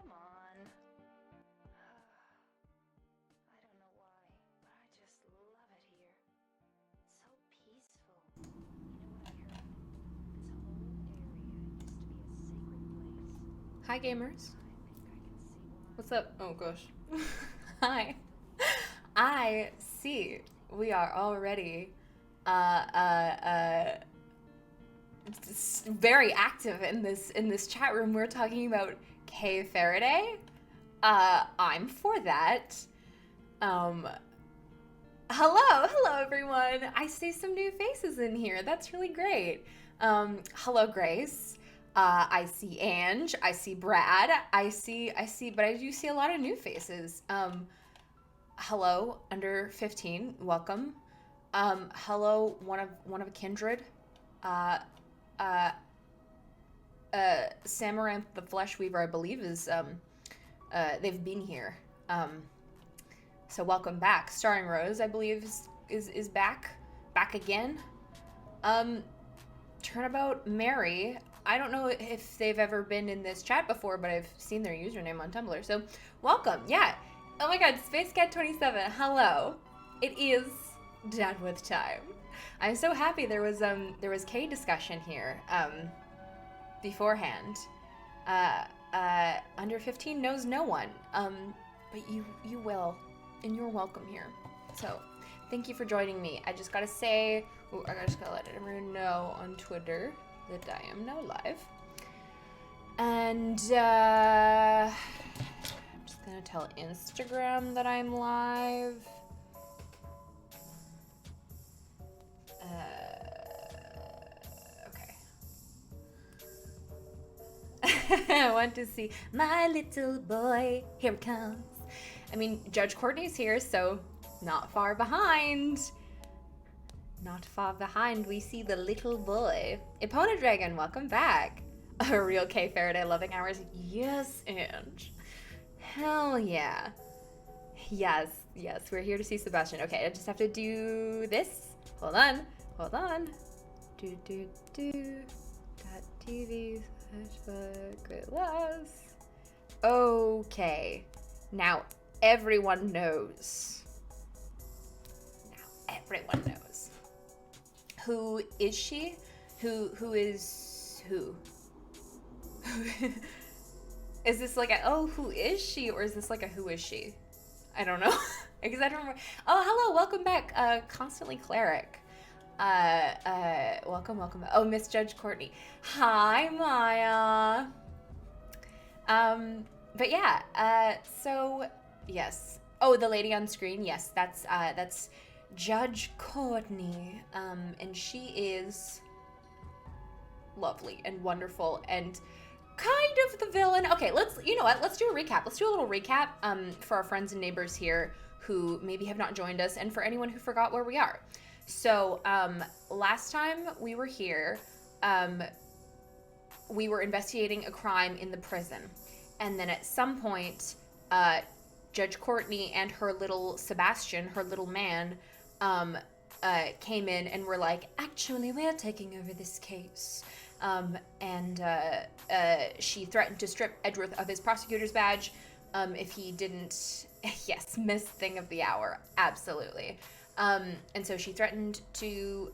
Come on. I don't know why, but I just love it here. It's so peaceful. You know what I heard? This whole area used to be a sacred place. Hi, gamers. I think I can see why. What's up? Oh, gosh. Hi. I see we are already uh, uh, uh, very active in this chat room. We're talking about Kay Faraday. I'm for that. Um, hello everyone. I see some new faces in here. That's really great. Hello Grace. I see Ange. I see Brad. But I do see a lot of new faces. Hello under 15. Welcome. Hello one of a kindred. Uh, uh, Samaranth the Flesh Weaver, I believe, they've been here. So welcome back. Starring Rose, I believe, is back again. Turnabout Mary. I don't know if they've ever been in this chat before, but I've seen their username on Tumblr. So welcome. Yeah. Oh my God, SpaceCat27. Hello. It is Dadwith time. I'm so happy there was K discussion here beforehand. Under 15 knows no one. But you will, and you're welcome here. So, thank you for joining me. I just gotta say, I just gotta let everyone know on Twitter that I am now live. And I'm just gonna tell Instagram that I'm live. Okay. I want to see my little boy. Here it comes. I mean, Judge Courtney's here, so not far behind. Not far behind, we see the little boy. Epona Dragon, welcome back. A real K Faraday loving hours. Yes, Ange. Hell yeah. Yes, we're here to see Sebastian. Okay, I just have to do this. Hold on. TV /glass. Okay. Now everyone knows. Who is she? Who is who? Is this like a who is she, or is this like a who is she? I don't know. Because I don't remember. Oh, hello, welcome back, Constantly Cleric. Welcome. Oh, Miss Judge Courtney. Hi, Maya. But yeah, so yes. Oh, the lady on screen. Yes, that's Judge Courtney. And she is lovely and wonderful and kind of the villain. Okay, let's do a recap. Let's do a little recap for our friends and neighbors here who maybe have not joined us, and for anyone who forgot where we are. So last time we were here, we were investigating a crime in the prison, and then at some point Judge Courtney and her little Sebastian, her little man, came in and were like, actually, we're taking over this case. And she threatened to strip Edgeworth of his prosecutor's badge if he didn't, yes, miss thing of the hour, absolutely. And so she threatened to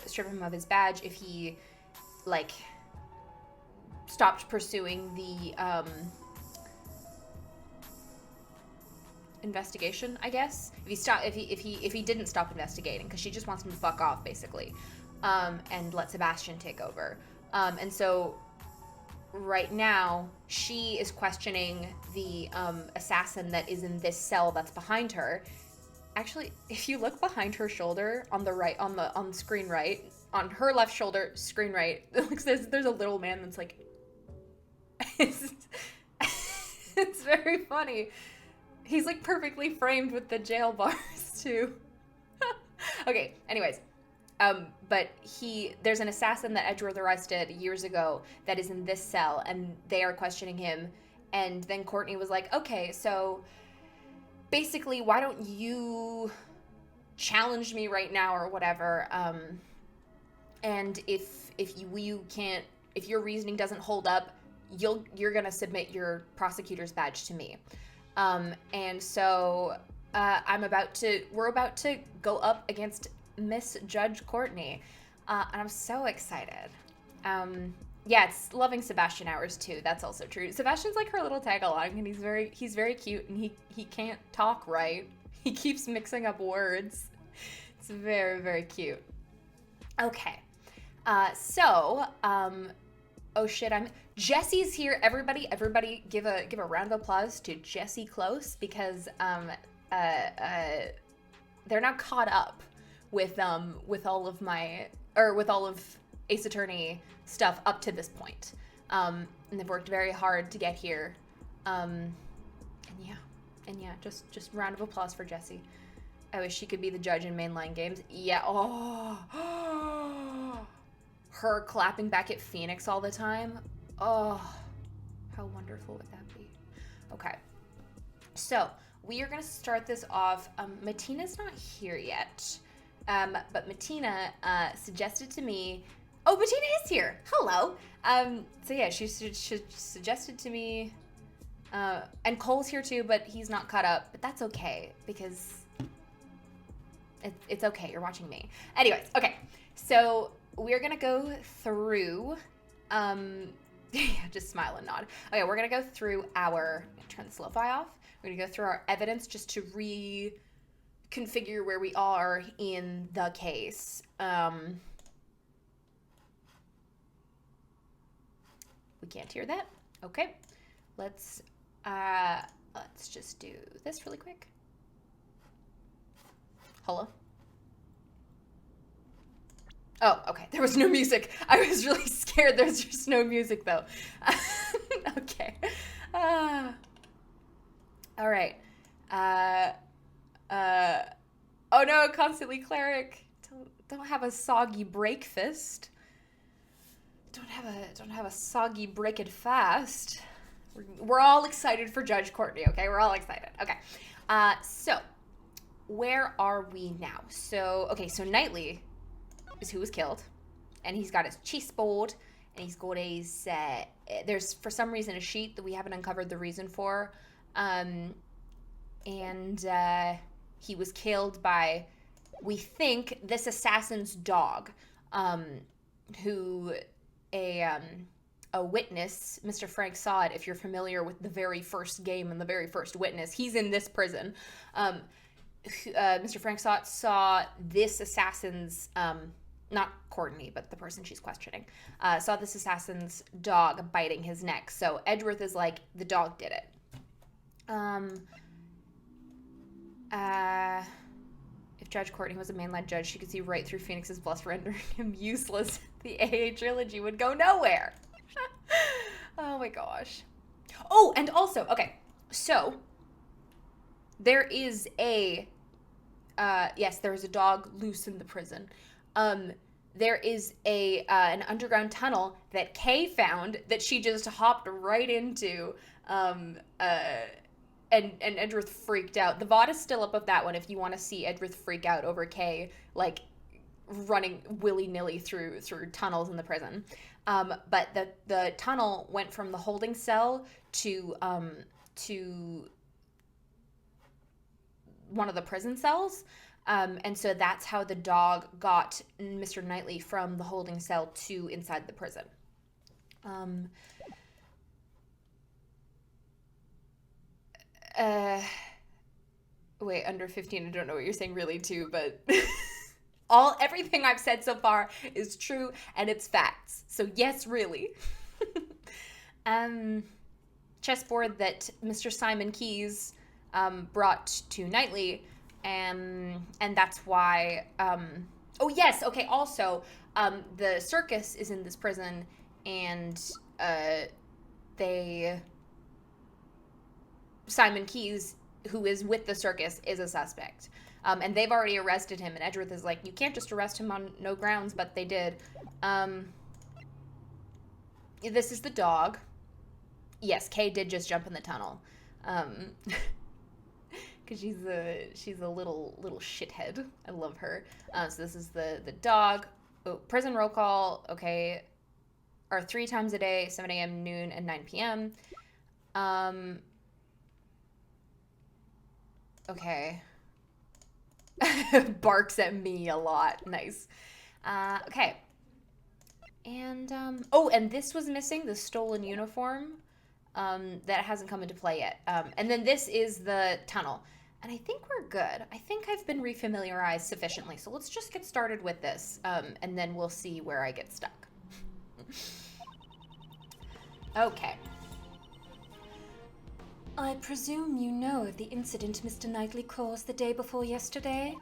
strip him of his badge if he, like, stopped pursuing the investigation, I guess. If he didn't stop investigating, because she just wants him to fuck off, basically, and let Sebastian take over. And so right now she is questioning the assassin that is in this cell that's behind her. Actually, if you look behind her shoulder on the right, on the screen right, on her left shoulder, screen right, it looks there's a little man that's like, it's very funny. He's like perfectly framed with the jail bars too. Okay, anyways. But there's an assassin that Edgeworth arrested years ago that is in this cell, and they are questioning him. And then Courtney was like, okay, so basically, why don't you challenge me right now or whatever? And if your reasoning doesn't hold up, you're gonna submit your prosecutor's badge to me. And so we're about to go up against Miss Judge Courtney, and I'm so excited. Yeah, it's loving Sebastian hours too. That's also true. Sebastian's like her little tag along, and he's very cute, and he can't talk right. He keeps mixing up words. It's very, very cute. Okay. Oh shit, Jesse's here. Everybody give a round of applause to Jesse Close, because they're now caught up with all of Ace Attorney stuff up to this point. And they've worked very hard to get here. And yeah, just round of applause for Jessie. I wish she could be the judge in mainline games. Yeah. Oh. Her clapping back at Phoenix all the time. Oh, how wonderful would that be? Okay. So, we are going to start this off. Matina's not here yet. But Matina suggested to me... Oh, Matina is here. Hello. So yeah, she suggested to me... and Cole's here too, but he's not caught up. But that's okay, because... It's okay, you're watching me. Anyways, okay. So, we're going to go through... just smile and nod. Okay, we're going to go through our... Turn the lo-fi off. We're going to go through our evidence just to reconfigure where we are in the case. We can't hear that. Okay. Let's just do this really quick. Hello? Oh, okay. There was no music. I was really scared. There's just no music, though. Okay. All right. Oh no, Constantly Cleric. Don't have a soggy breakfast. Don't have a soggy break it fast. We're all excited for Judge Courtney, okay? We're all excited. Okay. So where are we now? So Knightley is who was killed, and he's got his chess board, and he's got his there's for some reason a sheet that we haven't uncovered the reason for, and he was killed by, we think, this assassin's dog, who a witness, Mr. Frank saw it. If you're familiar with the very first game and the very first witness, he's in this prison. Mr. Frank saw this assassin's, not Courtney, but the person she's questioning, saw this assassin's dog biting his neck. So Edgeworth is like, the dog did it. If Judge Courtney was a mainline judge, she could see right through Phoenix's bluff, rendering him useless. The AA trilogy would go nowhere. Oh my gosh. Oh, and also, okay, so there is a, yes, there is a dog loose in the prison. There is an underground tunnel that Kay found that she just hopped right into, and Edgeworth freaked out. The VOD is still up of that one if you want to see Edgeworth freak out over Kay, like, running willy-nilly through tunnels in the prison. But the tunnel went from the holding cell to one of the prison cells. And so that's how the dog got Mr. Knightley from the holding cell to inside the prison. Wait, under 15, I don't know what you're saying really too, but everything I've said so far is true and it's facts. So yes, really. Chessboard that Mr. Simon Keyes brought to Knightley, and that's why, oh yes, okay, also, the circus is in this prison, and Simon Keyes, who is with the circus, is a suspect. And they've already arrested him, and Edgeworth is like, you can't just arrest him on no grounds, but they did. This is the dog. Yes, Kay did just jump in the tunnel. Because she's a little shithead. I love her. So this is the dog. Oh, prison roll call. Okay. or 3 times a day, 7 a.m., noon, and 9 p.m. Okay. Barks at me a lot. Nice. Okay. And, oh, and this was missing, the stolen uniform. That hasn't come into play yet. And then this is the tunnel. And I think we're good. I think I've been refamiliarized sufficiently. So let's just get started with this. And then we'll see where I get stuck. Okay. I presume you know of the incident Mr. Knightley caused the day before yesterday?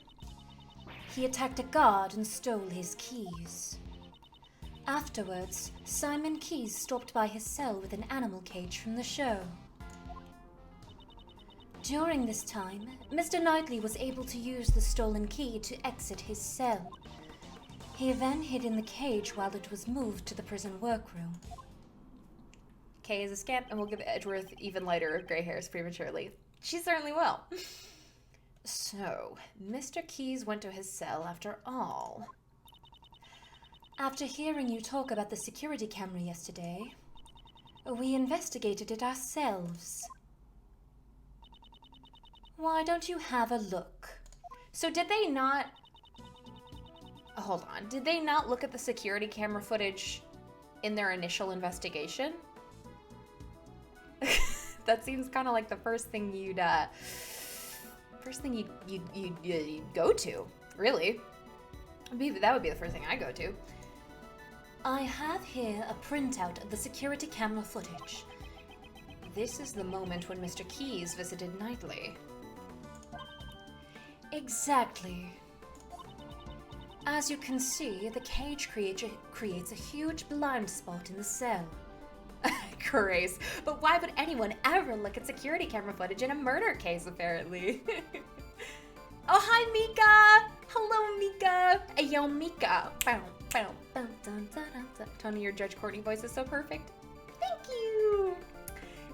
He attacked a guard and stole his keys. Afterwards, Simon Keyes stopped by his cell with an animal cage from the show. During this time, Mr. Knightley was able to use the stolen key to exit his cell. He then hid in the cage while it was moved to the prison workroom. Kay is a scamp, and we'll give Edgeworth even lighter gray hairs prematurely. She certainly will. So, Mr. Keyes went to his cell after all. After hearing you talk about the security camera yesterday, we investigated it ourselves. Why don't you have a look? So did they not... Hold on. Did they not look at the security camera footage in their initial investigation? That seems kind of like the first thing you'd go to, really. That would be the first thing I go to. I have here a printout of the security camera footage. This is the moment when Mr. Keyes visited Knightley. Exactly. As you can see, the cage creates a huge blind spot in the cell. Grace, but why would anyone ever look at security camera footage in a murder case, apparently? Oh, hi, Mika! Hello, Mika! Hey, yo, Mika! Tony, your Judge Courtney voice is so perfect. Thank you!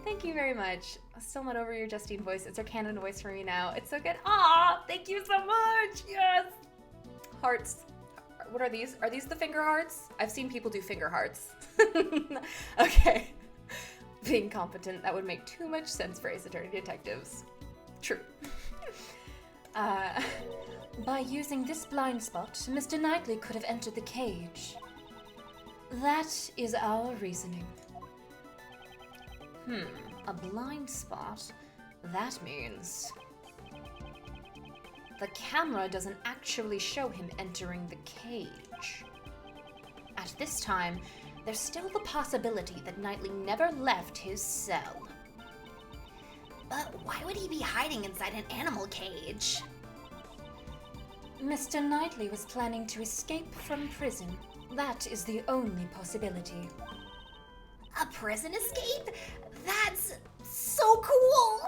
Thank you very much. I'm still not over your Justine voice. It's her canon voice for me now. It's so good. Aw, thank you so much! Yes! Hearts. What are these? Are these the finger hearts? I've seen people do finger hearts. Okay. Being competent, that would make too much sense for Ace Attorney detectives. True. By using this blind spot, Mr. Knightley could have entered the cage. That is our reasoning. A blind spot? That means... the camera doesn't actually show him entering the cage. At this time, there's still the possibility that Knightley never left his cell. But why would he be hiding inside an animal cage? Mr. Knightley was planning to escape from prison. That is the only possibility. A prison escape? That's so cool!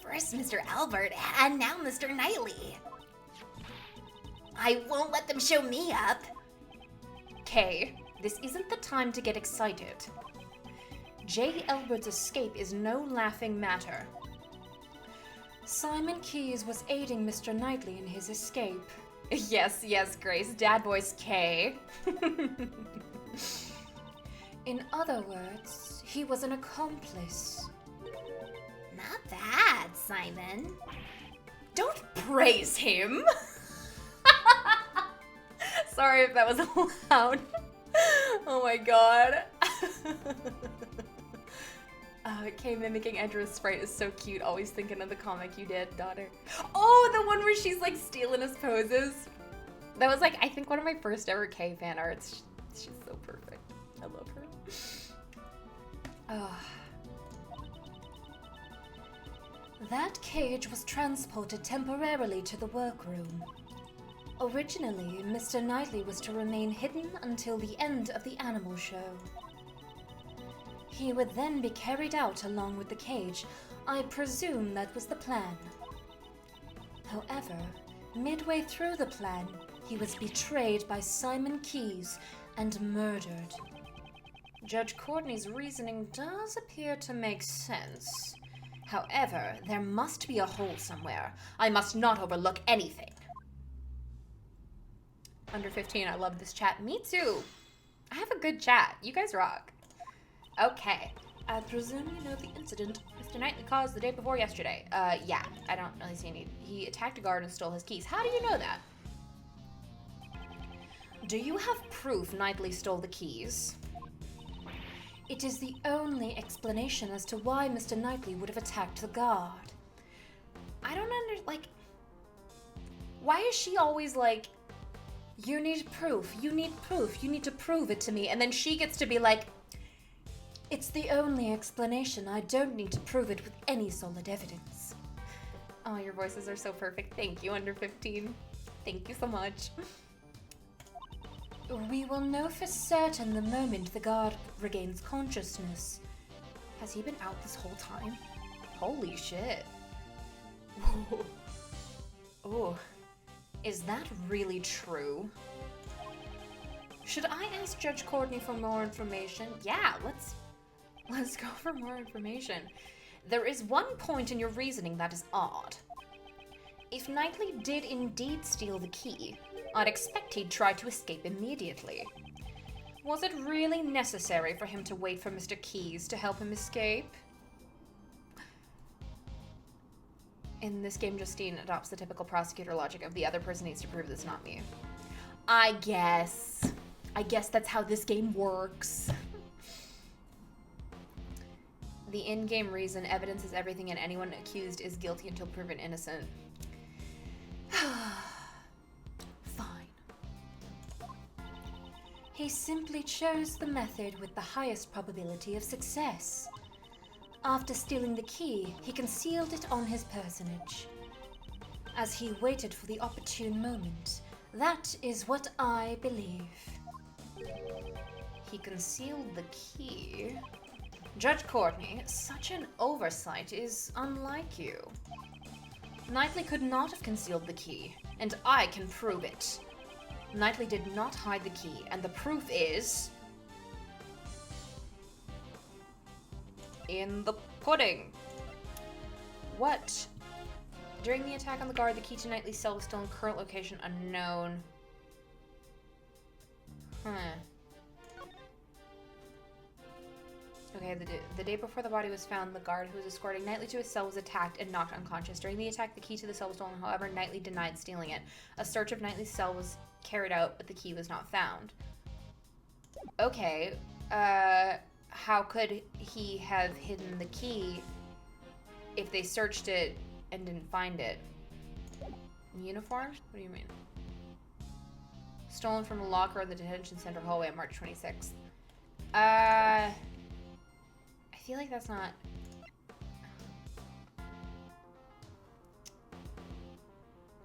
First Mr. Albert, and now Mr. Knightley. I won't let them show me up. Kay, this isn't the time to get excited. J. Albert's escape is no laughing matter. Simon Keyes was aiding Mr. Knightley in his escape. Yes, Grace. Dad voice Kay. In other words, he was an accomplice. Not bad, Simon. Don't praise him! Sorry if that was loud. Oh my god. Kay mimicking Edgeworth's sprite is so cute. Always thinking of the comic you did, daughter. Oh, the one where she's like stealing his poses. That was like, I think one of my first ever Kay fan arts. She's so perfect. I love her. That cage was transported temporarily to the workroom. Originally, Mr. Knightley was to remain hidden until the end of the animal show. He would then be carried out along with the cage. I presume that was the plan. However, midway through the plan, he was betrayed by Simon Keyes and murdered. Judge Courtney's reasoning does appear to make sense. However, there must be a hole somewhere. I must not overlook anything. Under 15, I love this chat. Me too. I have a good chat. You guys rock. Okay. I presume you know the incident Mr. Knightley caused the day before yesterday. Yeah. I don't really see any. He attacked a guard and stole his keys. How do you know that? Do you have proof Knightley stole the keys? It is the only explanation as to why Mr. Knightley would have attacked the guard. I don't why is she always like, you need proof, you need proof, you need to prove it to me, and then she gets to be like, it's the only explanation. I don't need to prove it with any solid evidence. Oh, your voices are so perfect. Thank you, under 15. Thank you so much. We will know for certain the moment the guard regains consciousness. Has he been out this whole time? Holy shit. Oh, is that really true? Should I ask Judge Courtney for more information? Yeah, let's go for more information. There is one point in your reasoning that is odd. If Knightley did indeed steal the key, I'd expect he'd try to escape immediately. Was it really necessary for him to wait for Mr. Keys to help him escape? In this game, Justine adopts the typical prosecutor logic of the other person needs to prove this, not me. I guess that's how this game works. The in-game reason, evidence is everything and anyone accused is guilty until proven innocent. Fine. He simply chose the method with the highest probability of success. After stealing the key, he concealed it on his personage. As he waited for the opportune moment. That is what I believe. He concealed the key? Judge Courtney, such an oversight is unlike you. Knightley could not have concealed the key, and I can prove it. Knightley did not hide the key, and the proof is... in the pudding. What? During the attack on the guard, the key to Knightley's cell was still in current location unknown. Okay, the day before the body was found, the guard who was escorting Knightley to his cell was attacked and knocked unconscious. During the attack, the key to the cell was stolen. However, Knightley denied stealing it. A search of Knightley's cell was carried out, but the key was not found. Okay, how could he have hidden the key if they searched it and didn't find it? Uniform? What do you mean? Stolen from a locker in the detention center hallway on March 26th. I feel like that's not...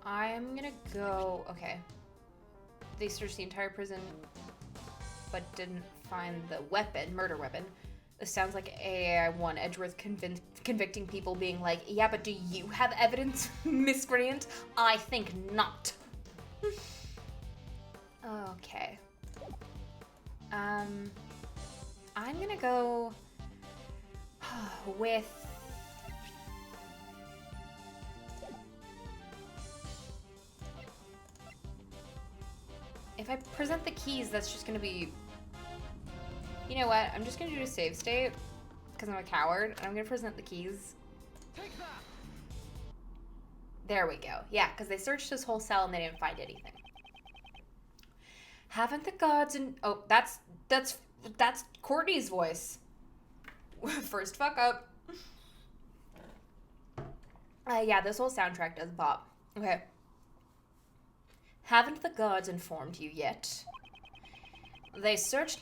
I'm gonna go... Okay. They searched the entire prison, but didn't find the weapon, murder weapon. This sounds like AAI1 Edgeworth convicting people being like, yeah, but do you have evidence, miscreant? I think not. Okay. I'm gonna go with... If I present the keys, that's just gonna be... You know what? I'm just gonna do a save state, because I'm a coward, and I'm gonna present the keys. Take that. There we go. Yeah, because they searched his whole cell and they didn't find anything. Haven't the gods and... Oh, that's Courtney's voice. First fuck up. Yeah, this whole soundtrack does pop. Okay. Haven't the guards informed you yet? They searched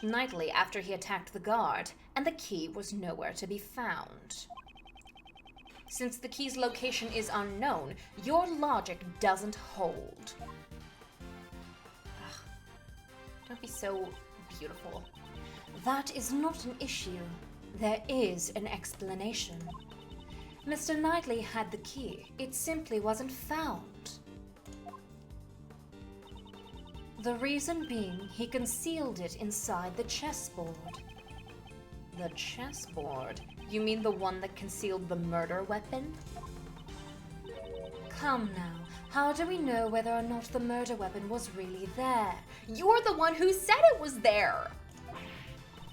Knightley after he attacked the guard, and the key was nowhere to be found. Since the key's location is unknown, your logic doesn't hold. Ugh. Don't be so beautiful. That is not an issue. There is an explanation. Mr. Knightley had the key. It simply wasn't found. The reason being, he concealed it inside the chessboard. The chessboard? You mean the one that concealed the murder weapon? Come now, How do we know whether or not the murder weapon was really there? You're the one who said it was there.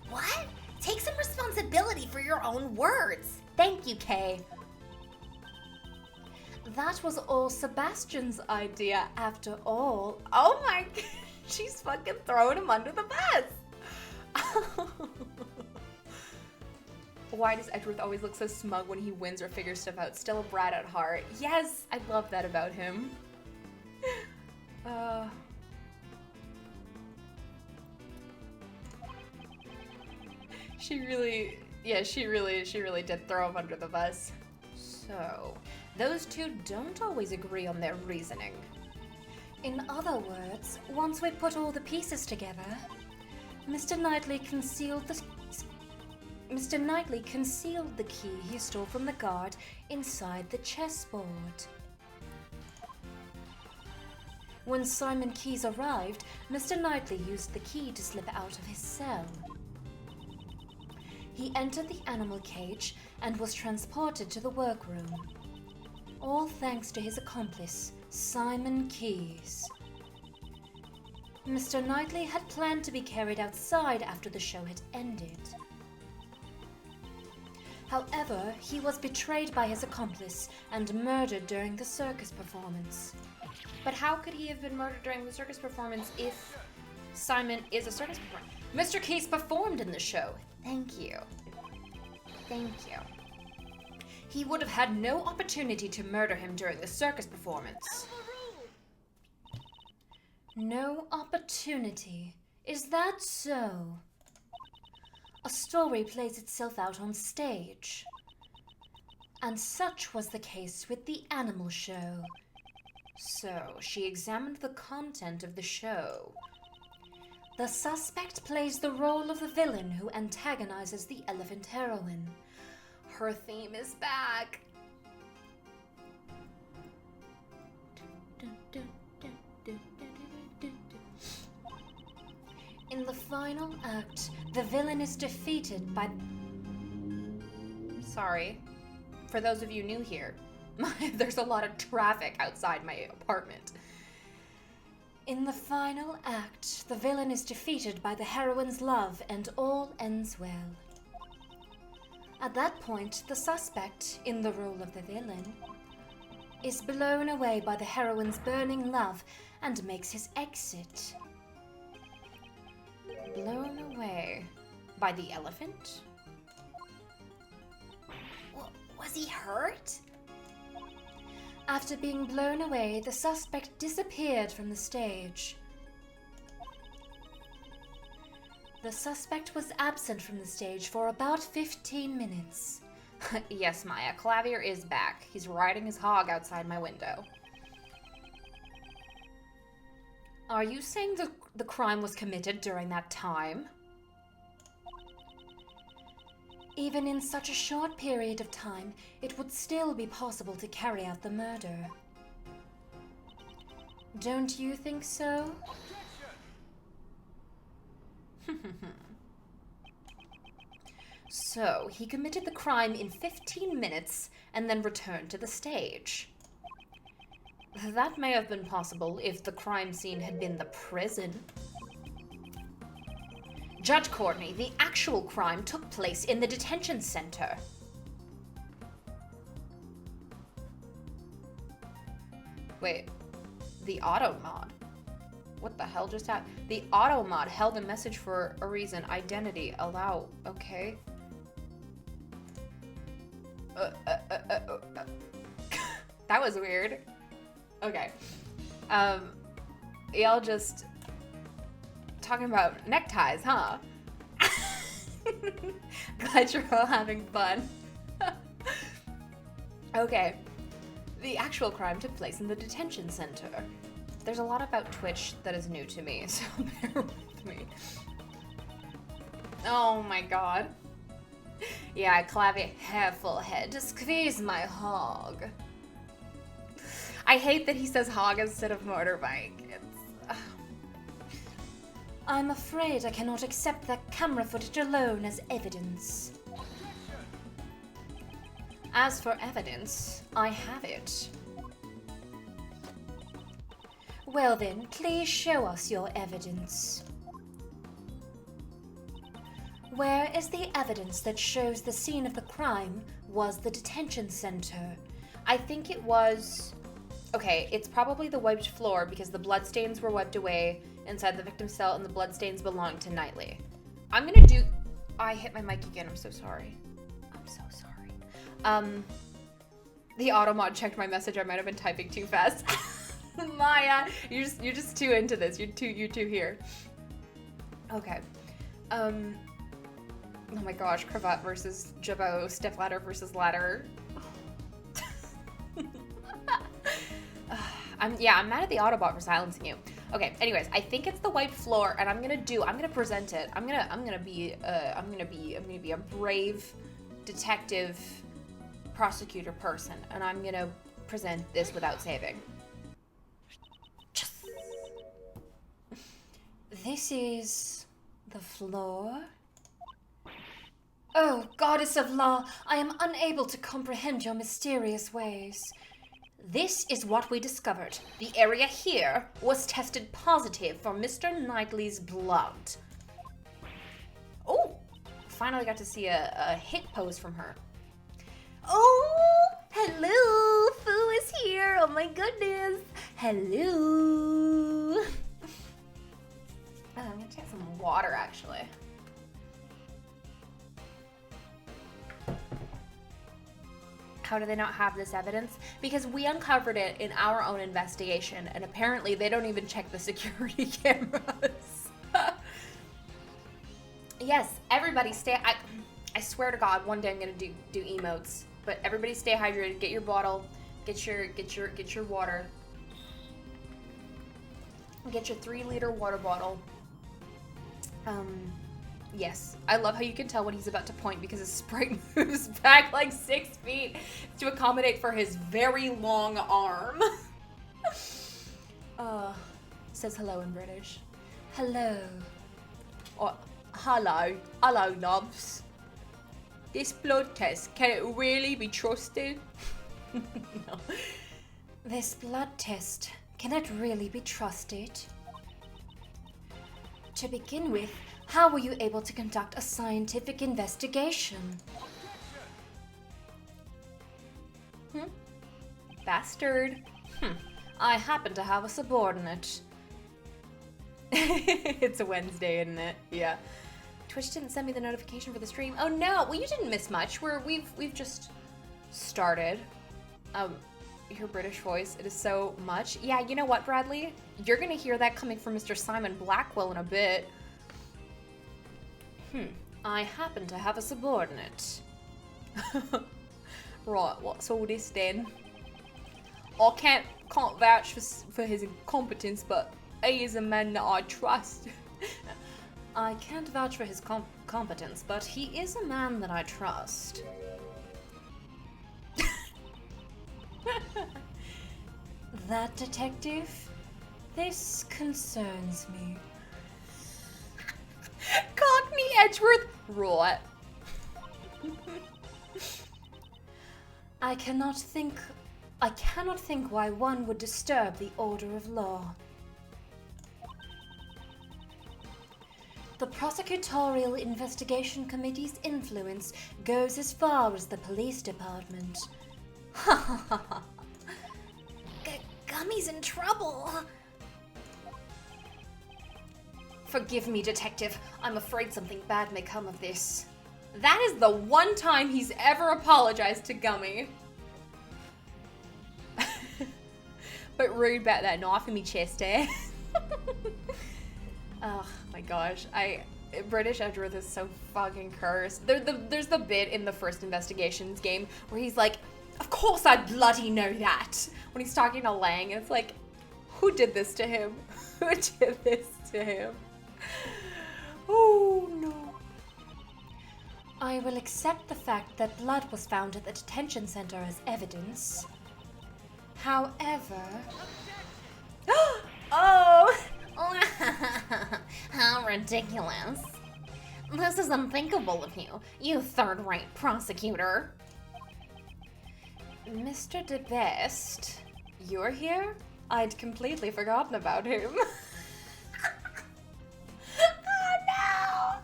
What? Take some responsibility for your own words. Thank you, Kay. That was all Sebastian's idea after all. Oh my, she's fucking throwing him under the bus. Why does Edgeworth always look so smug when he wins or figures stuff out? Still a brat at heart. Yes, I love that about him. She really did throw him under the bus. So, those two don't always agree on their reasoning. In other words, once we put all the pieces together, Mr. Knightley concealed the key he stole from the guard inside the chessboard. When Simon Keyes arrived, Mr. Knightley used the key to slip out of his cell. He entered the animal cage and was transported to the workroom. All thanks to his accomplice, Simon Keyes. Mr. Knightley had planned to be carried outside after the show had ended. However, he was betrayed by his accomplice and murdered during the circus performance. But how could he have been murdered during the circus performance if Simon is a circus performer? Mr. Case performed in the show. Thank you. Thank you. He would have had no opportunity to murder him during the circus performance. No opportunity. Is that so? A story plays itself out on stage. And such was the case with the animal show. So, she examined the content of the show. The suspect plays the role of the villain who antagonizes the elephant heroine. Her theme is back. In the final act, the villain is defeated by... Sorry. For those of you new here, there's a lot of traffic outside my apartment. In the final act, the villain is defeated by the heroine's love and all ends well. At that point, the suspect, in the role of the villain, is blown away by the heroine's burning love and makes his exit. Blown away by the elephant? Was he hurt? After being blown away, the suspect disappeared from the stage. The suspect was absent from the stage for about 15 minutes. Yes, Maya, Clavier is back. He's riding his hog outside my window. Are you saying the crime was committed during that time? Even in such a short period of time, it would still be possible to carry out the murder. Don't you think so? So, he committed the crime in 15 minutes and then returned to the stage. That may have been possible if the crime scene had been the prison. Judge Courtney, the actual crime took place in the detention center. Wait, the auto mod? What the hell just happened? The auto mod held a message for a reason. Identity. Allow. Okay. That was weird. Okay. Y'all just talking about neckties, huh? Glad you're all having fun. Okay. The actual crime took place in the detention center. There's a lot about Twitch that is new to me, so bear with me. Oh my god. Yeah, Clavier, full head to squeeze my hog. I hate that he says hog instead of motorbike. I'm afraid I cannot accept that camera footage alone as evidence. As for evidence, I have it. Well then, please show us your evidence. Where is the evidence that shows the scene of the crime was the detention center? I think it was... Okay, it's probably the wiped floor because the bloodstains were wiped away inside the victim's cell and the bloodstains belong to Knightley. I'm gonna do... I hit my mic again, I'm so sorry. I'm so sorry. The automod checked my message, I might have been typing too fast. Maya, you're just too into this, you're too here. Okay. Oh my gosh, cravat versus jabot, step ladder versus ladder. I'm mad at the Autobot for silencing you. Okay, anyways, I think it's the wiped floor, and I'm gonna present it. I'm gonna be a brave detective prosecutor person, and I'm gonna present this without saving. This is the floor. Oh, goddess of law, I am unable to comprehend your mysterious ways. This is what we discovered. The area here was tested positive for Mr. Knightley's blood. Oh, finally got to see a hit pose from her. Oh, hello, Fu is here. Oh my goodness. Hello. I'm gonna take some water, actually. How do they not have this evidence? Because we uncovered it in our own investigation, and apparently they don't even check the security cameras. Yes, everybody stay... I swear to God, one day I'm gonna do emotes. But everybody stay hydrated. Get your bottle. Get your water. Get your 3-liter water bottle. Yes. I love how you can tell when he's about to point because his sprite moves back like 6 feet to accommodate for his very long arm. Says hello in British. Hello. Oh, hello, loves. This blood test, can it really be trusted? No. This blood test, can it really be trusted? To begin with, how were you able to conduct a scientific investigation? Bastard. I happen to have a subordinate. It's a Wednesday, isn't it? Yeah. Twitch didn't send me the notification for the stream. Oh no, well you didn't miss much. We've just started. Your British voice, it is so much. Yeah, you know what, Bradley? You're gonna hear that coming from Mr. Simon Blackwell in a bit. I happen to have a subordinate. Right, what's all this then? I can't vouch for his incompetence, but he is a man that I trust. I can't vouch for his competence, but he is a man that I trust. That detective? This concerns me. Cockney Edgeworth? Right. I cannot think why one would disturb the order of law. The Prosecutorial Investigation Committee's influence goes as far as the police department. Ha ha ha ha. Gummy's in trouble. Forgive me, Detective. I'm afraid something bad may come of this. That is the one time he's ever apologized to Gummy. But rude about that knife in me chest, eh? Oh my gosh, British Edgeworth is so fucking cursed. There's the bit in the first Investigations game where he's like, of course I bloody know that, when he's talking to Lang, and it's like, who did this to him? Who did this to him? Oh no. I will accept the fact that blood was found at the detention center as evidence. However... Oh! How ridiculous. This is unthinkable of you, you third-rate prosecutor. Mr. DeBest, you're here? I'd completely forgotten about him. Oh no!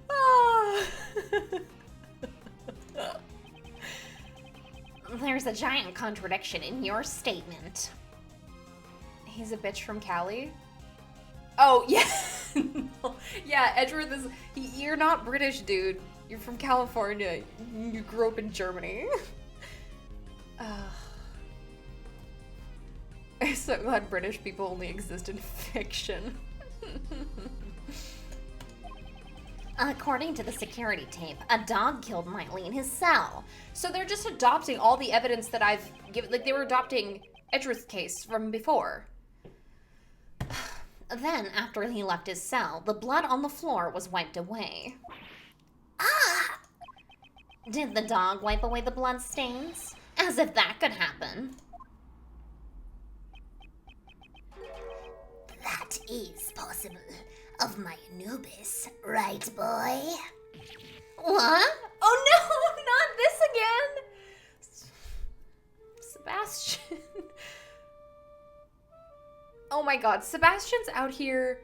Oh. There's a giant contradiction in your statement. He's a bitch from Cali? Oh, yeah. No. Yeah, Edgeworth is... You're not British, dude. You're from California. You grew up in Germany. I'm so glad British people only exist in fiction. According to the security tape, a dog killed Knightley in his cell. So they're just adopting all the evidence that I've given. Like, they were adopting Edgeworth's case from before. Then, after he left his cell, the blood on the floor was wiped away. Ah! Did the dog wipe away the blood stains? As if that could happen. That is possible. Of my Anubis, right, boy? What? Oh no, not this again! Sebastian. Oh my god, Sebastian's out here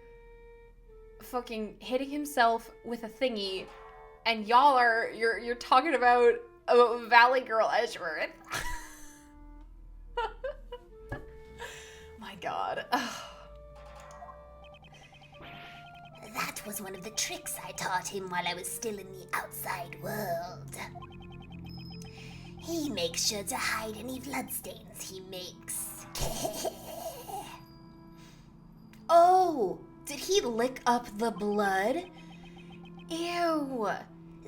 fucking hitting himself with a thingy, and y'all are, you're talking about Valley Girl Edgeworth. My god. That was one of the tricks I taught him while I was still in the outside world. He makes sure to hide any bloodstains he makes. Oh, did he lick up the blood? Ew.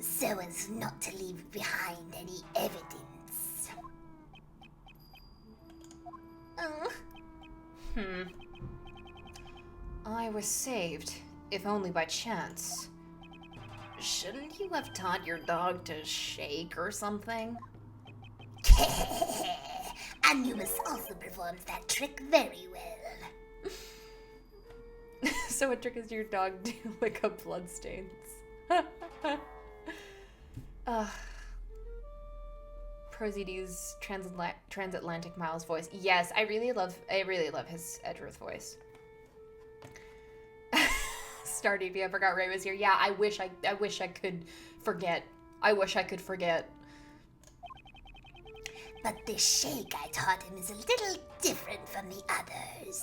So as not to leave behind any evidence. I was saved, if only by chance. Shouldn't you have taught your dog to shake or something? Anubis also performs that trick very well. So what trick is your dog to lick up bloodstains? Prozides transatlantic Miles voice. Yes, I really love his Edgeworth voice. Stardew, I forgot Ray was here. Yeah, I wish I could forget. I wish I could forget. But the shake I taught him is a little different from the others.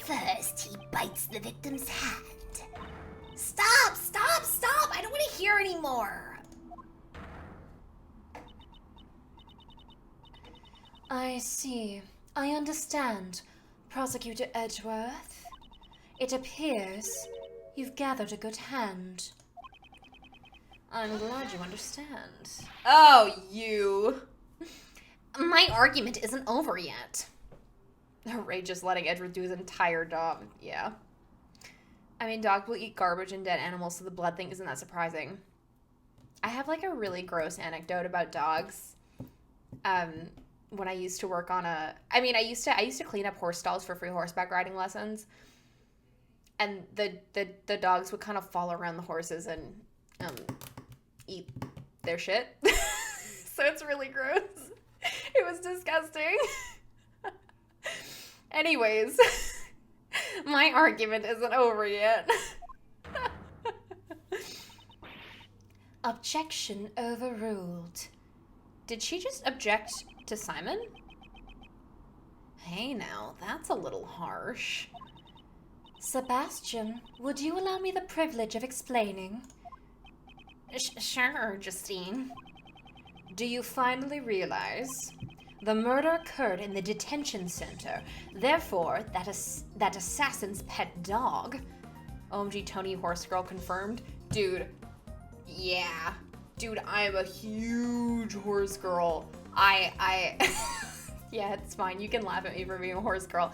First, he bites the victim's hand. Stop! Stop! Stop! I don't want to hear anymore! I see. I understand, Prosecutor Edgeworth. It appears you've gathered a good hand. I'm glad you understand. Oh, you. My argument isn't over yet. Ray just letting Edgeworth do his entire job. Yeah. I mean, dogs will eat garbage and dead animals, so the blood thing isn't that surprising. I have like a really gross anecdote about dogs. When I used to work on I used to clean up horse stalls for free horseback riding lessons. And the dogs would kind of follow around the horses and eat their shit. So it's really gross. It was disgusting. Anyways, my argument isn't over yet. Objection overruled. Did she just object to Simon? Hey now, that's a little harsh. Sebastian, would you allow me the privilege of explaining? Sure, Justine. Do you finally realize the murder occurred in the detention center? Therefore, that assassin's pet dog. OMG, Tony Horse Girl confirmed. Dude, yeah. Dude, I am a huge horse girl. I yeah, it's fine. You can laugh at me for being a horse girl.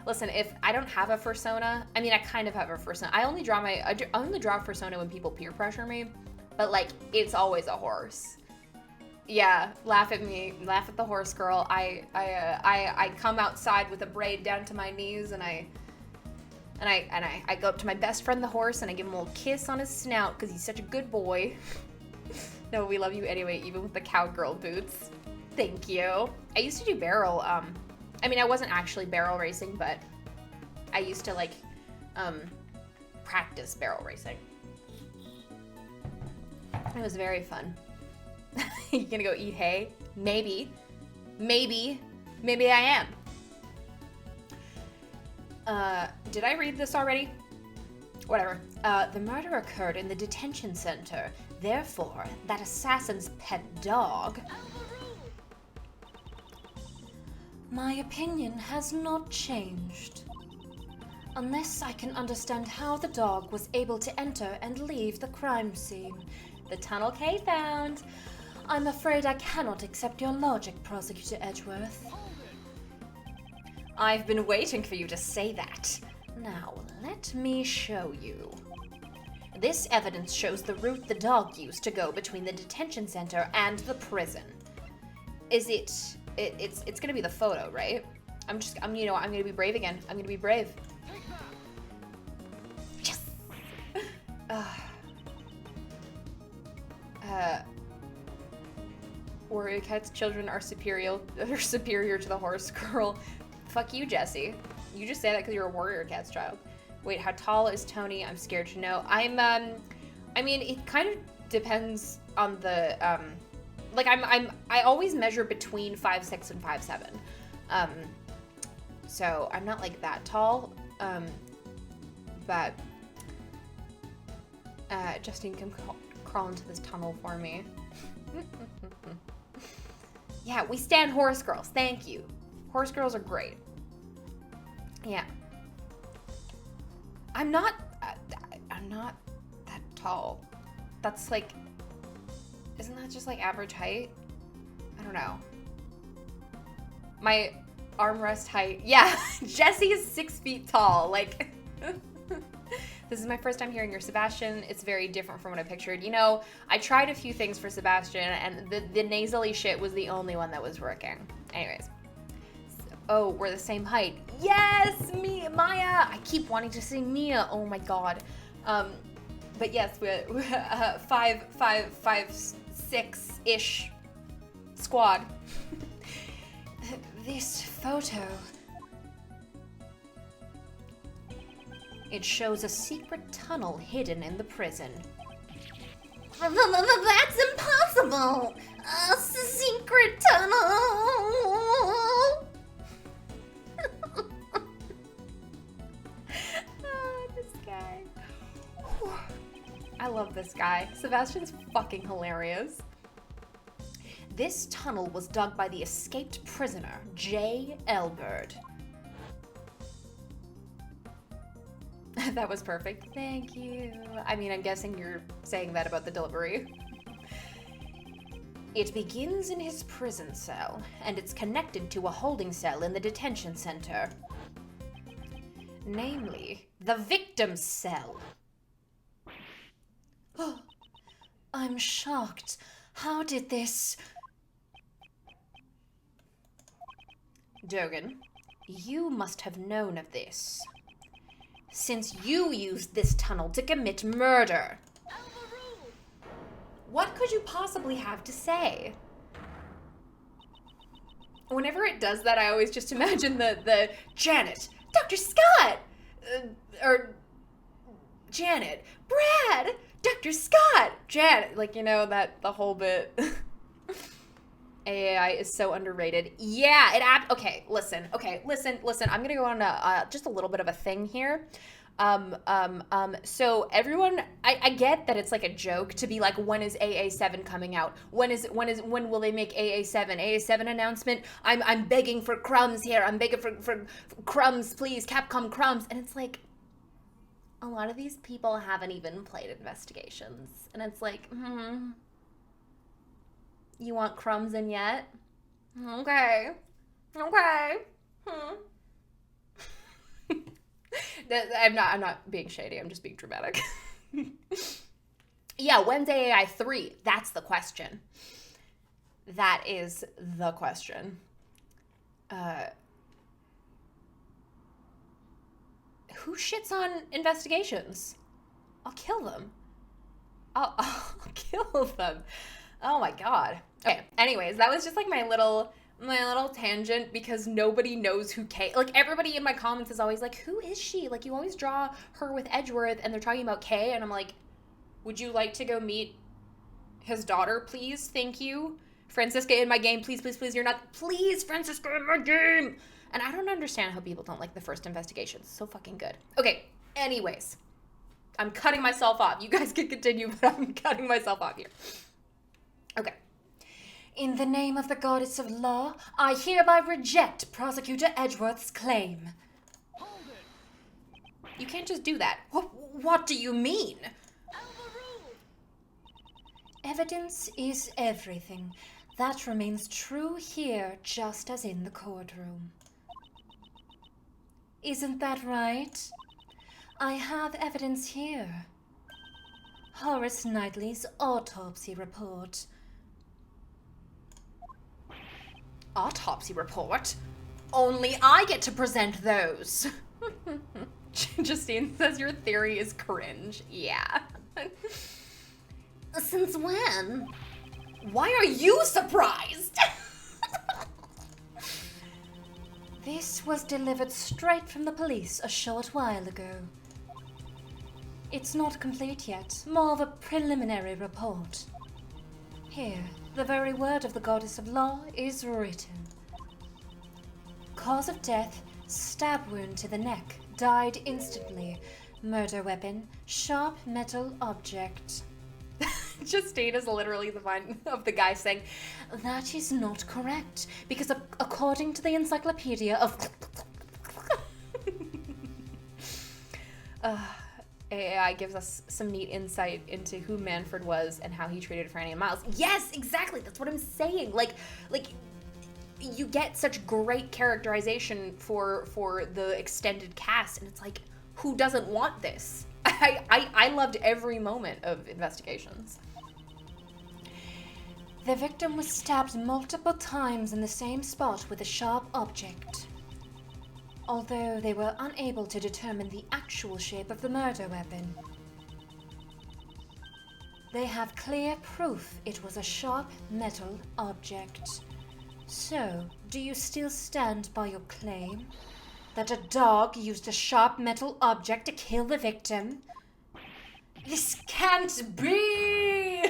Listen, if I don't have a persona, I mean, I kind of have a persona. I only draw a persona when people peer pressure me, but like, it's always a horse. Yeah, laugh at me, laugh at the horse girl. I come outside with a braid down to my knees, and I go up to my best friend, the horse, and I give him a little kiss on his snout because he's such a good boy. No, we love you anyway, even with the cowgirl boots. Thank you. I used to do barrel I mean, I wasn't actually barrel racing, but I used to like practice barrel racing. It was very fun. You gonna go eat hay? Maybe. Maybe I am. Did I read this already? Whatever. The murder occurred in the detention center. Therefore, that assassin's pet dog... My opinion has not changed. Unless I can understand how the dog was able to enter and leave the crime scene. The tunnel Kay found. I'm afraid I cannot accept your logic, Prosecutor Edgeworth. I've been waiting for you to say that. Now, let me show you. This evidence shows the route the dog used to go between the detention center and the prison. Is it... It's gonna be the photo, right? I'm gonna be brave again. I'm gonna be brave. Yes! Warrior Cat's children are superior to the horse girl. Fuck you, Jesse. You just say that because you're a Warrior Cat's child. Wait, how tall is Tony? I'm scared to know. I mean, it kind of depends on the, like, I always measure between 5'6" and 5'7". So I'm not like that tall, but, Justine can crawl into this tunnel for me. Yeah, we stand horse girls. Thank you. Horse girls are great. Yeah. I'm not that tall. That's like, isn't that just like average height? I don't know. My armrest height. Yeah, Jesse is 6 feet tall. Like, this is my first time hearing your Sebastian. It's very different from what I pictured. You know, I tried a few things for Sebastian, and the nasally shit was the only one that was working. Anyways. Oh, we're the same height. Yes, Maya. I keep wanting to say Mia. Oh my god. But yes, we're 5'6" squad. This photo. It shows a secret tunnel hidden in the prison. That's impossible! A secret tunnel! This guy. I love this guy. Sebastian's fucking hilarious. This tunnel was dug by the escaped prisoner, J. Elbert. That was perfect. Thank you. I mean, I'm guessing you're saying that about the delivery. It begins in his prison cell, and it's connected to a holding cell in the detention center. Namely, the victim's cell. I'm shocked. How did this... Dogan, you must have known of this, since you used this tunnel to commit murder. What could you possibly have to say? Whenever it does that, I always just imagine the Janet, Dr. Scott, or Janet, Brad, Dr. Scott, Janet, like, you know, the whole bit. AAI is so underrated. Yeah, okay, listen. I'm gonna go on just a little bit of a thing here. So everyone, I get that it's like a joke to be like, when is AA7 coming out? When will they make AA7? AA7 announcement? I'm begging for crumbs here. I'm begging for crumbs, please, Capcom crumbs. And it's like, a lot of these people haven't even played Investigations. And it's like, you want crumbs in yet? Okay. I'm not being shady. I'm just being dramatic. Yeah, when's AAI 3? That's the question. That is the question. Who shits on Investigations? I'll kill them. I'll kill them. Oh my god. Okay, anyways, that was just like my little my little tangent because nobody knows who Kay. Like, everybody in my comments is always like, who is she? Like, you always draw her with Edgeworth, and they're talking about Kay, and I'm like, would you like to go meet his daughter, please? Thank you. Francisca in my game, please, please, please. You're not. Please, Francisca in my game. And I don't understand how people don't like the first investigation. It's so fucking good. Okay, anyways. I'm cutting myself off. You guys can continue, but I'm cutting myself off here. Okay. In the name of the goddess of law, I hereby reject Prosecutor Edgeworth's claim. You can't just do that. What do you mean? Evidence is everything. That remains true here just as in the courtroom. Isn't that right? I have evidence here. Horace Knightley's autopsy report. Autopsy report? Only I get to present those. Justine says your theory is cringe. Yeah. Since when? Why are you surprised? This was delivered straight from the police a short while ago. It's not complete yet, more of a preliminary report. Here, the very word of the goddess of law is written. Cause of death, stab wound to the neck, died instantly. Murder weapon, sharp metal object. Justine is literally the one of the guy saying, That is not correct, because according to the encyclopedia of... AAI gives us some neat insight into who Manfred was and how he treated Franny and Miles. Yes, exactly. That's what I'm saying. Like you get such great characterization for the extended cast, and it's like, who doesn't want this? I loved every moment of Investigations. The victim was stabbed multiple times in the same spot with a sharp object. Although they were unable to determine the actual shape of the murder weapon. They have clear proof it was a sharp metal object. So, do you still stand by your claim that a dog used a sharp metal object to kill the victim? This can't be!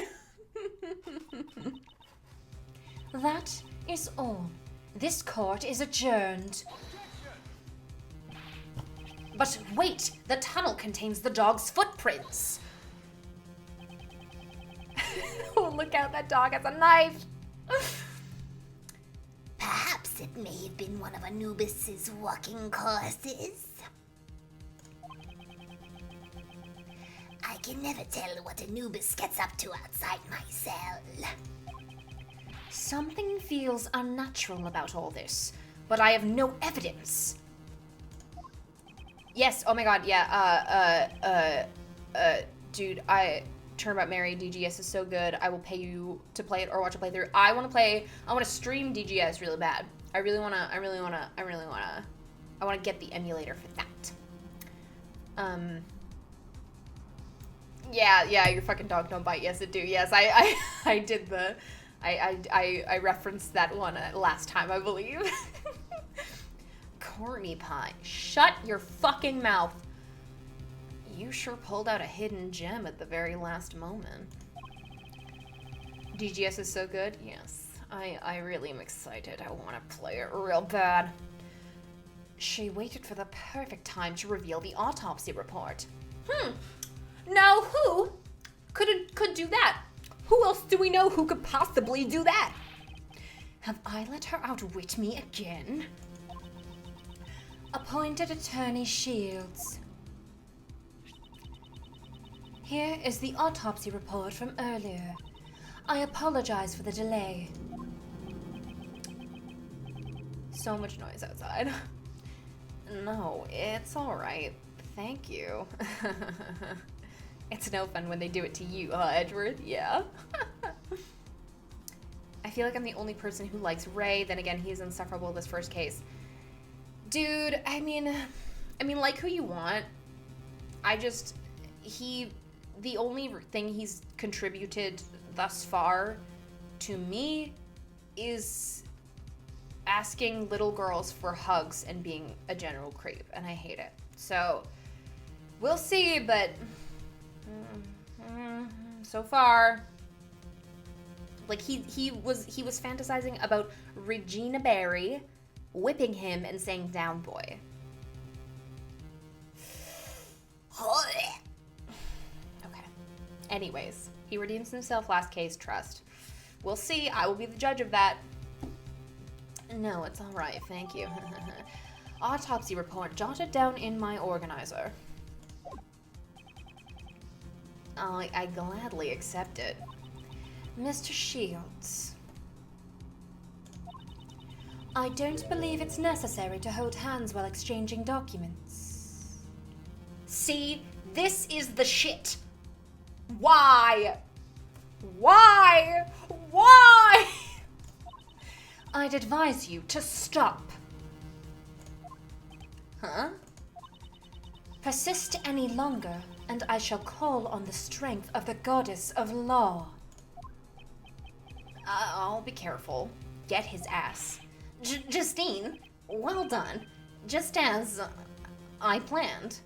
That is all. This court is adjourned. But wait, the tunnel contains the dog's footprints. Oh, look out, that dog has a knife. Perhaps it may have been one of Anubis's walking courses. I can never tell what Anubis gets up to outside my cell. Something feels unnatural about all this, but I have no evidence. Yes, oh my god, yeah, dude, Turnabout Mary, DGS is so good. I will pay you to play it or watch a playthrough. I want to stream DGS really bad. I want to get the emulator for that. Yeah, your fucking dog don't bite. Yes, it do. Yes, I did I referenced that one last time, I believe. Corny pie. Shut your fucking mouth. You sure pulled out a hidden gem at the very last moment. DGS is so good? Yes. I really am excited. I want to play it real bad. She waited for the perfect time to reveal the autopsy report. Now who could do that? Who else do we know who could possibly do that? Have I let her outwit me again? Appointed Attorney Shields. Here is the autopsy report from earlier. I apologize for the delay. So much noise outside. No, it's alright. Thank you. It's no fun when they do it to you, huh, Edgeworth? Yeah. I feel like I'm the only person who likes Ray. Then again, he's insufferable this first case. Dude, I mean, like who you want. The only thing he's contributed thus far to me is asking little girls for hugs and being a general creep, and I hate it. So, we'll see, but so far, like he was fantasizing about Regina Barry whipping him and saying "down boy." Okay. Anyways, he redeems himself last case, trust. We'll see. I will be the judge of that. No, it's all right. Thank you. Autopsy report jotted down in my organizer. I gladly accept it. Mr. Shields, I don't believe it's necessary to hold hands while exchanging documents. See, this is the shit. Why? Why? Why? I'd advise you to stop. Huh? Persist any longer, and I shall call on the strength of the goddess of law. I'll be careful. Get his ass. Justine, well done. Just as I planned.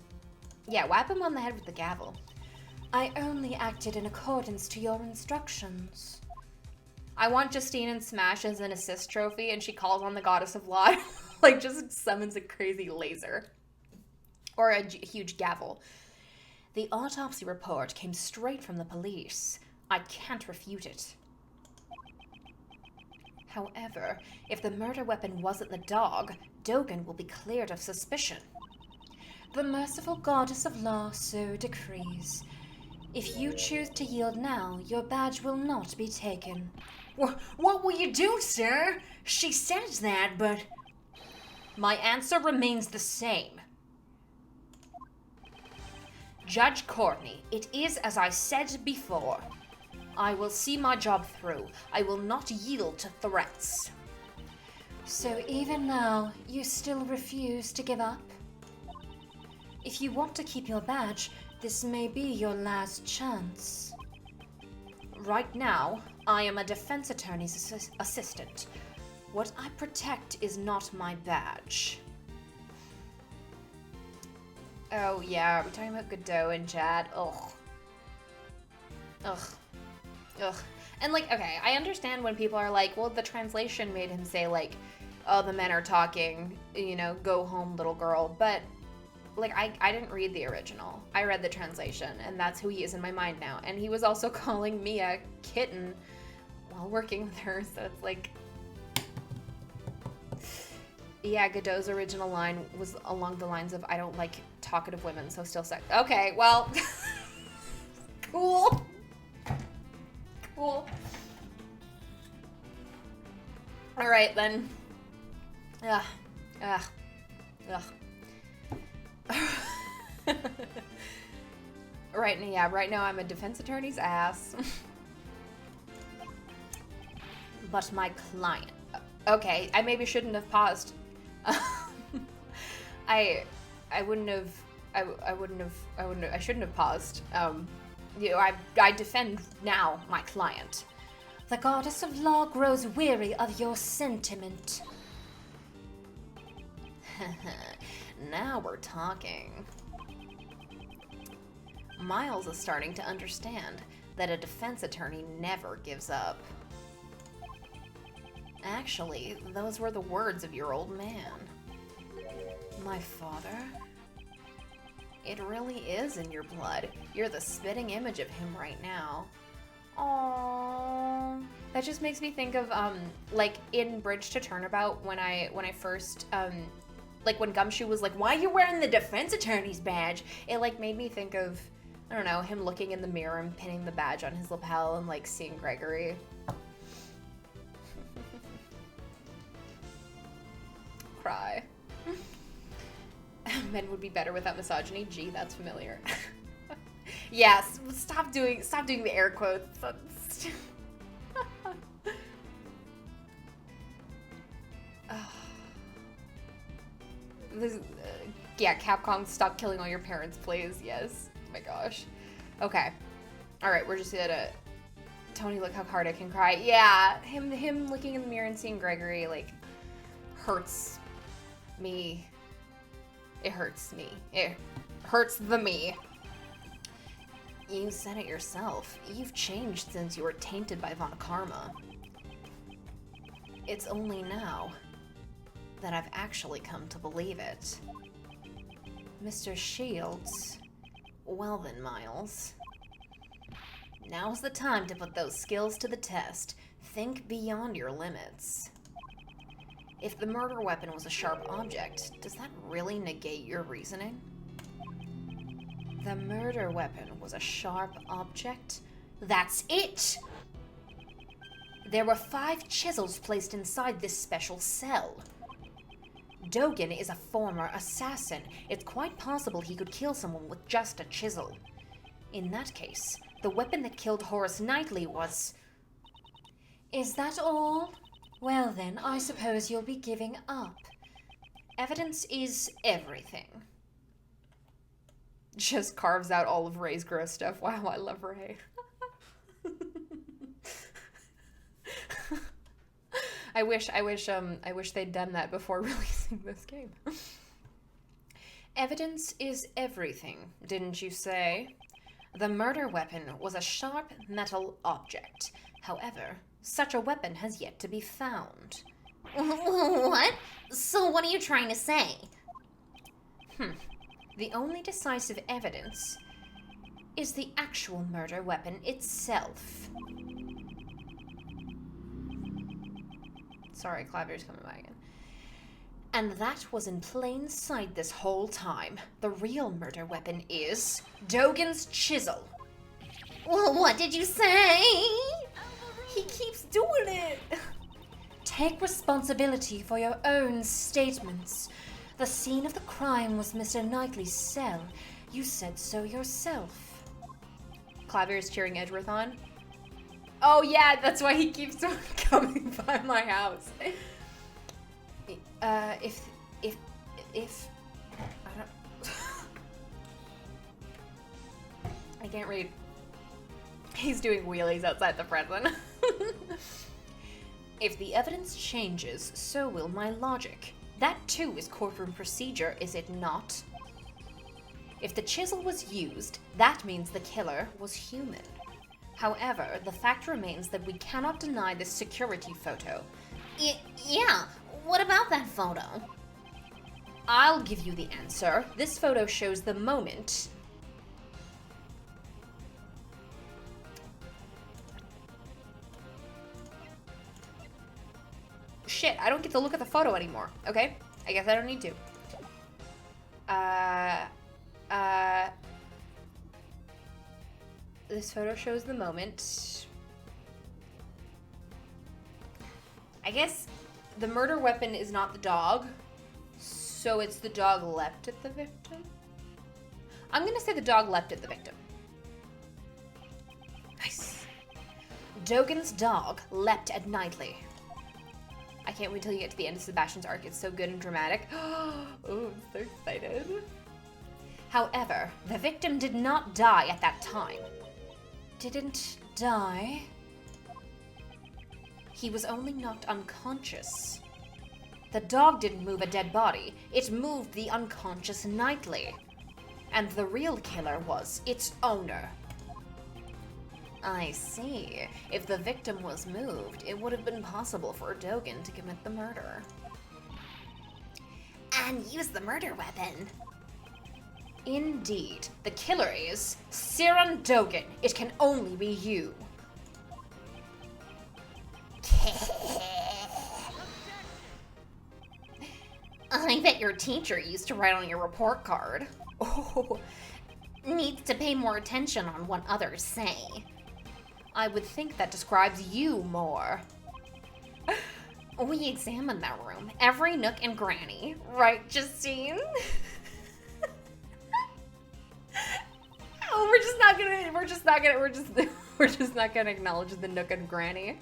Yeah, whap him on the head with the gavel. I only acted in accordance to your instructions. I want Justine and Smash as an assist trophy, and she calls on the goddess of law, like just summons a crazy laser. Or a huge gavel. The autopsy report came straight from the police. I can't refute it. However, if the murder weapon wasn't the dog, Dogen will be cleared of suspicion. The merciful goddess of law so decrees. If you choose to yield now, your badge will not be taken. What will you do, sir? She says that, but... My answer remains the same. Judge Courtney, it is as I said before. I will see my job through. I will not yield to threats. So even now, you still refuse to give up? If you want to keep your badge, this may be your last chance. Right now, I am a defense attorney's assistant. What I protect is not my badge. Oh yeah, we're talking about Godot and Chad. Ugh. Ugh. Ugh. And like, okay, I understand when people are like, well, the translation made him say like, oh, the men are talking, you know, go home, little girl. But like, I didn't read the original. I read the translation, and that's who he is in my mind now. And he was also calling me a kitten while working with her, so it's like... Yeah, Godot's original line was along the lines of, I don't like talkative women, so still sex. Okay, well... Cool. Cool. Alright, then. Ugh. Ugh. Ugh. Right now I'm a defense attorney's ass. But my client. Okay, I maybe shouldn't have paused. I shouldn't have paused. You know, I defend now my client. The goddess of law grows weary of your sentiment. Now we're talking. Miles is starting to understand that a defense attorney never gives up. Actually, those were the words of your old man. My father? It really is in your blood. You're the spitting image of him right now. Aww. That just makes me think of, like, in Bridge to Turnabout, when I first, like, when Gumshoe was like, why are you wearing the defense attorney's badge? It, like, made me think of, I don't know, him looking in the mirror and pinning the badge on his lapel and, like, seeing Gregory. Cry. Men would be better without misogyny. Gee, that's familiar. Yes, stop doing the air quotes. Yeah, Capcom, stop killing all your parents, please. Yes. Oh my gosh. Okay. All right, we're just gonna. Tony, look how hard I can cry. Yeah, him looking in the mirror and seeing Gregory, like. hurts me. It hurts me. It hurts the me. You said it yourself. You've changed since you were tainted by Von Karma. It's only now that I've actually come to believe it. Mr. Shields. Well then, Miles. Now's the time to put those skills to the test. Think beyond your limits. If the murder weapon was a sharp object, does that really negate your reasoning? The murder weapon was a sharp object? That's it! There were 5 chisels placed inside this special cell. Dogen is a former assassin. It's quite possible he could kill someone with just a chisel. In that case, the weapon that killed Horace Knightley was... Is that all? Well then, I suppose you'll be giving up. Evidence is everything. Just carves out all of Ray's gross stuff. Wow, I love Ray. I wish they'd done that before releasing this game. Evidence is everything, didn't you say? The murder weapon was a sharp metal object. However, such a weapon has yet to be found. What? So what are you trying to say? The only decisive evidence is the actual murder weapon itself. Sorry, Clavier's coming back again. And that was in plain sight this whole time. The real murder weapon is Dogen's chisel. Well, what did you say? He keeps doing it. Take responsibility for your own statements. The scene of the crime was Mr. Knightley's cell. You said so yourself. Clavier's cheering Edgeworth on. Oh yeah, that's why he keeps coming by my house. If I don't... I can't read. He's doing wheelies outside the prison. If the evidence changes, so will my logic. That too is courtroom procedure, is it not? If the chisel was used, that means the killer was human. However, the fact remains that we cannot deny this security photo. Yeah, what about that photo? I'll give you the answer. This photo shows the moment... Shit, I don't get to look at the photo anymore, okay? I guess I don't need to. This photo shows the moment. I guess the murder weapon is not the dog, so it's the dog leapt at the victim? I'm gonna say the dog leapt at the victim. Nice. Dogen's dog leapt at Knightley. I can't wait till you get to the end of Sebastian's arc. It's so good and dramatic. Oh, I'm so excited. However, the victim did not die at that time. Didn't die? He was only knocked unconscious. The dog didn't move a dead body. It moved the unconscious Knightley. And the real killer was its owner. I see. If the victim was moved, it would have been possible for Dogen to commit the murder. And use the murder weapon. Indeed. The killer is Siran Dogen. It can only be you. I bet your teacher used to write on your report card. Oh, Needs to pay more attention on what others say. I would think that describes you more. We examined that room, every nook and granny. Right, Justine? Oh, we're just not gonna acknowledge the nook and granny.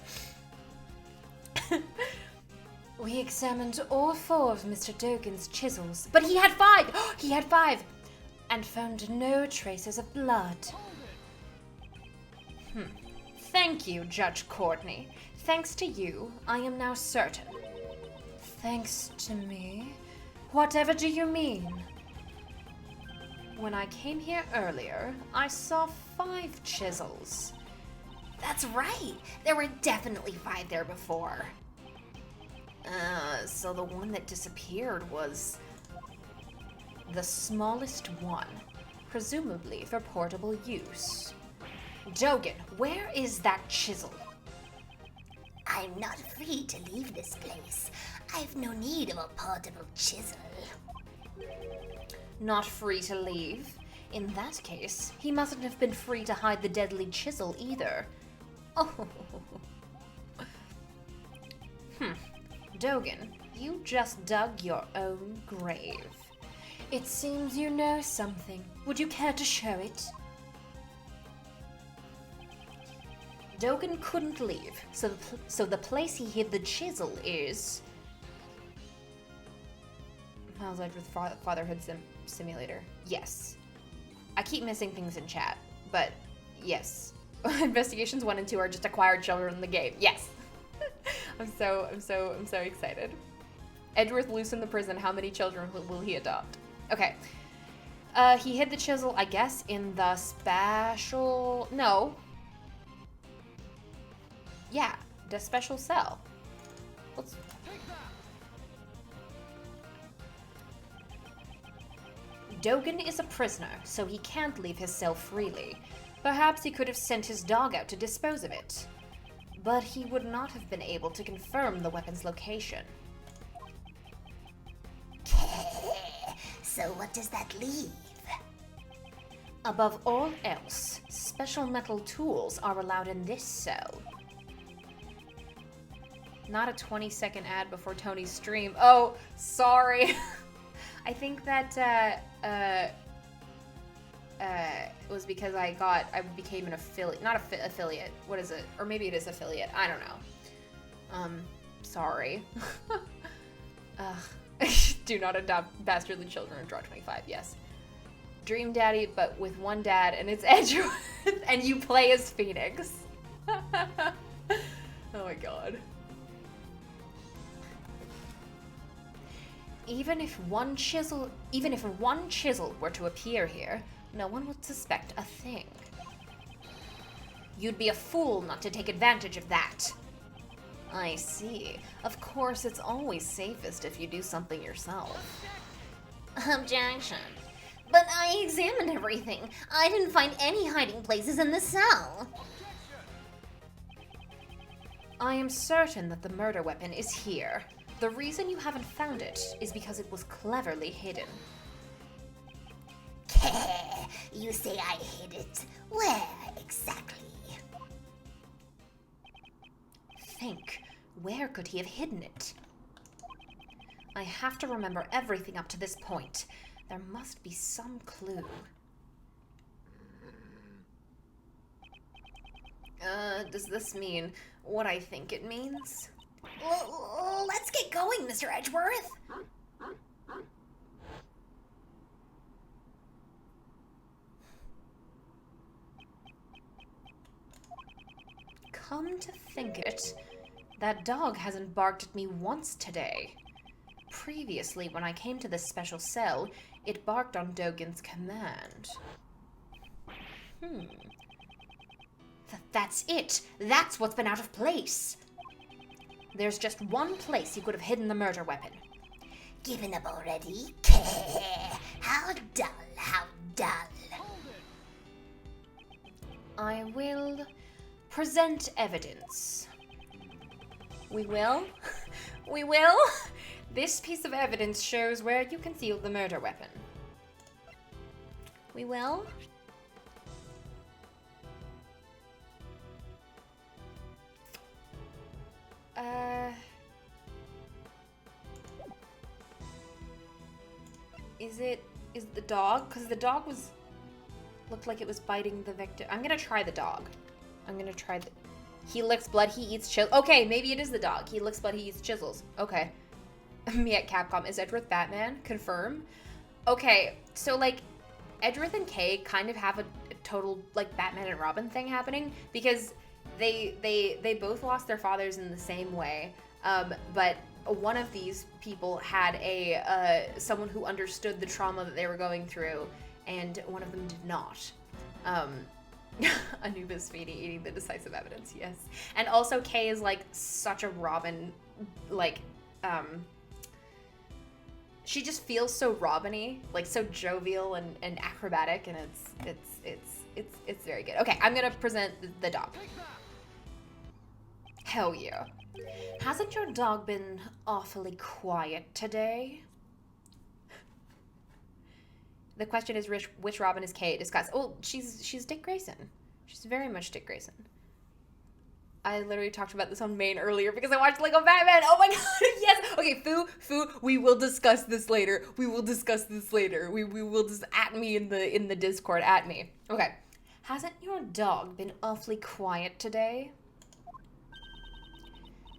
We examined all 4 of Mr. Dogen's chisels, But he had 5! He had 5! and found no traces of blood. Thank you, Judge Courtney. Thanks to you, I am now certain. Thanks to me? Whatever do you mean? When I came here earlier, I saw 5 chisels. That's right. There were definitely 5 there before. So the one that disappeared was the smallest one, presumably for portable use. Dogen, where is that chisel? I'm not free to leave this place. I've no need of a portable chisel. Not free to leave? In that case, he mustn't have been free to hide the deadly chisel either. Oh. Dogen, you just dug your own grave. It seems you know something. Would you care to show it? Dogen couldn't leave, so the place he hid the chisel is... How's that with Fatherhood Simulator? Yes. I keep missing things in chat, but yes. Investigations 1 and 2 are just acquired children in the game. Yes. I'm so excited. Edgeworth loose in the prison. How many children will he adopt? Okay. He hid the chisel, I guess, in the special... No. Yeah, the special cell. Let's... Dogen is a prisoner, so he can't leave his cell freely. Perhaps he could have sent his dog out to dispose of it. But he would not have been able to confirm the weapon's location. So what does that leave? Above all else, special metal tools are allowed in this cell. Not a 20-second ad before Tony's stream. Oh, sorry. I think that was because I became an affiliate, not affiliate. What is it? Or maybe it is affiliate. I don't know. Sorry. Do not adopt bastardly children and draw 25. Yes. Dream Daddy, but with one dad, and it's Edgeworth, and you play as Phoenix. Oh my god. Even if one chisel were to appear here, no one would suspect a thing. You'd be a fool not to take advantage of that. I see. Of course, it's always safest if you do something yourself. Objection. But I examined everything. I didn't find any hiding places in the cell. I am certain that the murder weapon is here. The reason you haven't found it is because it was cleverly hidden. You say I hid it. Where exactly? Think. Where could he have hidden it? I have to remember everything up to this point. There must be some clue. Does this mean what I think it means? Let's get going, Mr. Edgeworth. Come to think it, that dog hasn't barked at me once today. Previously, when I came to this special cell, it barked on Dogen's command. That's it! That's what's been out of place! There's just one place he could have hidden the murder weapon. Given up already? How dull, how dull. I will present evidence. We will? We will? This piece of evidence shows where you concealed the murder weapon. We will? Is the dog? Because the dog looked like it was biting the victim. I'm gonna try the dog. He licks blood, he eats chisels. Okay, maybe it is the dog. He licks blood, he eats chisels. Okay. Me at Capcom. Is Edgeworth Batman? Confirm. Okay, so like, Edgeworth and Kay kind of have a total like Batman and Robin thing happening because they both lost their fathers in the same way. But one of these people had a someone who understood the trauma that they were going through, and one of them did not. Anubis Feeny eating the decisive evidence, yes. And also Kay is like such a Robin, like, she just feels so Robin-y, like so jovial and acrobatic, and it's very good. Okay, I'm gonna present the dog. Hell yeah. Hasn't your dog been awfully quiet today? The question is, which Robin is Kay? Discuss. Oh, she's Dick Grayson. She's very much Dick Grayson. I literally talked about this on Maine earlier because I watched Lego Batman. Oh my god, yes. Okay, Foo, we will discuss this later. We will just at me in the Discord, at me. Okay. Hasn't your dog been awfully quiet today?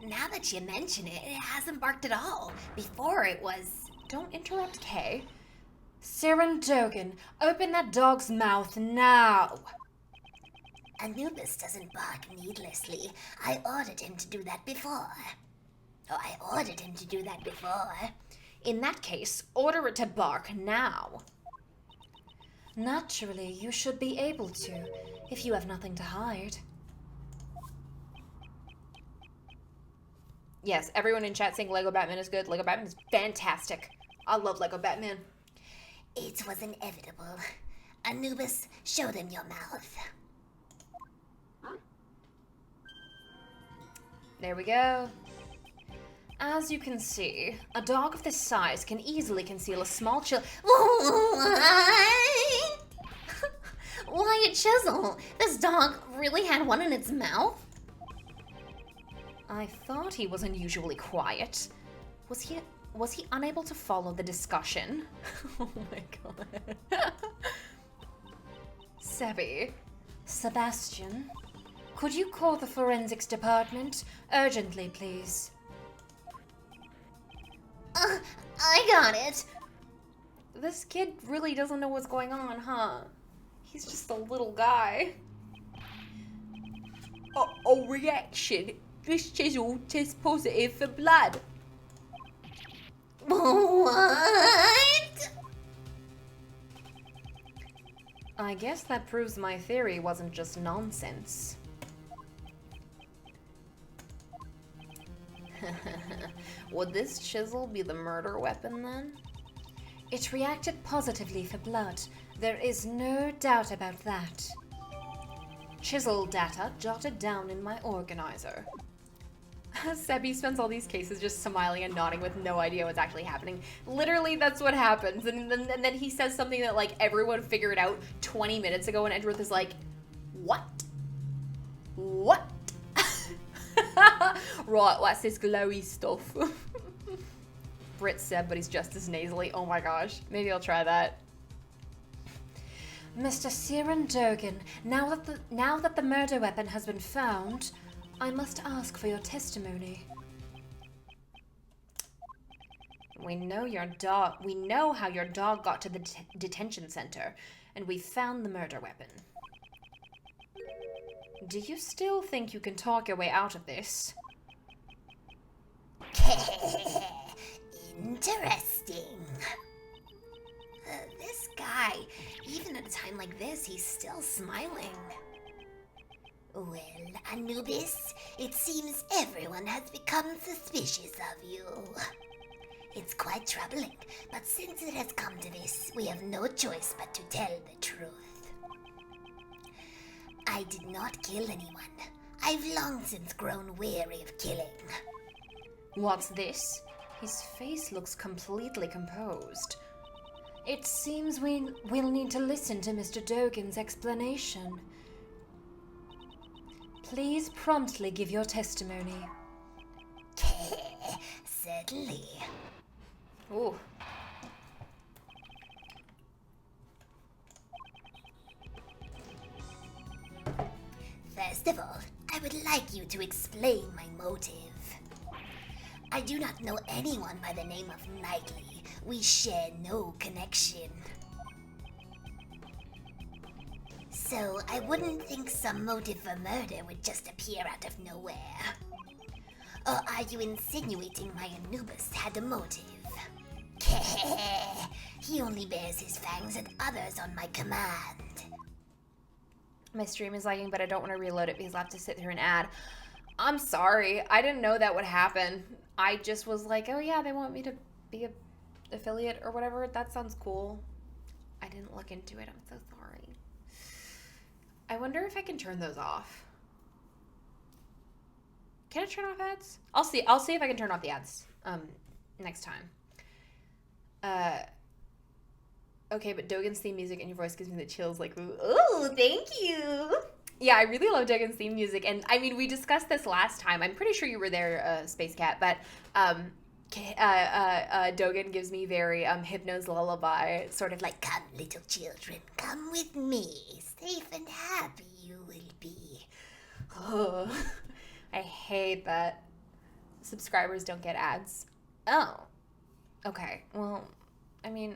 Now that you mention it, it hasn't barked at all. Before it was... Don't interrupt Kay. Siren Dogan, open that dog's mouth now. Anubis doesn't bark needlessly. I ordered him to do that before. In that case, order it to bark now. Naturally, you should be able to, if you have nothing to hide. Yes, everyone in chat saying Lego Batman is good. Lego Batman is fantastic. I love Lego Batman. It was inevitable. Anubis, show them your mouth. There we go. As you can see, a dog of this size can easily conceal a small Why a chisel? This dog really had one in its mouth? I thought he was unusually quiet. Was he unable to follow the discussion? Oh my god. Sebby. Sebastian, could you call the forensics department urgently, please? I got it. This kid really doesn't know what's going on, huh? He's just a little guy. Oh, reaction. This chisel tests positive for blood. What? I guess that proves my theory wasn't just nonsense. Would this chisel be the murder weapon then? It reacted positively for blood. There is no doubt about that. Chisel data jotted down in my organizer. Sebby spends all these cases just smiling and nodding with no idea what's actually happening. Literally, that's what happens. And then he says something that, like, everyone figured out 20 minutes ago, and Edgeworth is like, what? What? Right, what's this glowy stuff? Britt said, but he's just as nasally. Oh my gosh. Maybe I'll try that. Mr. Siren Dogan, now that the murder weapon has been found, I must ask for your testimony. We know how your dog got to the detention center, and we found the murder weapon. Do you still think you can talk your way out of this? Interesting. This guy, even at a time like this, he's still smiling. Well, Anubis, it seems everyone has become suspicious of you. It's quite troubling, but since it has come to this, we have no choice but to tell the truth. I did not kill anyone. I've long since grown weary of killing. What's this? His face looks completely composed. It seems we'll need to listen to Mr. Dogan's explanation. Please promptly give your testimony. Certainly. Ooh. First of all, I would like you to explain my motive. I do not know anyone by the name of Knightley. We share no connection. So I wouldn't think some motive for murder would just appear out of nowhere. Or are you insinuating my Anubis had a motive? He only bears his fangs at others on my command. My stream is lagging, but I don't want to reload it because I'll have to sit through an ad. I'm sorry. I didn't know that would happen. I just was like, oh yeah, they want me to be a affiliate or whatever. That sounds cool. I didn't look into it. I'm so sorry. I wonder if I can turn those off. Can I turn off ads? I'll see if I can turn off the ads next time. Okay, but Dogen's theme music and your voice gives me the chills, like, ooh, thank you. Yeah, I really love Dogen's theme music, and I mean, we discussed this last time. I'm pretty sure you were there, Space Cat, but Dogen gives me very Hypno's lullaby, sort of like, Come, little children, come with me. Safe and happy you will be. oh, I hate that subscribers don't get ads. Oh, okay. Well, I mean,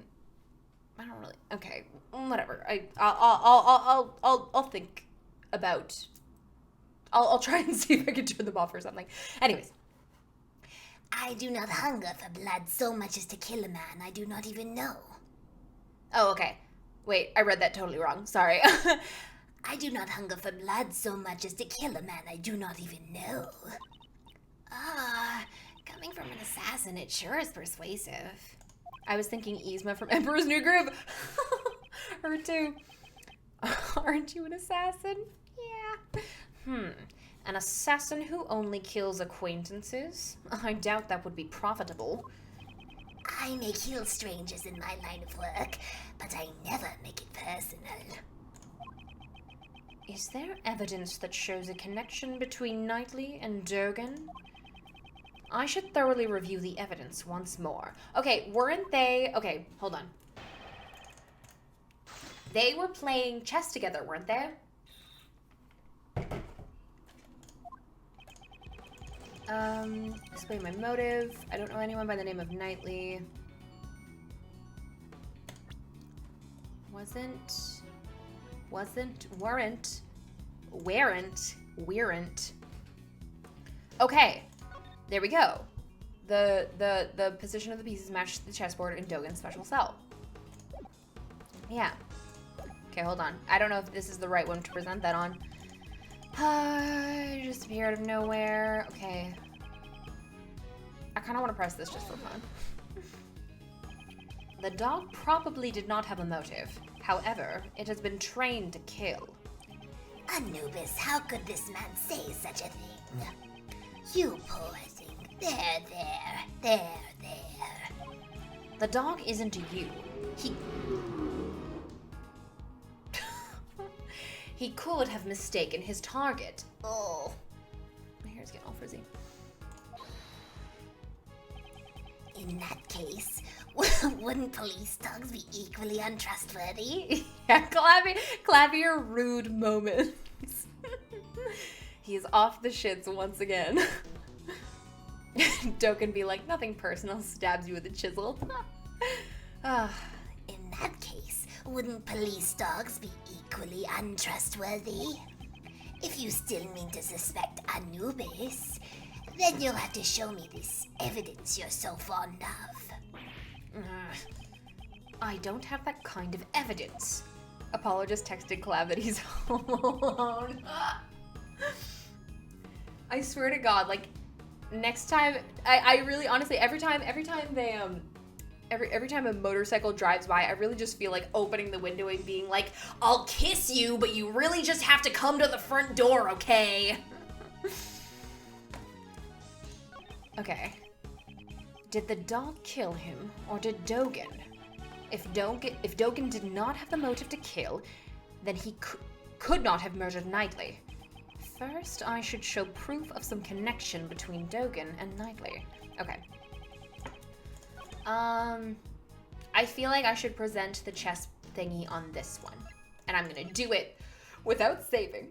I don't really. Okay, whatever. I'll think about. I'll try and see if I can turn them off or something. Anyways. I do not hunger for blood so much as to kill a man I do not even know. Oh, okay. Wait, I read that totally wrong. Sorry. I do not hunger for blood so much as to kill a man I do not even know. Coming from an assassin, it sure is persuasive. I was thinking Yzma from Emperor's New Groove. Her too. Aren't you an assassin? Yeah. An assassin who only kills acquaintances? I doubt that would be profitable. I may kill strangers in my line of work, but I never make it personal. Is there evidence that shows a connection between Knightley and Dogen? I should thoroughly review the evidence once more. Okay, weren't they... Okay, hold on. They were playing chess together, weren't they? Display my motive. I don't know anyone by the name of Knightley. Weren't. Okay, there we go. The position of the pieces matched the chessboard in Dogen's special cell. Yeah. Okay, hold on. I don't know if this is the right one to present that on. Just appeared out of nowhere. Okay. I kind of want to press this just for fun. The dog probably did not have a motive. However, it has been trained to kill. Anubis, how could this man say such a thing? You poor thing. There. The dog isn't you. He could have mistaken his target. Oh. My hair's getting all frizzy. In that case, wouldn't police dogs be equally untrustworthy? Yeah, Clappy are rude moments. He's off the shits once again. Dogen be like, nothing personal, stabs you with a chisel. In that case, wouldn't police dogs be equally untrustworthy? If you still mean to suspect Anubis, then you'll have to show me this evidence you're so fond of. I don't have that kind of evidence. Apollo just texted Collab that he's home alone. I swear to God, like, next time, I really, honestly, every time they, every time a motorcycle drives by, I really just feel like opening the window and being like, I'll kiss you, but you really just have to come to the front door, okay? Okay. Did the dog kill him, or did Dogen? If Dogen did not have the motive to kill, then he could not have murdered Knightley. First, I should show proof of some connection between Dogen and Knightley. Okay. I feel like I should present the chess thingy on this one. And I'm gonna do it without saving.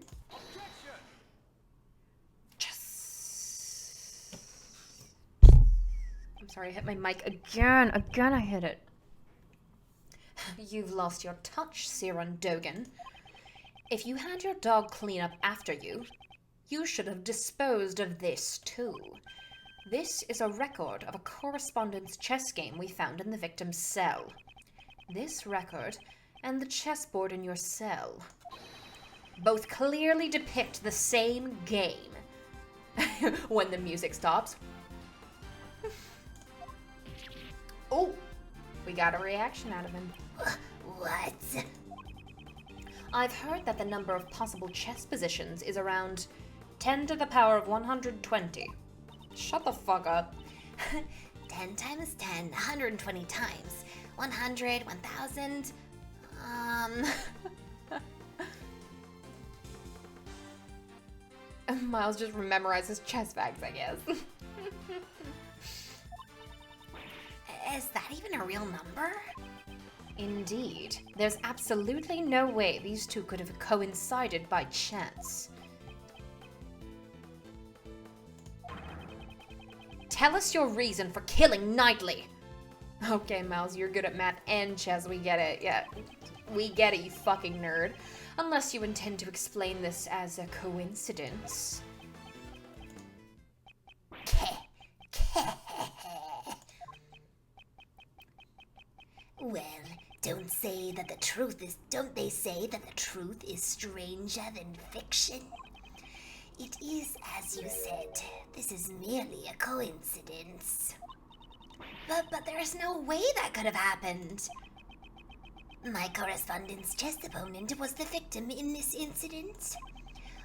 Chess. I'm sorry, I hit my mic again. Again, I hit it. You've lost your touch, Siron Dogen. If you had your dog clean up after you, you should have disposed of this too. This is a record of a correspondence chess game we found in the victim's cell. This record and the chessboard in your cell both clearly depict the same game. When the music stops. Oh, we got a reaction out of him. What? I've heard that the number of possible chess positions is around 10 to the power of 120. Shut the fuck up. 10 times 10, 120 times. 100, 1000. Miles just memorizes chess facts, I guess. Is that even a real number? Indeed. There's absolutely no way these two could have coincided by chance. Tell us your reason for killing Knightley. Okay, Miles, you're good at math and chess. We get it. Yeah, we get it, you fucking nerd. Unless you intend to explain this as a coincidence. Well, don't they say that the truth is stranger than fiction? It is, as you said, this is merely a coincidence. But there's no way that could have happened. My correspondence chess opponent was the victim in this incident.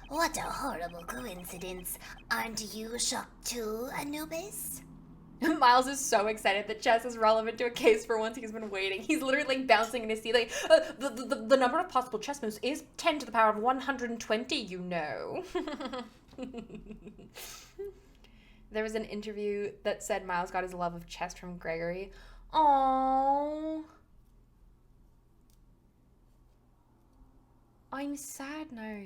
What a horrible coincidence. Aren't you shocked too, Anubis? Miles is so excited that chess is relevant to a case for once. He's been waiting. He's literally like bouncing in his seat like, the number of possible chess moves is 10 to the power of 120, you know. There was an interview that said Miles got his love of chess from Gregory. Aww. I'm sad now.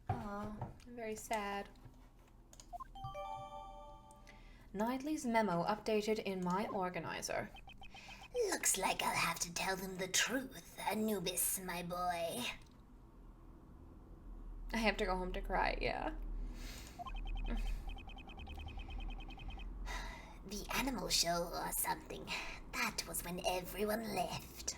I'm very sad. Knightley's memo updated in my organizer. Looks like I'll have to tell them the truth, Anubis, my boy. I have to go home to cry, yeah. The animal show or something. That was when everyone left.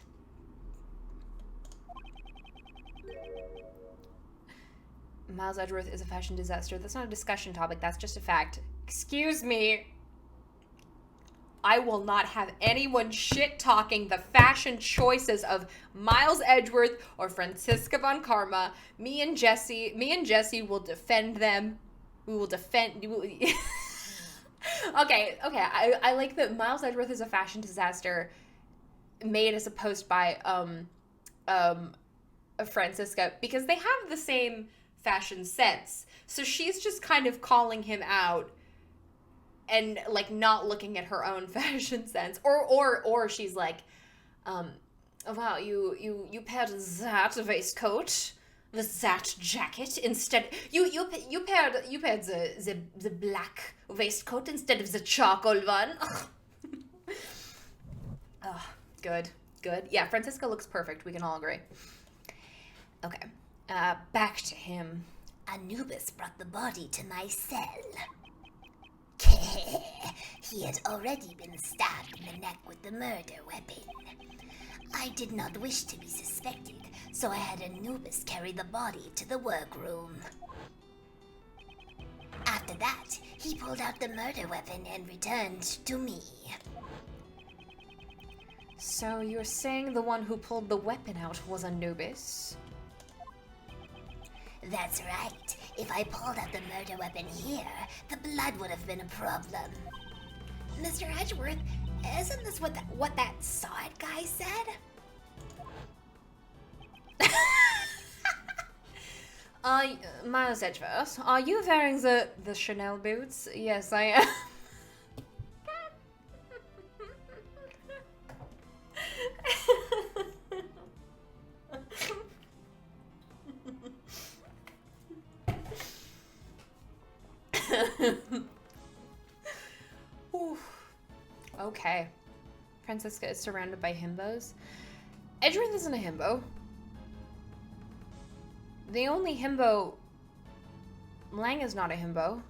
Miles Edgeworth is a fashion disaster. That's not a discussion topic, that's just a fact. Excuse me. I will not have anyone shit-talking the fashion choices of Miles Edgeworth or Franziska von Karma. Me and Jesse will defend them. We will defend... Okay, I like that Miles Edgeworth is a fashion disaster made as a post by Franziska because they have the same fashion sense. So she's just kind of calling him out and like not looking at her own fashion sense. Or she's like, wow, you paired that waistcoat with that jacket instead. You paired the black waistcoat instead of the charcoal one. Oh, good. Yeah, Franziska looks perfect. We can all agree. Okay, back to him. Anubis brought the body to my cell. He had already been stabbed in the neck with the murder weapon. I did not wish to be suspected, so I had Anubis carry the body to the workroom. After that, he pulled out the murder weapon and returned to me. So you're saying the one who pulled the weapon out was Anubis? That's right. If I pulled out the murder weapon here, the blood would have been a problem. Mr. Edgeworth, isn't this what that saw it guy said? Miles Edgeworth, are you wearing the Chanel boots? Yes, I am. Okay. Franziska is surrounded by himbos. Edgeworth isn't a himbo. The only himbo... Lang is not a himbo.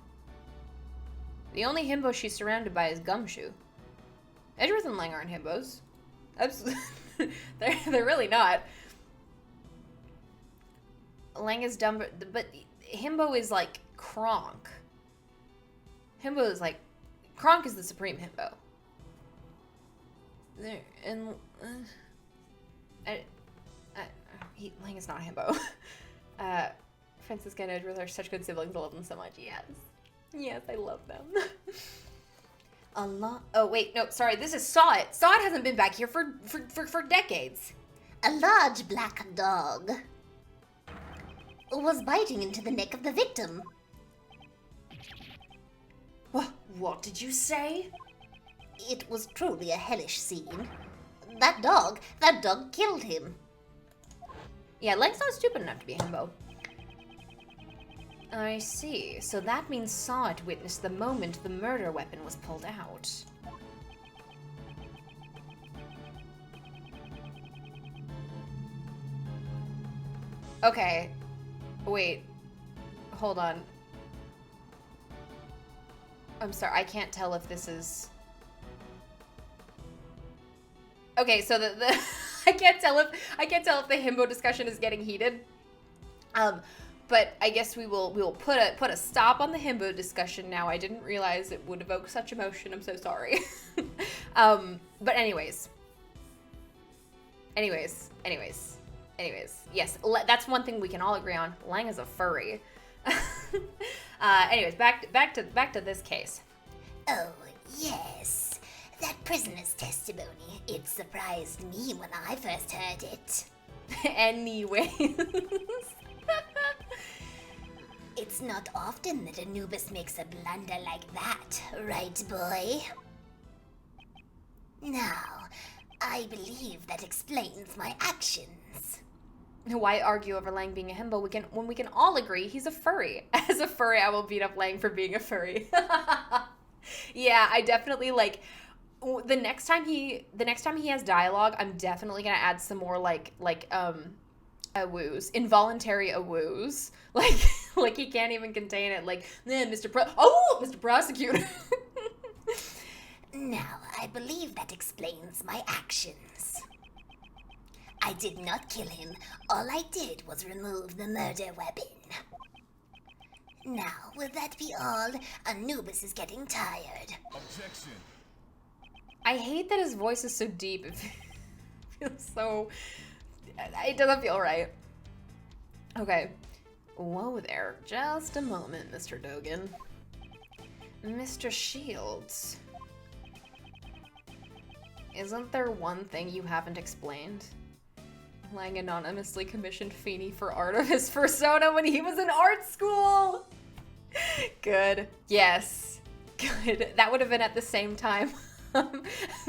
The only himbo she's surrounded by is Gumshoe. Edgeworth and Lang aren't himbos. They're really not. Lang is dumb, but himbo is like Kronk. Himbo is like... Kronk is the supreme himbo. There, and... Lang is not a himbo. Francisca and Edgeworth are such good siblings. I love them so much. Yes. Yes, I love them. A lot. Oh, wait. No, sorry. This is Saw It. Saw It hasn't been back here for decades. A large black dog was biting into the neck of the victim. What did you say? It was truly a hellish scene. That dog killed him. Yeah, Lang's not stupid enough to be a himbo. I see. So that means Saw It witnessed the moment the murder weapon was pulled out. Okay. Wait. Hold on. I'm sorry, I can't tell if this is... Okay, so the I can't tell if the himbo discussion is getting heated. But I guess we will put a stop on the himbo discussion now. I didn't realize it would evoke such emotion. I'm so sorry. But anyways. Yes, that's one thing we can all agree on. Lang is a furry. Anyways, back to this case. Oh, yes. That prisoner's testimony, it surprised me when I first heard it. Anyways. It's not often that Anubis makes a blunder like that, right, boy? Now, I believe that explains my actions. Why argue over Lang being a himbo when we can all agree he's a furry? As a furry, I will beat up Lang for being a furry. Yeah, I definitely like the next time he has dialogue, I'm definitely gonna add some more like awoos, involuntary awoos. Like he can't even contain it. Like, Mr. Prosecutor. Now, I believe that explains my actions. I did not kill him. All I did was remove the murder weapon. Now, will that be all? Anubis is getting tired. Objection. I hate that his voice is so deep. It feels so... It doesn't feel right. Okay. Whoa there. Just a moment, Mr. Dogan. Mr. Shields. Isn't there one thing you haven't explained? Lang anonymously commissioned Feeney for art of his persona when he was in art school! Good. Yes. Good. That would have been at the same time.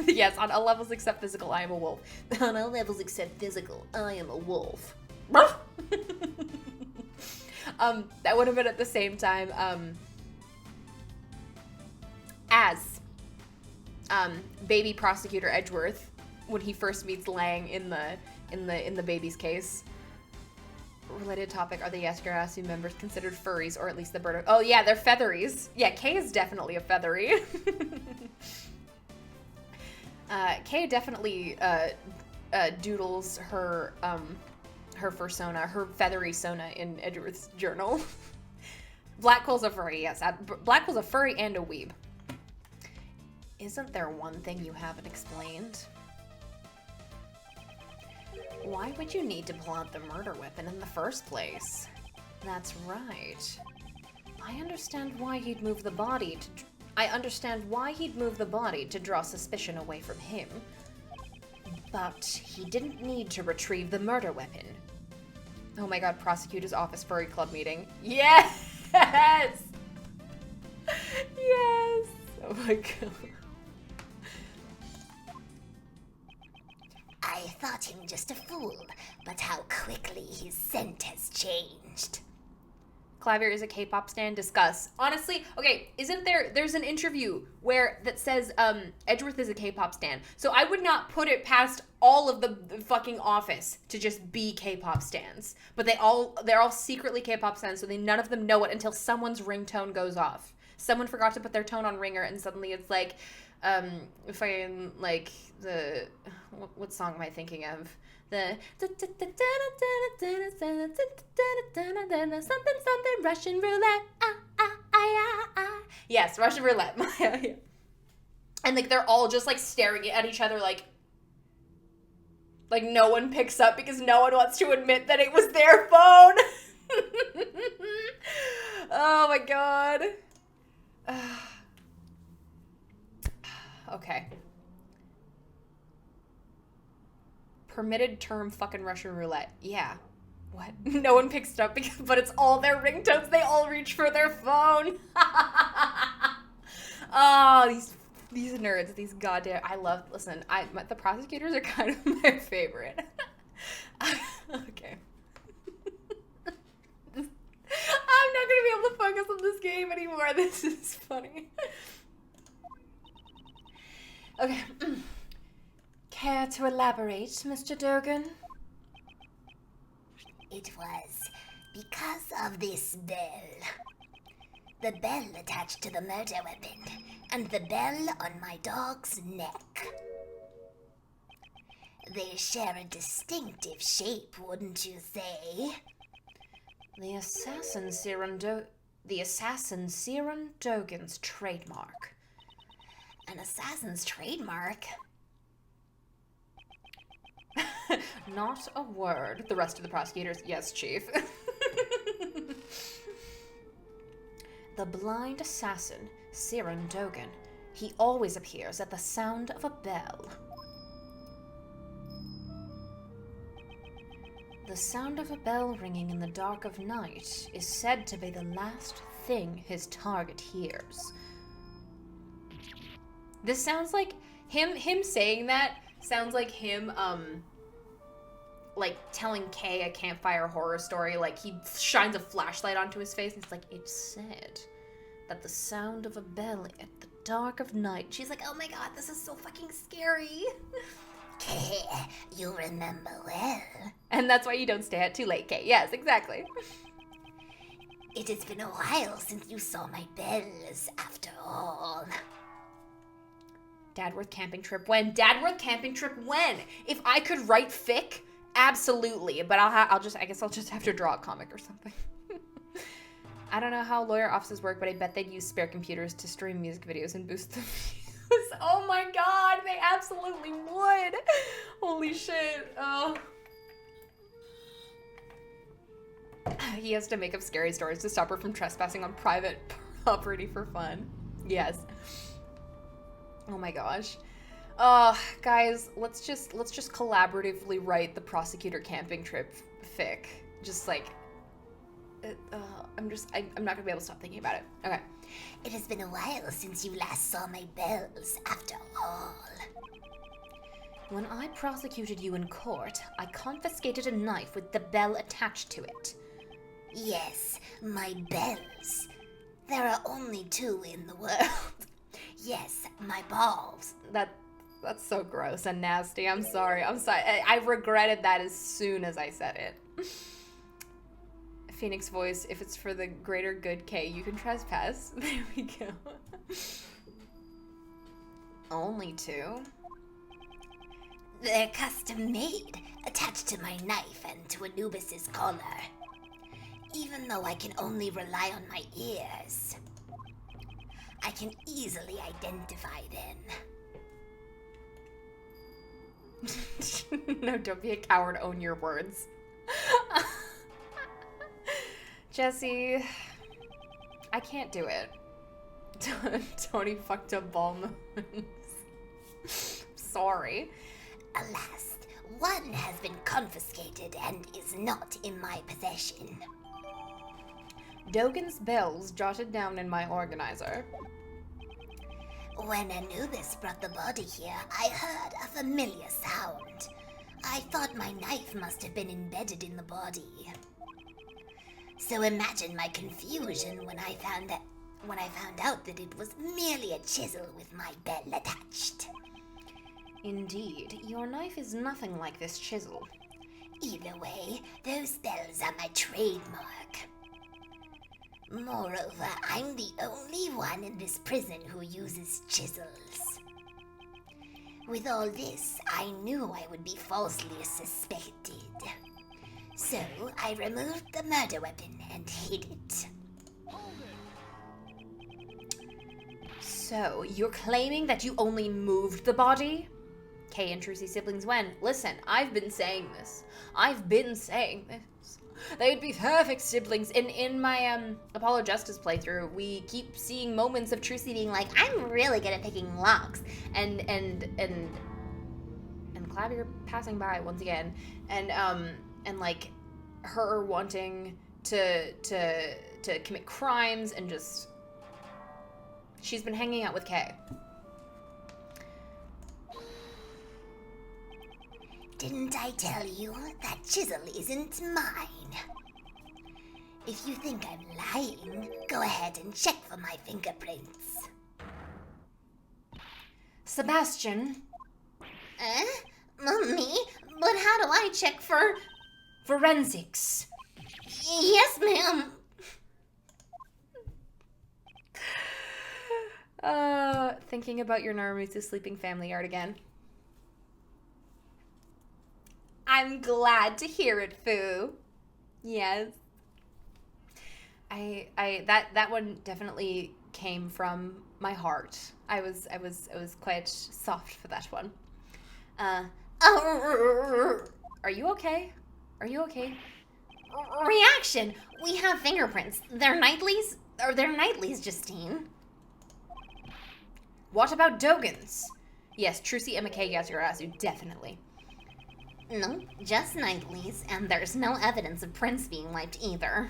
Yes, on all levels except physical, I am a wolf. On all levels except physical, I am a wolf. That would have been at the same time, as baby prosecutor Edgeworth when he first meets Lang in the baby's case. Related topic: are the Yaskarasu members considered furries, or at least the bird? Oh yeah, they're featheries. Yeah, Kay is definitely a feathery. Kay definitely doodles her fursona, her feathery sona in Edgeworth's journal. Blackcoal's a furry, yes. Blackcoal's a furry and a weeb. Isn't there one thing you haven't explained? Why would you need to pull out the murder weapon in the first place? That's right. I understand why he'd move the body to draw suspicion away from him. But he didn't need to retrieve the murder weapon. Oh my god, prosecutor's office furry club meeting. Yes! Yes! Oh my god. I thought him just a fool, but how quickly his scent has changed. Clavier is a K-pop stan? Discuss. Honestly, okay, there's an interview that says Edgeworth is a K-pop stan. So I would not put it past all of the fucking office to just be K-pop stans. But they're all secretly K-pop stans, so none of them know it until someone's ringtone goes off. Someone forgot to put their tone on ringer, and suddenly it's like, fucking, like, what song am I thinking of? The something Russian roulette. Yes, Russian roulette. And like they're all just like staring at each other like no one picks up because no one wants to admit that it was their phone. Oh my god. Okay. Permitted term fucking Russian roulette. Yeah. What? No one picks it up but it's all their ringtones. They all reach for their phone. Oh, these nerds, these goddamn. Listen, the prosecutors are kind of my favorite. Okay. I'm not gonna be able to focus on this game anymore. This is funny. Okay. Care to elaborate, Mr. Dogan? It was because of this bell. The bell attached to the murder weapon, and the bell on my dog's neck. They share a distinctive shape, wouldn't you say? The assassin Siren Dogan's trademark. An assassin's trademark? Not a word. The rest of the prosecutors, yes, Chief. The blind assassin, Siren Dogan. He always appears at the sound of a bell. The sound of a bell ringing in the dark of night is said to be the last thing his target hears. This sounds like him saying that sounds like him like telling Kay a campfire horror story. Like he shines a flashlight onto his face and it's like, it's said that the sound of a bell at the dark of night. She's like, oh my god, this is so fucking scary. Kay, you remember well. And that's why you don't stay out too late, Kay. Yes, exactly. It has been a while since you saw my bells, after all. Dadworth camping trip when? Dadworth camping trip when? If I could write fic, absolutely. But I guess I'll just have to draw a comic or something. I don't know how lawyer offices work, but I bet they'd use spare computers to stream music videos and boost the views. Oh my god, they absolutely would. Holy shit. Oh. He has to make up scary stories to stop her from trespassing on private property for fun. Yes. Oh my gosh. Guys, let's just collaboratively write the prosecutor camping trip fic. Just like, I'm not gonna be able to stop thinking about it. Okay. It has been a while since you last saw my bells, after all. When I prosecuted you in court, I confiscated a knife with the bell attached to it. Yes, my bells. There are only 2 in the world. Yes, my balls. That's so gross and nasty. I'm sorry. I regretted that as soon as I said it. Phoenix voice, if it's for the greater good, Kay, you can trespass. There we go. Only 2? They're custom made, attached to my knife and to Anubis's collar. Even though I can only rely on my ears, I can easily identify them. No, don't be a coward. Own your words. Jesse, I can't do it. Tony fucked up ball moons. Sorry. Alas, one has been confiscated and is not in my possession. Dogan's bells jotted down in my organizer. When Anubis brought the body here, I heard a familiar sound. I thought my knife must have been embedded in the body. So imagine my confusion when I found out that it was merely a chisel with my bell attached. Indeed, your knife is nothing like this chisel. Either way, those bells are my trademark. Moreover, I'm the only one in this prison who uses chisels. With all this, I knew I would be falsely suspected. So, I removed the murder weapon and hid it. So, you're claiming that you only moved the body? Kay and Trucy's siblings went, listen, I've been saying this. They'd be perfect siblings. In my Apollo Justice playthrough, we keep seeing moments of Trucy being like, I'm really good at picking locks. And Cloud, you're passing by once again. And like her wanting to commit crimes and just she's been hanging out with Kay. Didn't I tell you that chisel isn't mine? If you think I'm lying, go ahead and check for my fingerprints. Sebastian. Me? But how do I check for... Forensics. Yes, ma'am. Thinking about your Naramusa sleeping family art again. I'm glad to hear it, Fu. Yes. That one definitely came from my heart. I was quite soft for that one. Are you okay? Are you okay? Reaction. We have fingerprints. They're Knightley's, Justine. What about Dogan's? Yes, Trucy and McKay Yasurazu, definitely. No, just Knightley's, and there's no evidence of prints being wiped either.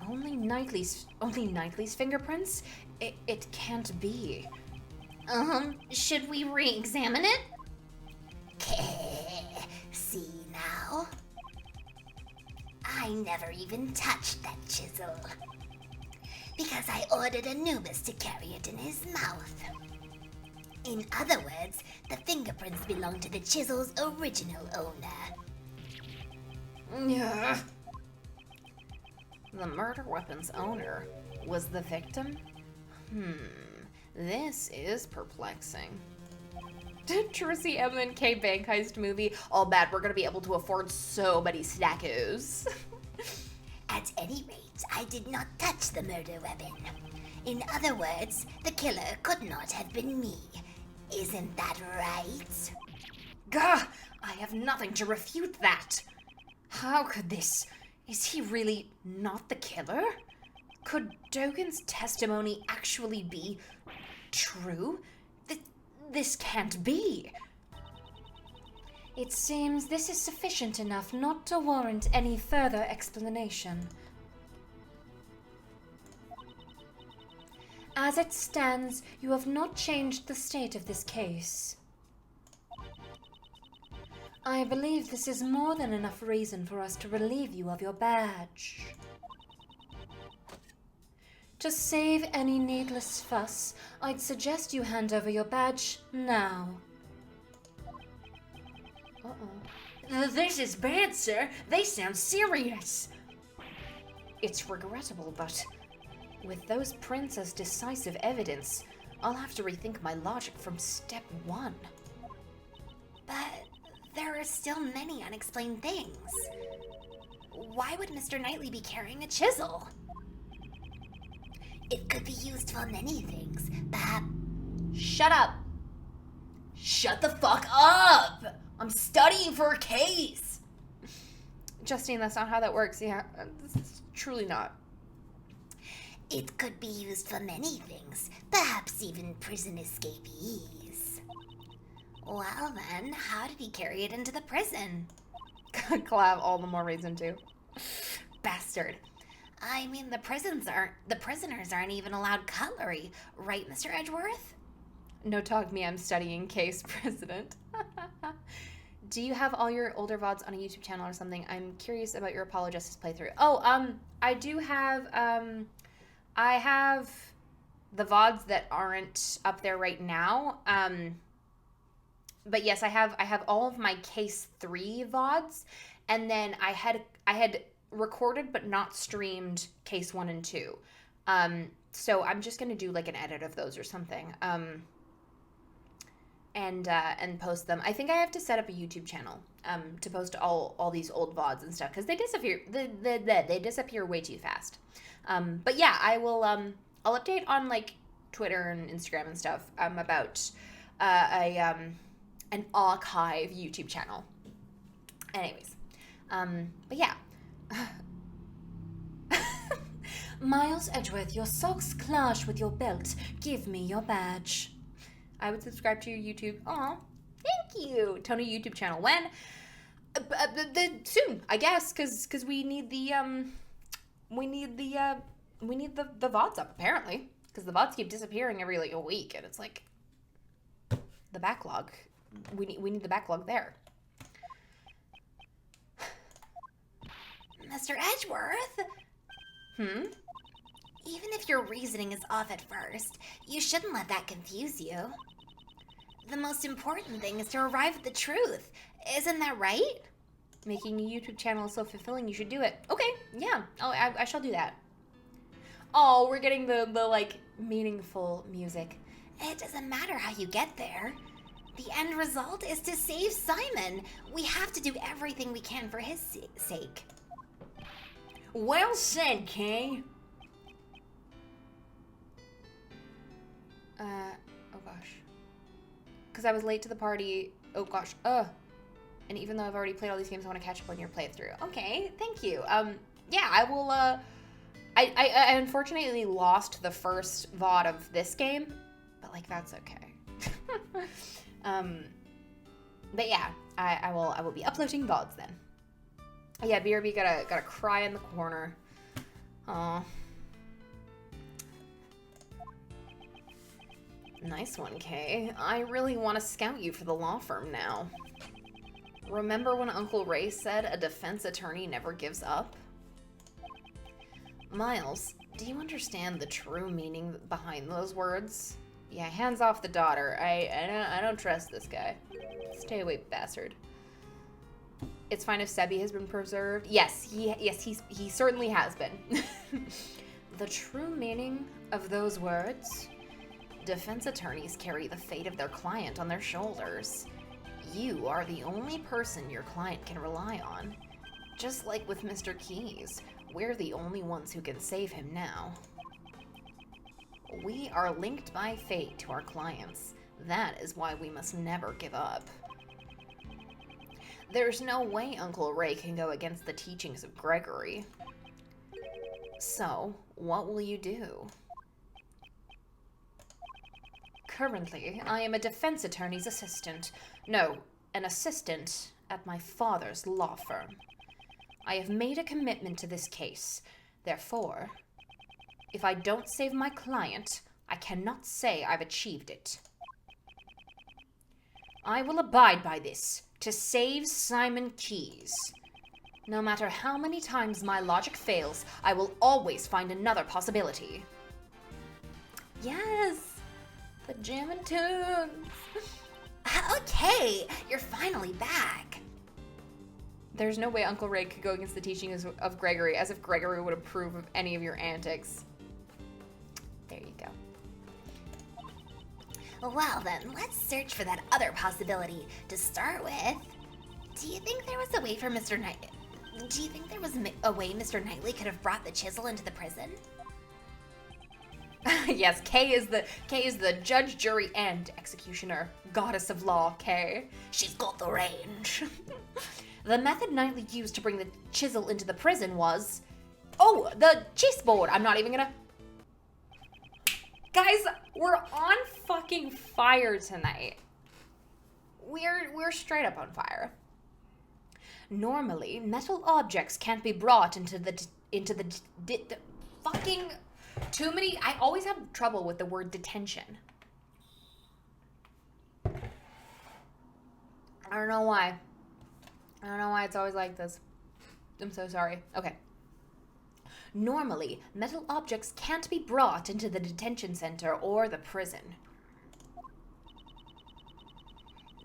Only Knightley's fingerprints? It can't be. Should we re-examine it? See now? I never even touched that chisel. Because I ordered Anubis to carry it in his mouth. In other words, the fingerprints belong to the chisel's original owner. Yeah. The murder weapon's owner was the victim? This is perplexing. Trucy, Emma, and Kay bank heist movie. All bad. We're gonna be able to afford so many snackos. At any rate, I did not touch the murder weapon. In other words, the killer could not have been me. Isn't that right? Gah! I have nothing to refute that. How could this? Is he really not the killer? Could Dogan's testimony actually be true? This can't be. It seems this is sufficient enough not to warrant any further explanation. As it stands, you have not changed the state of this case. I believe this is more than enough reason for us to relieve you of your badge. To save any needless fuss, I'd suggest you hand over your badge now. This is bad, sir. They sound serious. It's regrettable, but with those prints as decisive evidence, I'll have to rethink my logic from step one. But there are still many unexplained things. Why would Mr. Knightley be carrying a chisel? It could be used for many things. Perhaps... Shut up. Shut the fuck up! I'm studying for a case! Justine, that's not how that works. Yeah, it's truly not. It could be used for many things. Perhaps even prison escapees. Well then, how did he carry it into the prison? Clav, all the more reason to. Bastard. I mean, the prisoners aren't even allowed cutlery, right, Mr. Edgeworth? No talk me, I'm studying case, President. Do you have all your older VODs on a YouTube channel or something? I'm curious about your Apollo Justice playthrough. Oh, I do have, I have the VODs that aren't up there right now. But yes, I have all of my Case 3 VODs, and then I had recorded but not streamed Case 1 and 2. So I'm just gonna do like an edit of those or something. And post them. I think I have to set up a YouTube channel to post all these old VODs and stuff because they disappear. They disappear way too fast. But yeah, I will. I'll update on like Twitter and Instagram and stuff about an archive YouTube channel. Anyways, but yeah. Miles Edgeworth, your socks clash with your belt. Give me your badge. I would subscribe to your YouTube. Aw, thank you. Tony YouTube channel. When? Soon, I guess, because we need the VODs up apparently, because the VODs keep disappearing every like a week, and it's like the backlog. We need the backlog there. Mr. Edgeworth? Even if your reasoning is off at first, you shouldn't let that confuse you. The most important thing is to arrive at the truth. Isn't that right? Making a YouTube channel is so fulfilling, you should do it. Okay, yeah, I shall do that. Oh, we're getting the like meaningful music. It doesn't matter how you get there. The end result is to save Simon. We have to do everything we can for his sake. Well said, Kay. Oh gosh. Because I was late to the party. Oh gosh. And even though I've already played all these games, I want to catch up on your playthrough. Okay, thank you. Yeah, I will, I unfortunately lost the first VOD of this game, but like, that's okay. But yeah, I will be uploading VODs then. Yeah, BRB gotta cry in the corner. Aw. Nice one, Kay. I really want to scout you for the law firm now. Remember when Uncle Ray said a defense attorney never gives up? Miles, do you understand the true meaning behind those words? Yeah, hands off the daughter. I don't trust this guy. Stay away, bastard. It's fine if Sebi has been preserved. Yes, he certainly has been. The true meaning of those words? Defense attorneys carry the fate of their client on their shoulders. You are the only person your client can rely on. Just like with Mr. Keys, we're the only ones who can save him now. We are linked by fate to our clients. That is why we must never give up. There's no way Uncle Ray can go against the teachings of Gregory. So, what will you do? Currently, I am a defense attorney's assistant. No, an assistant at my father's law firm. I have made a commitment to this case. Therefore, if I don't save my client, I cannot say I've achieved it. I will abide by this to save Simon Keys. No matter how many times my logic fails, I will always find another possibility. Yes! The jammin' tunes! Okay, you're finally back. There's no way Uncle Ray could go against the teachings of Gregory, as if Gregory would approve of any of your antics. There you go. Well then, let's search for that other possibility. To start with, do you think there was a way for Mr. Knight? Do you think there was a way Mr. Knightley could have brought the chisel into the prison? Yes, Kay is the judge, jury, and executioner. Goddess of law, Kay. She's got the range. The method Knightley used to bring the chisel into the prison was... Oh, the chessboard! I'm not even gonna... Guys, we're on fucking fire tonight. We're straight up on fire. Normally, metal objects can't be brought into the fucking... Too many... I always have trouble with the word detention. I don't know why. I don't know why it's always like this. I'm so sorry. Okay. Normally, metal objects can't be brought into the detention center or the prison.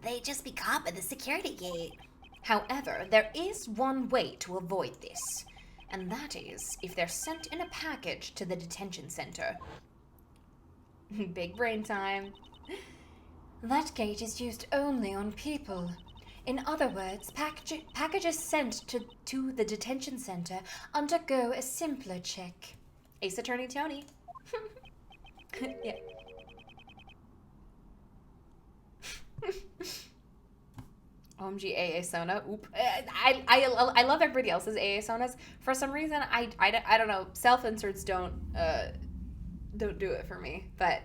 They just be caught by the security gate. However, there is one way to avoid this, and that is if they're sent in a package to the detention center. Big brain time. That gate is used only on people. In other words, packages sent to the detention center undergo a simpler check. Ace Attorney Tony. Yeah. OMG AA Sona. Oop. I love everybody else's AA Sonas. For some reason, I don't know. Self-inserts don't do it for me. But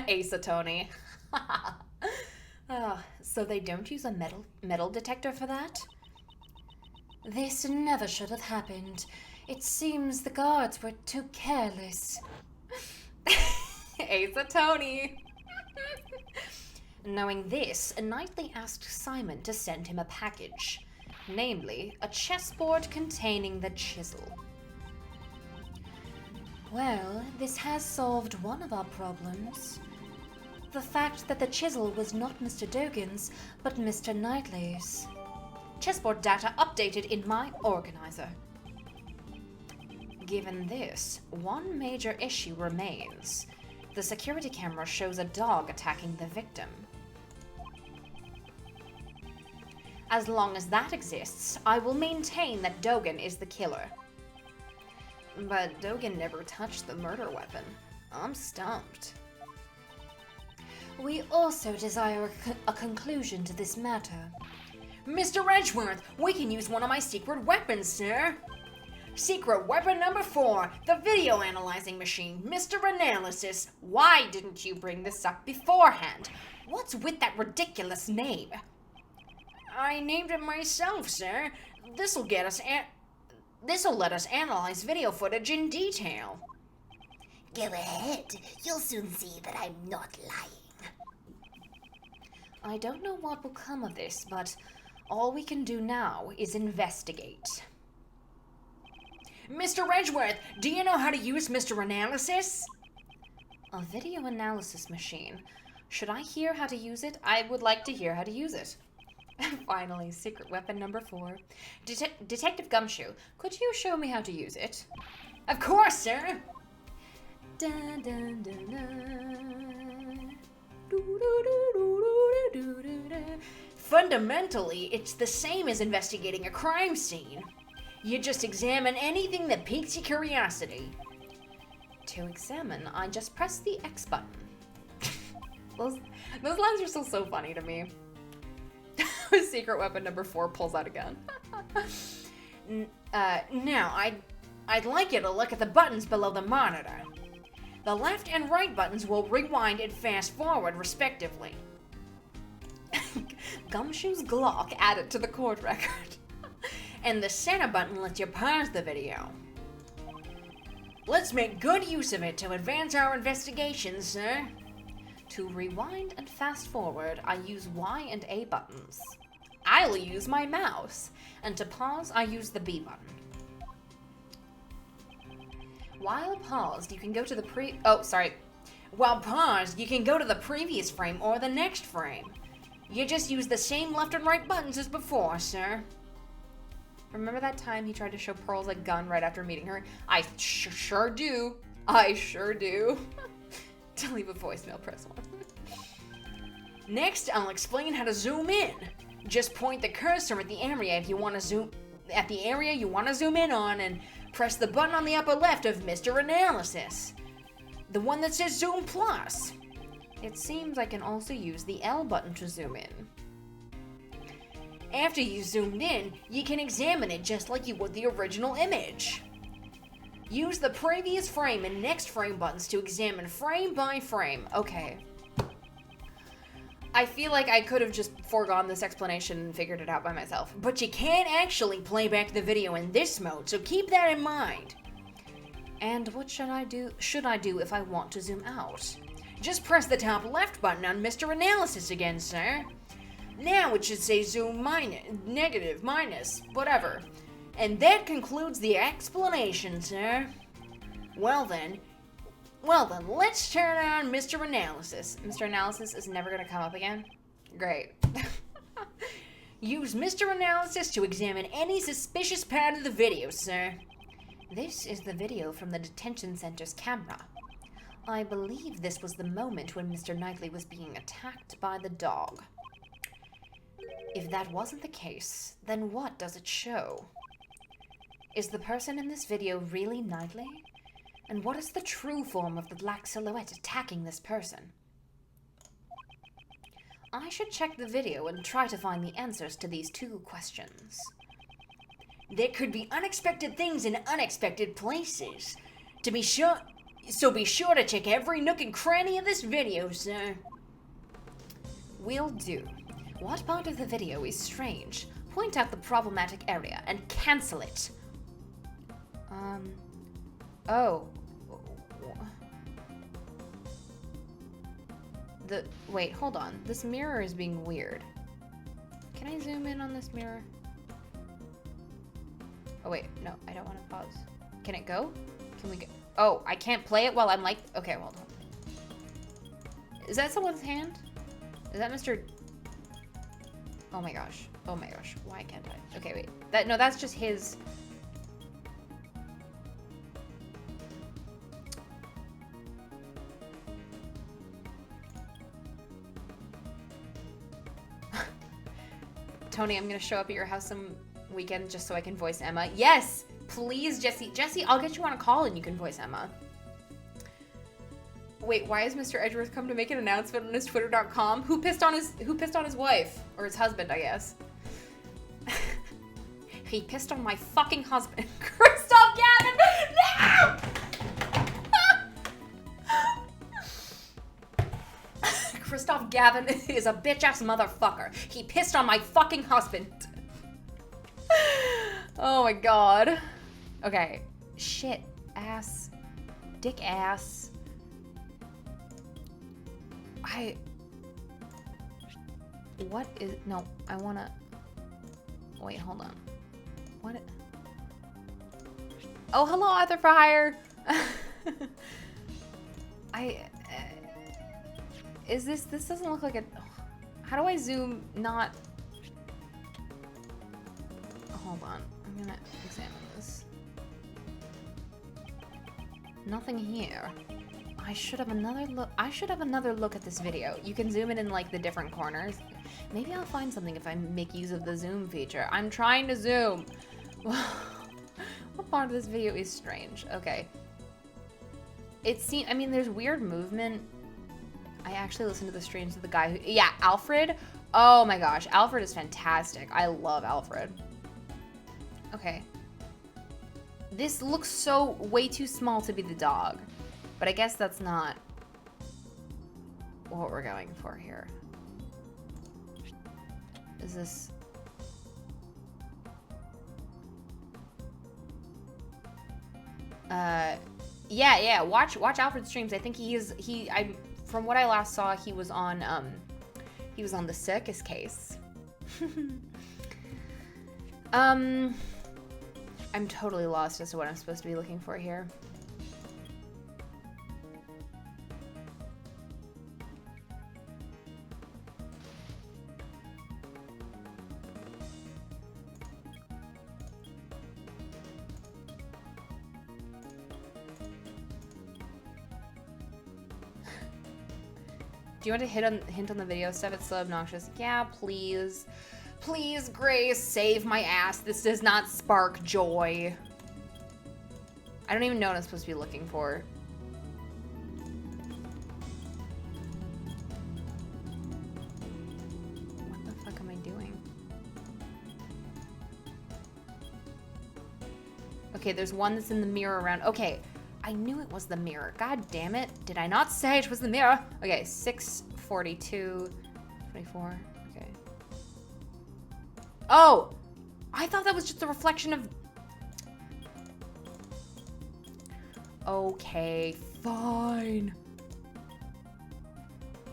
Ace Tony. So they don't use a metal detector for that? This never should have happened. It seems the guards were too careless. Ace Tony. Knowing this, Knightley asked Simon to send him a package, namely, a chessboard containing the chisel. Well, this has solved one of our problems. The fact that the chisel was not Mr. Dogan's, but Mr. Knightley's. Chessboard data updated in my organizer. Given this, one major issue remains. The security camera shows a dog attacking the victim. As long as that exists, I will maintain that Dogan is the killer. But Dogan never touched the murder weapon. I'm stumped. We also desire a conclusion to this matter. Mr. Edgeworth, we can use one of my secret weapons, sir. Secret weapon number 4, the video analyzing machine, Mr. Analysis. Why didn't you bring this up beforehand? What's with that ridiculous name? I named it myself, sir. This'll let us analyze video footage in detail. Go ahead. You'll soon see that I'm not lying. I don't know what will come of this, but all we can do now is investigate. Mr. Edgeworth, do you know how to use Mr. Analysis? A video analysis machine. Should I hear how to use it? I would like to hear how to use it. Finally, secret weapon number 4. Detective Gumshoe, could you show me how to use it? Of course, sir! Dun, dun, dun, dun. Fundamentally, it's the same as investigating a crime scene. You just examine anything that piques your curiosity. To examine, I just press the X button. Those lines are still so funny to me. Secret weapon number 4 pulls out a gun. Now, I'd like you to look at the buttons below the monitor. The left and right buttons will rewind and fast forward, respectively. Gumshoe's Glock added to the court record. And the center button lets you pause the video. Let's make good use of it to advance our investigations, sir. To rewind and fast forward, I use Y and A buttons. I'll use my mouse. And to pause, I use the B button. While paused, you can go to the While paused, you can go to the previous frame or the next frame. You just use the same left and right buttons as before, sir. Remember that time he tried to show Pearls a gun right after meeting her? I sure do. I sure do. To leave a voicemail, press 1. Next, I'll explain how to zoom in. Just point the cursor at the area you want to zoom in on and press the button on the upper left of Mr. Analysis. The one that says Zoom Plus. It seems I can also use the L button to zoom in. After you zoomed in, you can examine it just like you would the original image. Use the previous frame and next frame buttons to examine frame by frame. Okay. I feel like I could have just foregone this explanation and figured it out by myself. But you can't actually play back the video in this mode, so keep that in mind. And what should I do if I want to zoom out? Just press the top left button on Mr. Analysis again, sir. Now it should say zoom minus, negative, minus, whatever. And that concludes the explanation, sir. Well then, let's turn on Mr. Analysis. Mr. Analysis is never gonna come up again? Great. Use Mr. Analysis to examine any suspicious part of the video, sir. This is the video from the detention center's camera. I believe this was the moment when Mr. Knightley was being attacked by the dog. If that wasn't the case, then what does it show? Is the person in this video really Knightley? And what is the true form of the black silhouette attacking this person? I should check the video and try to find the answers to these two questions. There could be unexpected things in unexpected places. Be sure to check every nook and cranny of this video, sir. Will do. What part of the video is strange? Point out the problematic area and cancel it. Oh. Wait, hold on. This mirror is being weird. Can I zoom in on this mirror? Oh wait, no, I don't want to pause. Can it go? Can we go? Oh, I can't play it while I'm like, okay, hold on. Is that someone's hand? Is that Mr. Oh my gosh. Oh my gosh. Why can't I? Okay, wait. That's just his. Tony, I'm gonna show up at your house some weekend just so I can voice Emma. Yes! Please, Jesse. Jesse, I'll get you on a call and you can voice Emma. Wait, why has Mr. Edgeworth come to make an announcement on his Twitter.com? Who pissed on his wife? Or his husband, I guess. He pissed on my fucking husband. Christoph Gavin! No! Christoph Gavin is a bitch-ass motherfucker. He pissed on my fucking husband. Oh my god. Okay. Shit. Ass. Dick ass. What is... No, I wanna... Wait, hold on. What... Oh, hello, Author for Hire! Is this... This doesn't look like a... How do I zoom not... Hold on. I'm gonna examine this. Nothing here. I should have another look at this video. You can zoom in like the different corners. Maybe I'll find something if I make use of the zoom feature. I'm trying to zoom. What part of this video is strange? Okay. I mean, there's weird movement. I actually listened to the streams of the guy who... Yeah, Alfred. Oh my gosh. Alfred is fantastic. I love Alfred. Okay. This looks so way too small to be the dog. But I guess that's not what we're going for here. Is this... Yeah, watch Alfred's streams. I think from what I last saw, he was on the circus case. I'm totally lost as to what I'm supposed to be looking for here. Do you want to hint on the video stuff? It's so obnoxious. Yeah, please. Please, Grace, save my ass. This does not spark joy. I don't even know what I'm supposed to be looking for. What the fuck am I doing? Okay, there's one that's in the mirror around. Okay. I knew it was the mirror. God damn it. Did I not say it was the mirror? Okay, 6:42, 24. Okay. Oh! I thought that was just a reflection of... Okay, fine.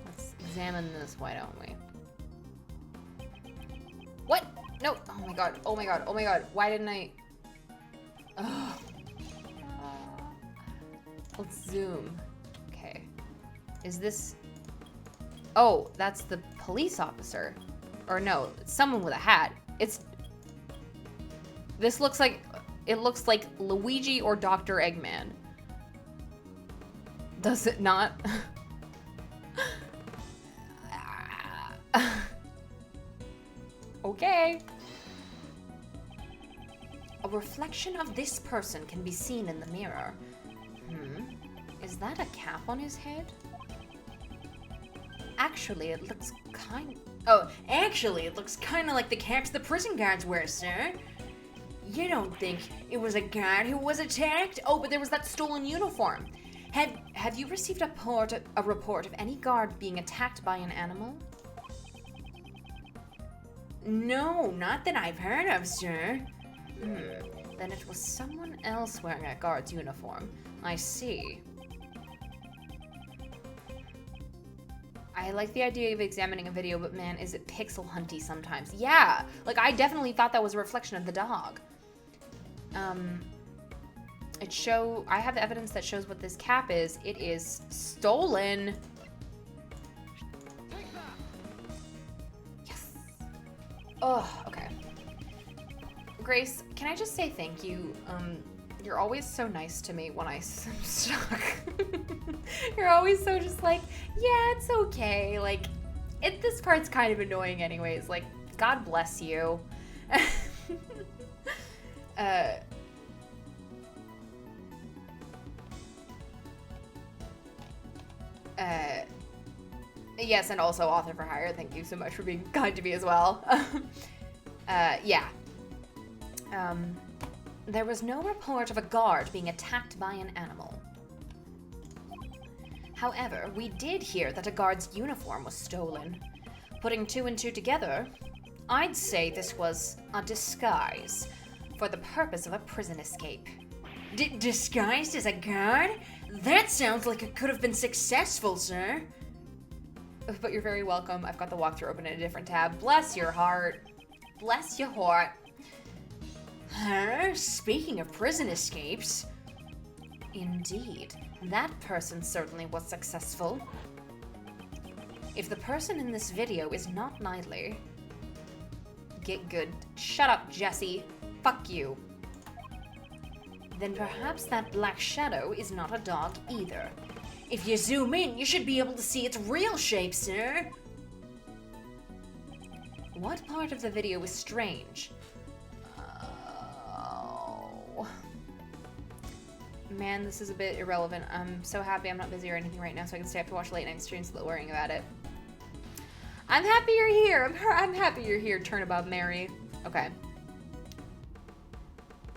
Let's examine this, why don't we? What? No. Oh my god. Oh my god. Oh my god. Why didn't I? Ugh. Let's zoom. Okay. Is this... Oh, that's the police officer. Or no, it's someone with a hat. It's... This looks like... It looks like Luigi or Dr. Eggman. Does it not? Okay. A reflection of this person can be seen in the mirror. Is that a cap on his head? Actually, it looks kind... Oh, actually, it looks kind of like the caps the prison guards wear, sir. You don't think it was a guard who was attacked? Oh, but there was that stolen uniform. Have you received a report of any guard being attacked by an animal? No, not that I've heard of, sir. Then it was someone else wearing a guard's uniform. I see. I like the idea of examining a video, but man, is it pixel hunty sometimes. Yeah, like I definitely thought that was a reflection of the dog. I have evidence that shows what this cap is. It is stolen. Yes. Oh, okay. Grace, can I just say thank you? You're always so nice to me when I'm stuck. You're always so just like, yeah, it's okay. Like, this part's kind of annoying anyways. Like, God bless you. Yes, and also author for hire. Thank you so much for being kind to me as well. Yeah. There was no report of a guard being attacked by an animal. However, we did hear that a guard's uniform was stolen. Putting two and two together, I'd say this was a disguise for the purpose of a prison escape. Disguised as a guard? That sounds like it could have been successful, sir. But you're very welcome. I've got the walkthrough open in a different tab. Bless your heart. Bless your heart. Huh? Speaking of prison escapes. Indeed. That person certainly was successful. If the person in this video is not Knightley... Get good. Shut up, Jesse. Fuck you. Then perhaps that black shadow is not a dog either. If you zoom in, you should be able to see its real shape, sir. What part of the video is strange? Oh. Man, this is a bit irrelevant. I'm so happy I'm not busy or anything right now, so I can stay up to watch late night streams without worrying about it. I'm happy you're here. I'm happy you're here, Turnabout Mary. Okay.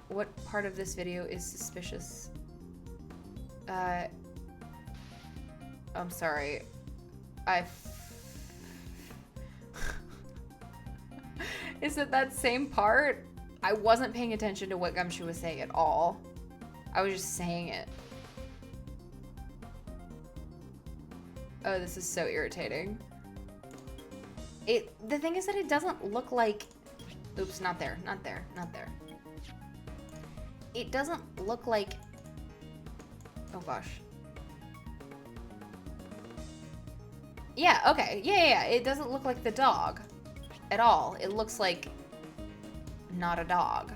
What part of this video is suspicious? I'm sorry. Is it that same part? I wasn't paying attention to what Gumshoe was saying at all. I was just saying it. Oh, this is so irritating. The thing is that it doesn't look like... Oops, not there, not there, not there. It doesn't look like... Oh gosh. Yeah, okay. Yeah. It doesn't look like the dog at all. It looks like not a dog.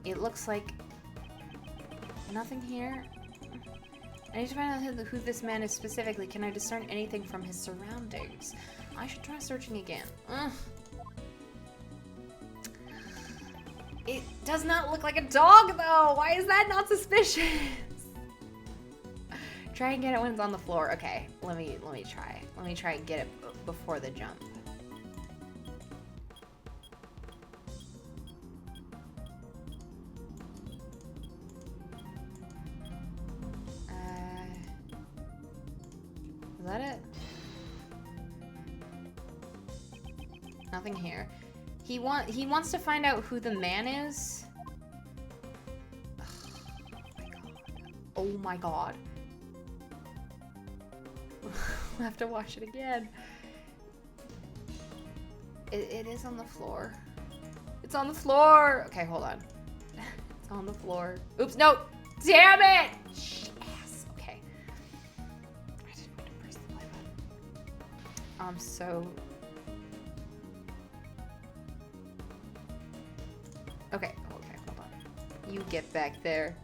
It looks like nothing here. I need to find out who this man is specifically. Can I discern anything from his surroundings? I should try searching again. Ugh. It does not look like a dog, though. Why is that not suspicious? Try and get it when it's on the floor. Okay, let me try. Let me try and get it before the jump. Is that it? Nothing here. He wants to find out who the man is. Oh my god. I'll have to watch it again. It is on the floor. It's on the floor. Okay, hold on. It's on the floor. Oops, no. Damn it! Ass. Okay. I didn't mean to press the play button. I'm so... Okay, hold on. You get back there.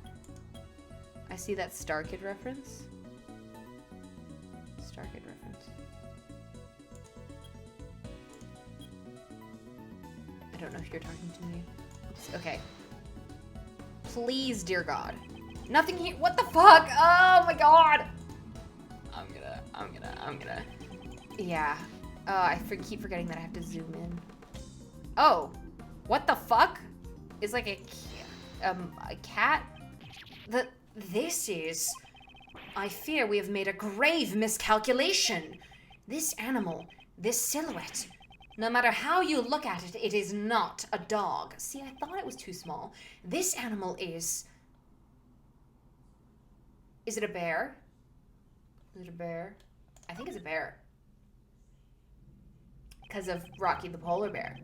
I see that Star Kid reference. Star Kid reference. I don't know if you're talking to me. Okay. Please, dear God. Nothing here. What the fuck? Oh my God. I'm gonna. Yeah. I keep forgetting that I have to zoom in. Oh. What the fuck? Is like a cat? This is... I fear we have made a grave miscalculation. This animal, this silhouette, no matter how you look at it, it is not a dog. See, I thought it was too small. This animal is... Is it a bear? Is it a bear? I think it's a bear. Because of Rocky the polar bear.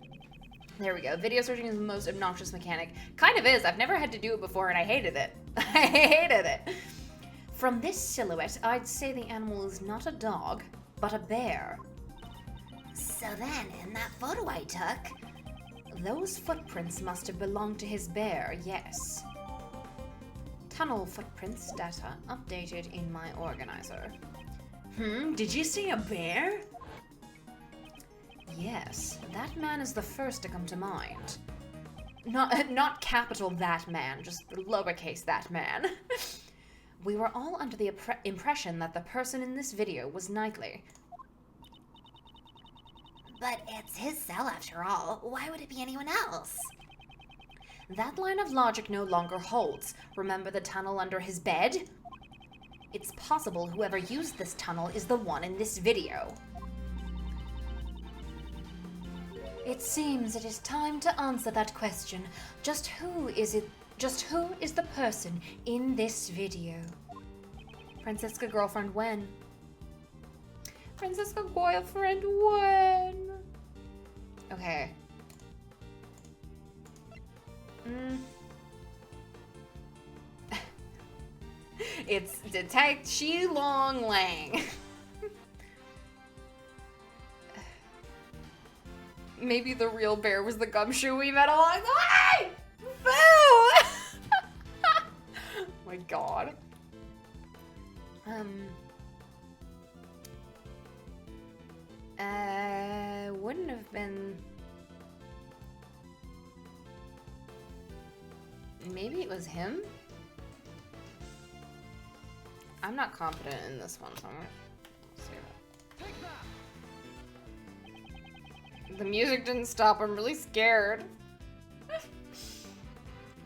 There we go. Video searching is the most obnoxious mechanic. Kind of is. I've never had to do it before and I hated it. I hated it. From this silhouette, I'd say the animal is not a dog, but a bear. So then, in that photo I took, Those footprints must have belonged to his bear, yes. Tunnel footprints data updated in my organizer. Did you see a bear? Yes, that man is the first to come to mind. Not capital that man, just lowercase that man. We were all under the impression that the person in this video was Knightley. but it's his cell after all. Why would it be anyone else? That line of logic no longer holds. Remember the tunnel under his bed? It's possible whoever used this tunnel is the one in this video. It seems it is time to answer that question. Just who is the person in this video? Francisca girlfriend when? Francisca boyfriend when? Okay. It's Detect Shi Long Lang. Maybe the real bear was the gumshoe we met along the way! Boo! Oh my god. Wouldn't have been... Maybe it was him? I'm not confident in this one, so I'm gonna say that. The music didn't stop, I'm really scared.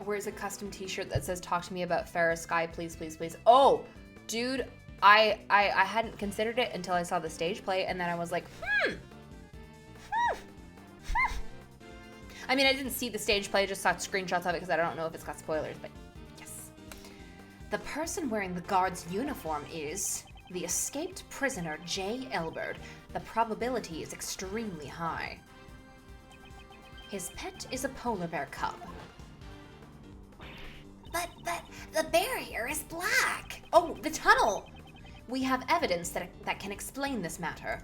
Where's a custom t-shirt that says talk to me about Farrah Sky, please, please, please. Oh, dude, I hadn't considered it until I saw the stage play, and then I was like, I mean, I didn't see the stage play, I just saw screenshots of it because I don't know if it's got spoilers, but yes. The person wearing the guard's uniform is the escaped prisoner Jay Elbert. The probability is extremely high. His pet is a polar bear cub. But the bear here is black. Oh, the tunnel! We have evidence that can explain this matter.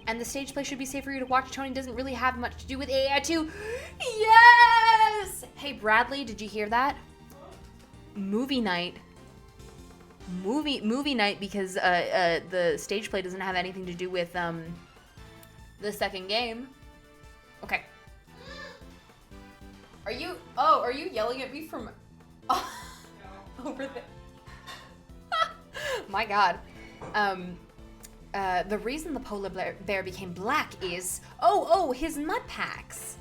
And the stage play should be safe for you to watch. Tony doesn't really have much to do with AAI2. Yes! Hey, Bradley, did you hear that? Movie night. Movie night because the stage play doesn't have anything to do with the second game. Okay. Are you yelling at me from over there? My god. The reason the polar bear became black is... Oh, his mud packs.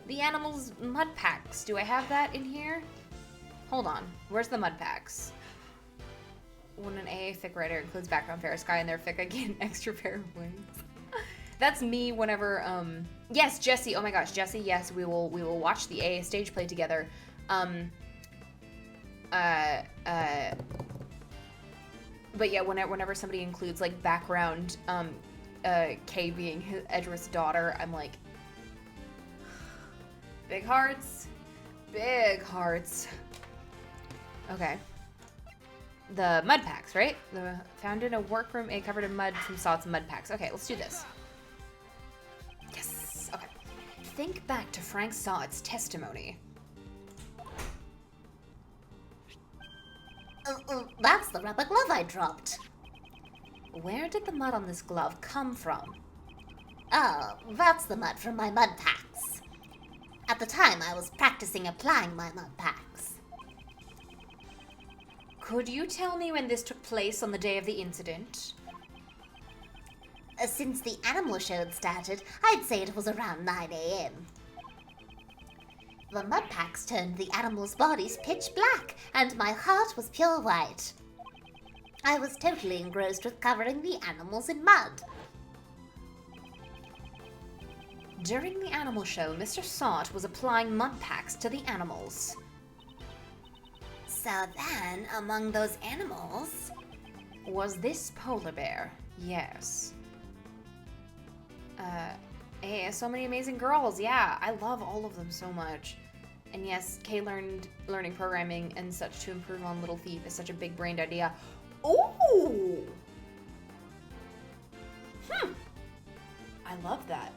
The animal's mud packs. Do I have that in here? Hold on. Where's the mud packs? When an AA fic writer includes background Farrah Sky in their fic, I get an extra pair of wings. That's me whenever, yes, Jesse. Oh my gosh, Jesse, yes, we will watch the AA stage play together. But yeah, whenever somebody includes like background Kay being Edward's daughter, I'm like, big hearts, big hearts. Okay. The mud packs, right? Found in a workroom, covered in mud from Sod's mud packs. Okay, let's do this. Yes. Okay. Think back to Frank Sod's testimony. That's the rubber glove I dropped. Where did the mud on this glove come from? Oh, that's the mud from my mud packs. At the time, I was practicing applying my mud packs. Could you tell me when this took place on the day of the incident? Since the animal show had started, I'd say it was around 9 a.m. The mud packs turned the animals' bodies pitch black, and my heart was pure white. I was totally engrossed with covering the animals in mud. During the animal show, Mr. Sod was applying mud packs to the animals. So then, among those animals... Was this polar bear? Yes. Hey, so many amazing girls. Yeah, I love all of them so much. And yes, Kay learning programming and such to improve on Little Thief is such a big-brained idea. Ooh! I love that.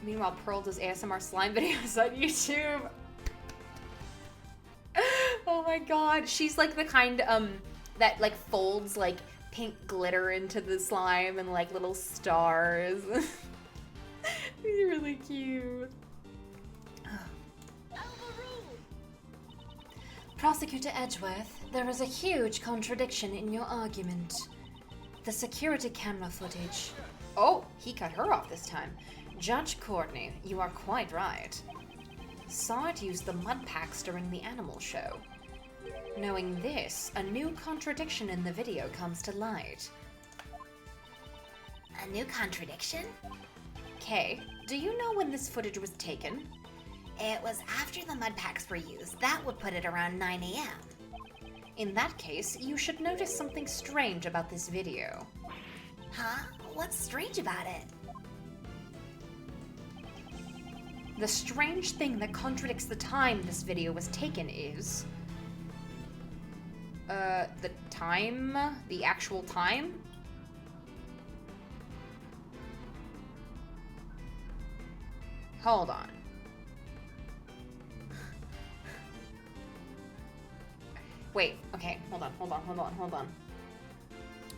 Meanwhile, Pearl does ASMR slime videos on YouTube. Oh my god. She's like the kind that like folds like pink glitter into the slime and like little stars. She's really cute. Prosecutor Edgeworth, there is a huge contradiction in your argument. The security camera footage. Oh, he cut her off this time. Judge Courtney, you are quite right. Sod used the mud packs during the animal show. Knowing this, a new contradiction in the video comes to light. A new contradiction? Kay, do you know when this footage was taken? It was after the mud packs were used. That would put it around 9 a.m. In that case, you should notice something strange about this video. Huh? What's strange about it? The strange thing that contradicts the time this video was taken is... the time? The actual time? Hold on. Wait, okay, hold on.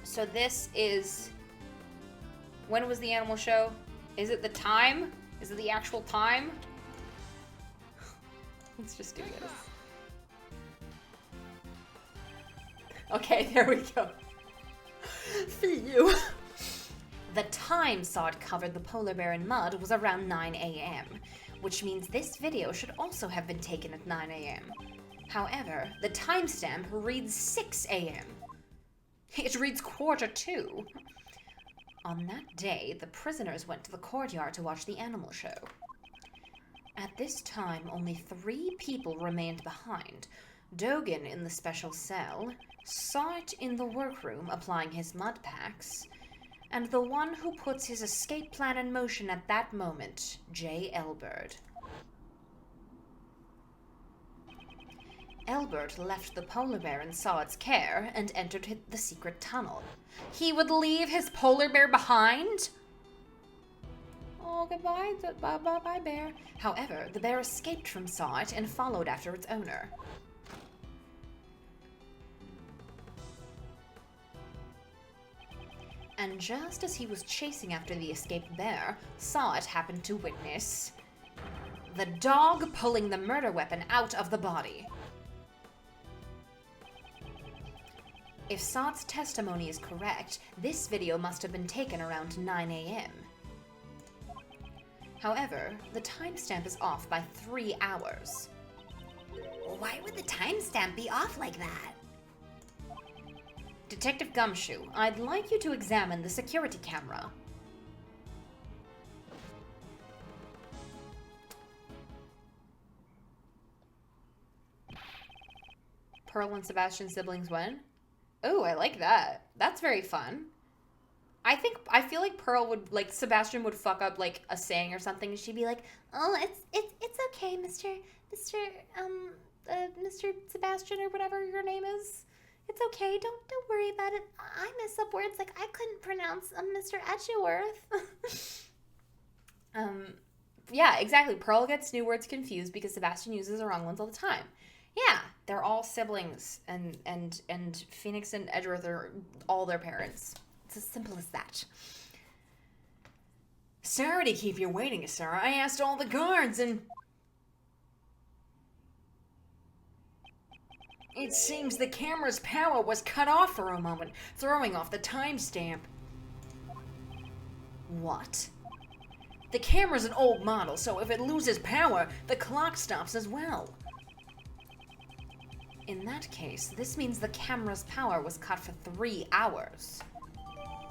So this is... When was the animal show? Is it the time? Is it the actual time? Let's just do this. Okay, there we go. Phew. The time Sod covered the polar bear in mud was around 9 a.m., which means this video should also have been taken at 9 a.m. However, the timestamp reads 6 a.m. It reads 1:45. On that day, the prisoners went to the courtyard to watch the animal show. At this time, only 3 people remained behind. Dogan in the special cell, Sod in the workroom applying his mud packs, and the one who puts his escape plan in motion at that moment, J. Elbert. Elbert left the polar bear in Sod's care and entered the secret tunnel. He would leave his polar bear behind? Oh, goodbye, bye, bear. However, the bear escaped from Sod and followed after its owner. And just as he was chasing after the escaped bear, Sod happened to witness the dog pulling the murder weapon out of the body. If Sod's testimony is correct, this video must have been taken around 9 a.m. However, the timestamp is off by 3 hours. Why would the timestamp be off like that? Detective Gumshoe, I'd like you to examine the security camera. Pearl and Sebastian siblings when? Oh, I like that. That's very fun. I feel like Pearl would, like, Sebastian would fuck up, like, a saying or something, and she'd be like, Oh, it's okay, Mr. Sebastian or whatever your name is. It's okay. Don't worry about it. I mess up words like I couldn't pronounce Mr. Edgeworth. yeah, exactly. Pearl gets new words confused because Sebastian uses the wrong ones all the time. Yeah, they're all siblings, and Phoenix and Edgeworth are all their parents. It's as simple as that. Sorry to keep you waiting, sir. I asked all the guards, and it seems the camera's power was cut off for a moment, throwing off the timestamp. What? The camera's an old model, so if it loses power, the clock stops as well. In that case, this means the camera's power was cut for 3 hours.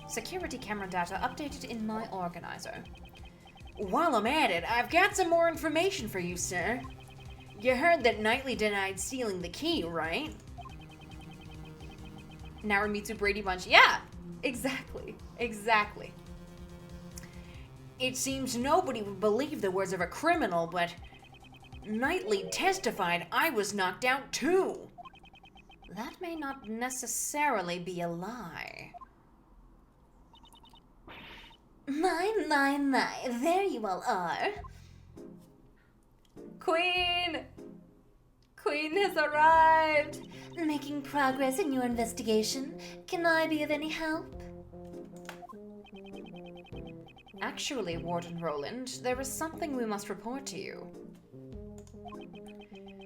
Security camera data updated in my organizer. While I'm at it, I've got some more information for you, sir. You heard that Knightley denied stealing the key, right? Naramitsu Brady Bunch. Yeah, exactly. It seems nobody would believe the words of a criminal, but Knightley testified I was knocked out too. That may not necessarily be a lie. My, there you all are. Queen has arrived. Making progress in your investigation. Can I be of any help? Actually, Warden Roland, there is something we must report to you.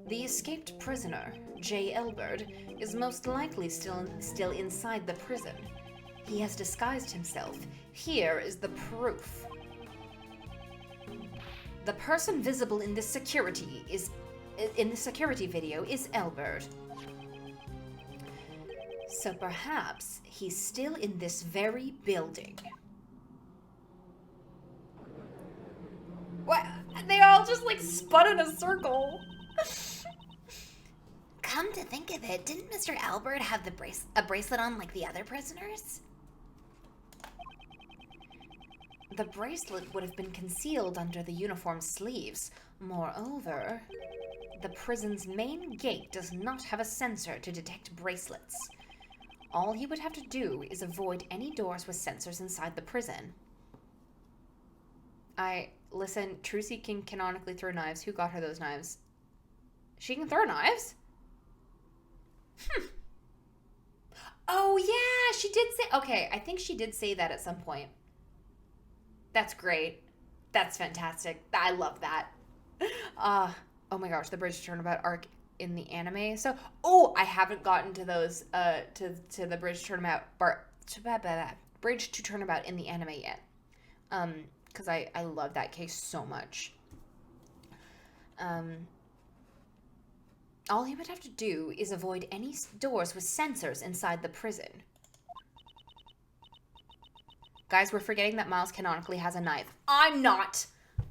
The escaped prisoner, J. Elbert, is most likely still inside the prison. He has disguised himself. Here is the proof. The person visible in the security video is Elbert. So perhaps he's still in this very building. What? They all just like spun in a circle. Come to think of it, didn't Mr. Albert have a bracelet on like the other prisoners? The bracelet would have been concealed under the uniform sleeves. Moreover, the prison's main gate does not have a sensor to detect bracelets. All he would have to do is avoid any doors with sensors inside the prison. Listen, Trucy can canonically throw knives. Who got her those knives? She can throw knives? Oh, yeah, she did say... Okay, I think she did say that at some point. That's great. That's fantastic. I love that. Oh my gosh, the Bridge to Turnabout arc in the anime. So, I haven't gotten to those, to the Bridge to Turnabout, Bridge to Turnabout in the anime yet. Because I love that case so much. All he would have to do is avoid any doors with sensors inside the prison. Guys, we're forgetting that Miles canonically has a knife. I'm not.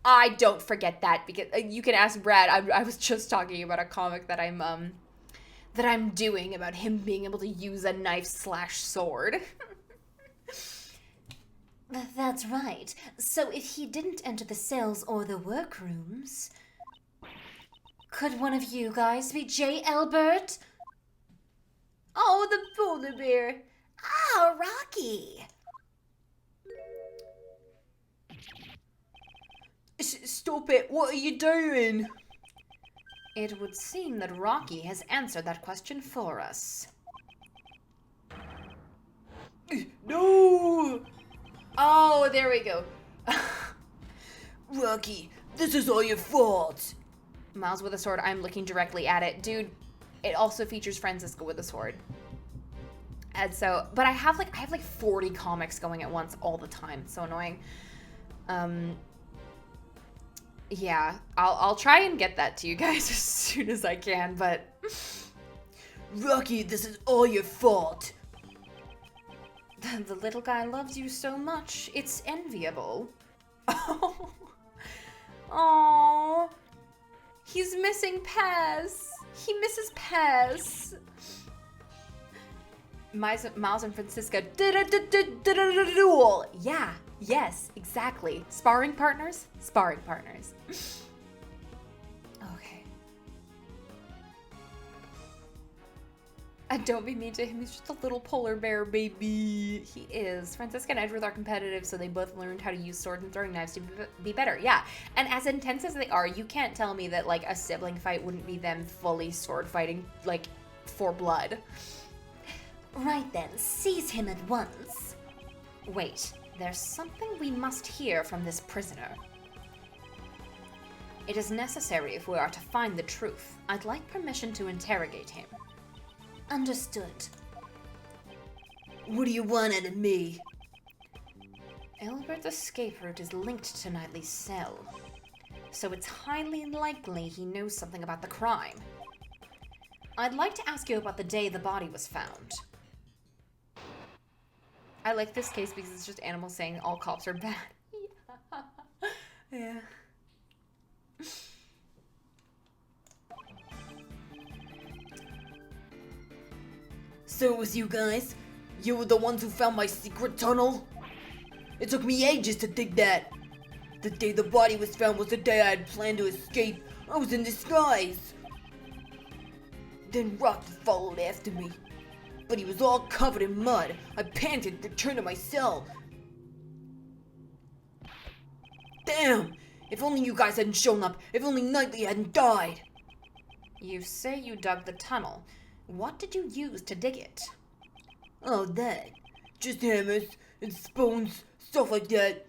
I don't forget that because you can ask Brad. I was just talking about a comic that I'm doing about him being able to use a knife/sword. That's right. So if he didn't enter the cells or the workrooms, could one of you guys be J. Elbert? Oh, the polar bear. Oh, Rocky. Stop it. What are you doing? It would seem that Rocky has answered that question for us. No! Oh, there we go. Rocky, this is all your fault. Miles with a sword. I'm looking directly at it. Dude, it also features Francisco with a sword. And so, but I have like 40 comics going at once all the time. It's so annoying. Yeah, I'll try and get that to you guys as soon as I can, but... Rocky, this is all your fault. The little guy loves you so much, it's enviable. Oh, he's missing Pez. He misses Pez. Miles and Francisca duel. Yeah, yes, exactly. Sparring partners? Sparring partners. Okay. And don't be mean to him, he's just a little polar bear, baby. He is. Francisca and Edward are competitive, so they both learned how to use swords and throwing knives to be better. Yeah, and as intense as they are, you can't tell me that, like, a sibling fight wouldn't be them fully sword fighting, like, for blood. Right then, seize him at once. Wait, there's something we must hear from this prisoner. It is necessary if we are to find the truth. I'd like permission to interrogate him. Understood. What do you want out of me? Elbert's escape route is linked to Knightley's cell, so it's highly likely he knows something about the crime. I'd like to ask you about the day the body was found. I like this case because it's just animals saying all cops are bad. Yeah. So it was you guys? You were the ones who found my secret tunnel? It took me ages to dig that. The day the body was found was the day I had planned to escape. I was in disguise. Then Rocky followed after me. But he was all covered in mud. I panted, returned to my cell. Damn! If only you guys hadn't shown up. If only Knightley hadn't died. You say you dug the tunnel. What did you use to dig it? Oh, that. Just hammers and spoons, stuff like that.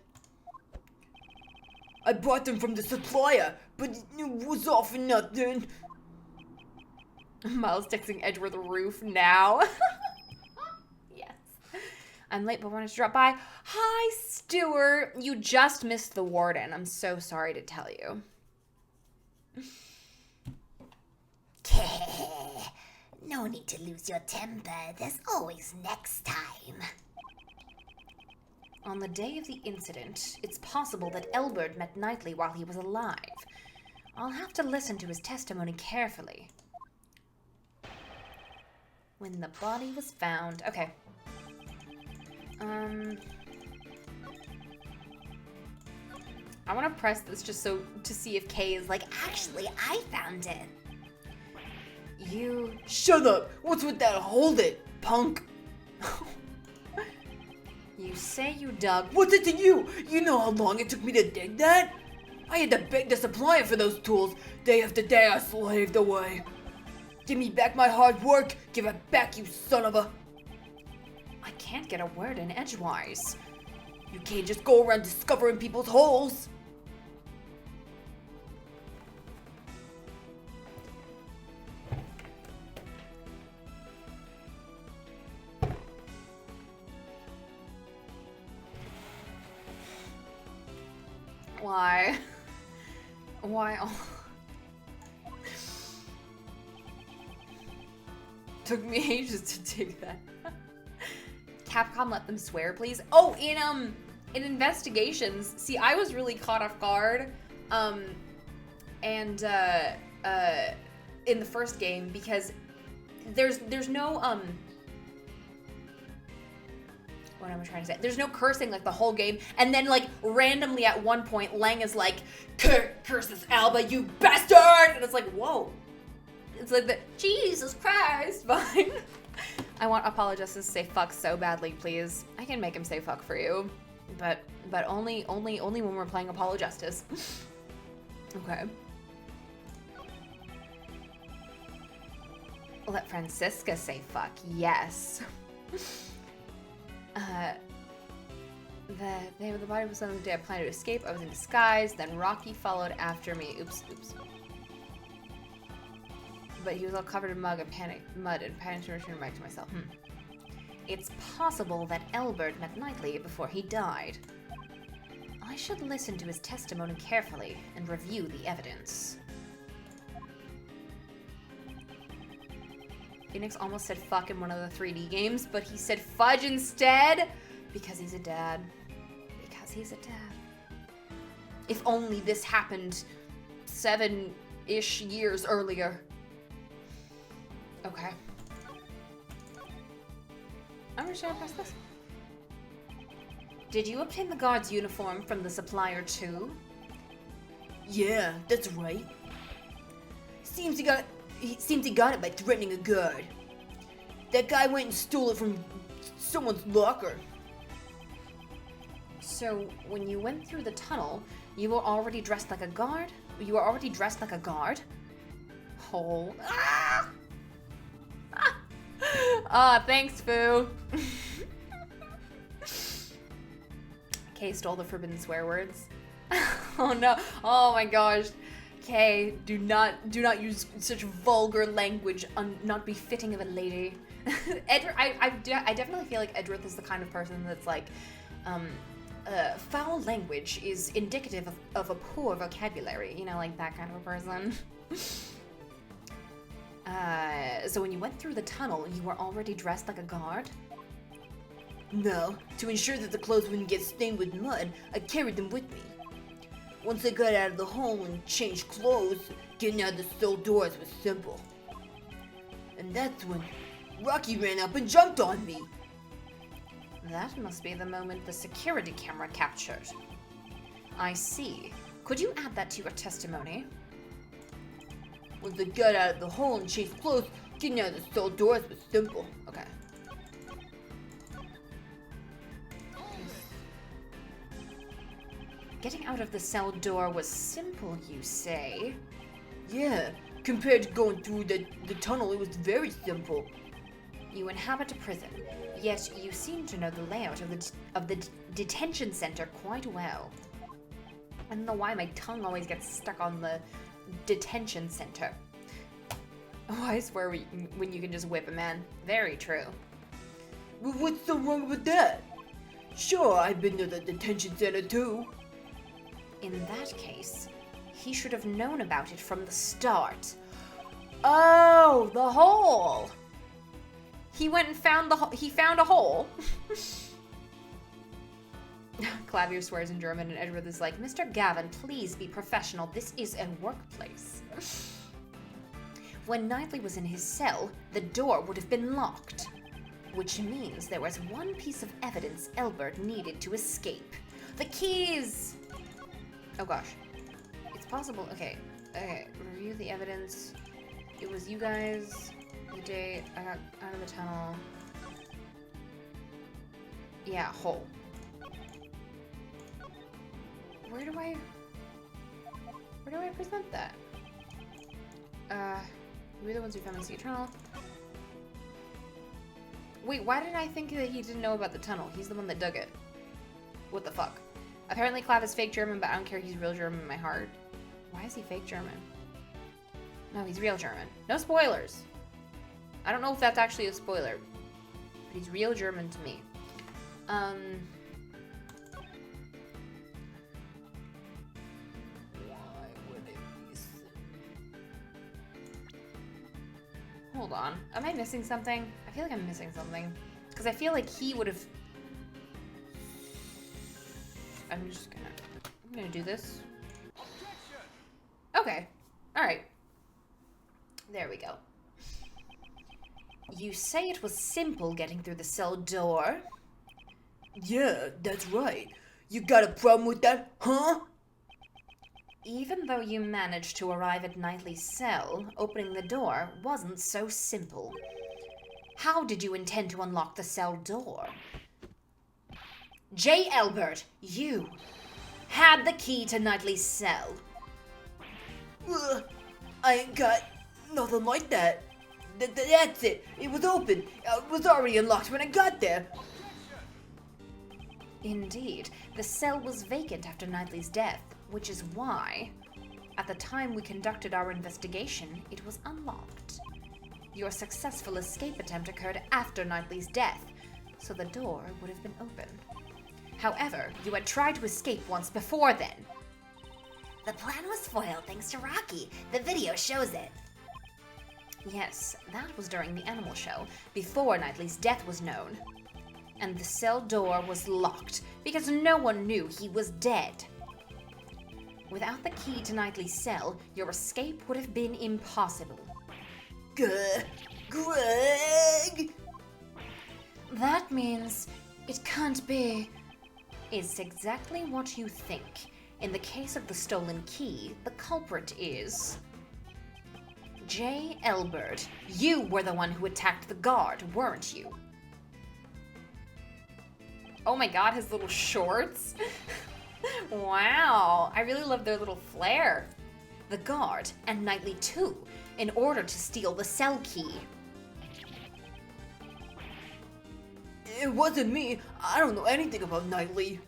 I bought them from the supplier, but it was all for nothing. Miles texting Edward the roof now. Yes. I'm late, but wanted to drop by. Hi, Stuart. You just missed the warden. I'm so sorry to tell you. No need to lose your temper. There's always next time. On the day of the incident, it's possible that Elbert met Knightley while he was alive. I'll have to listen to his testimony carefully. When the body was found. Okay. I want to press this just so to see if Kay is like, Actually, I found it. you. Shut up! What's with that? Hold it, punk! You say you dug. What's it to you? You know how long it took me to dig that? I had to beg the supplier for those tools. Day after day I slaved away. Give me back my hard work. Give it back, you son of a... I can't get a word in edgewise. You can't just go around discovering people's holes. Why? Why? Took me ages to dig that. Capcom let them swear, please. Oh, in investigations. See, I was really caught off guard. In the first game because there's no what am I trying to say? There's no cursing like the whole game, and then like randomly at one point, Lang is like, "Curses, Alba, you bastard!" And it's like, whoa. It's like the Jesus Christ, fine. I want Apologists to say fuck so badly, please. I can make him say fuck for you, but only when we're playing Apologistas. Okay. Let Francisca say fuck. Yes. The body was on the day I planned to escape. I was in disguise. Then Rocky followed after me. Oops. But he was all covered in mud and panicked to return back to myself. It's possible that Elbert met Knightley before he died. I should listen to his testimony carefully and review the evidence. Phoenix almost said fuck in one of the 3D games, but he said fudge instead because he's a dad. Because he's a dad. If only this happened 7-ish years earlier. Okay. I'm just gonna press this. Did you obtain the guard's uniform from the supplier too? Yeah, that's right. Seems he got it by threatening a guard. That guy went and stole it from someone's locker. So, when you went through the tunnel, you were already dressed like a guard? You were already dressed like a guard? Oh. Ah, thanks, Foo. Kay stole the forbidden swear words. Oh no. Oh my gosh. Kay, do not use such vulgar language, not befitting of a lady. Edward, I definitely feel like Edward is the kind of person that's like, foul language is indicative of a poor vocabulary, you know, like that kind of a person. So when you went through the tunnel, you were already dressed like a guard? No, to ensure that the clothes wouldn't get stained with mud, I carried them with me. Once I got out of the hole and changed clothes, getting out the cell doors was simple. And that's when Rocky ran up and jumped on me. That must be the moment the security camera captured. I see. Could you add that to your testimony? Once I got out of the hole and changed clothes, getting out of the cell doors was simple. Okay. Getting out of the cell door was simple, you say? Yeah, compared to going through the tunnel, it was very simple. You inhabit a prison, yet you seem to know the layout of the detention center quite well. I don't know why my tongue always gets stuck on the detention center. Oh, I swear when you can just whip a man. Very true. Well, what's so wrong with that? Sure, I've been to the detention center too. In that case, he should have known about it from the start. Oh, the hole! He went and found he found a hole. Clavier swears in German and Edward is like, Mr. Gavin, please be professional. This is a workplace. When Knightley was in his cell, the door would have been locked. Which means there was one piece of evidence Elbert needed to escape. The keys! Oh gosh. It's possible. Okay. Review the evidence. It was you guys the day I got out of the tunnel. Yeah, hole. Where do I present that? We're the ones who found the secret tunnel. Wait, why did I think that he didn't know about the tunnel? He's the one that dug it. What the fuck? Apparently Clav is fake German, but I don't care, he's real German in my heart. Why is he fake German? No, he's real German. No spoilers. I don't know if that's actually a spoiler, but he's real German to me. Why would it be Hold on. Am I missing something? I feel like I'm missing something. Because I feel like he would have... I'm gonna do this. Okay. Alright. There we go. You say it was simple getting through the cell door. Yeah, that's right. You got a problem with that, huh? Even though you managed to arrive at Knightley's cell, opening the door wasn't so simple. How did you intend to unlock the cell door? J. Elbert, you had the key to Knightley's cell. I ain't got nothing like that. That's it. It was open. It was already unlocked when I got there. Indeed, the cell was vacant after Knightley's death, which is why, at the time we conducted our investigation, it was unlocked. Your successful escape attempt occurred after Knightley's death, so the door would have been open. However, you had tried to escape once before then. The plan was foiled thanks to Rocky. The video shows it. Yes, that was during the animal show, before Knightley's death was known. And the cell door was locked, because no one knew he was dead. Without the key to Knightley's cell, your escape would have been impossible. Greg! that means it can't be. It's exactly what you think. In the case of the stolen key, the culprit is J. Elbert. You were the one who attacked the guard, weren't you? Oh my god, his little shorts. Wow, I really love their little flair. The guard, and Knightley too, in order to steal the cell key. It wasn't me. I don't know anything about Knightley.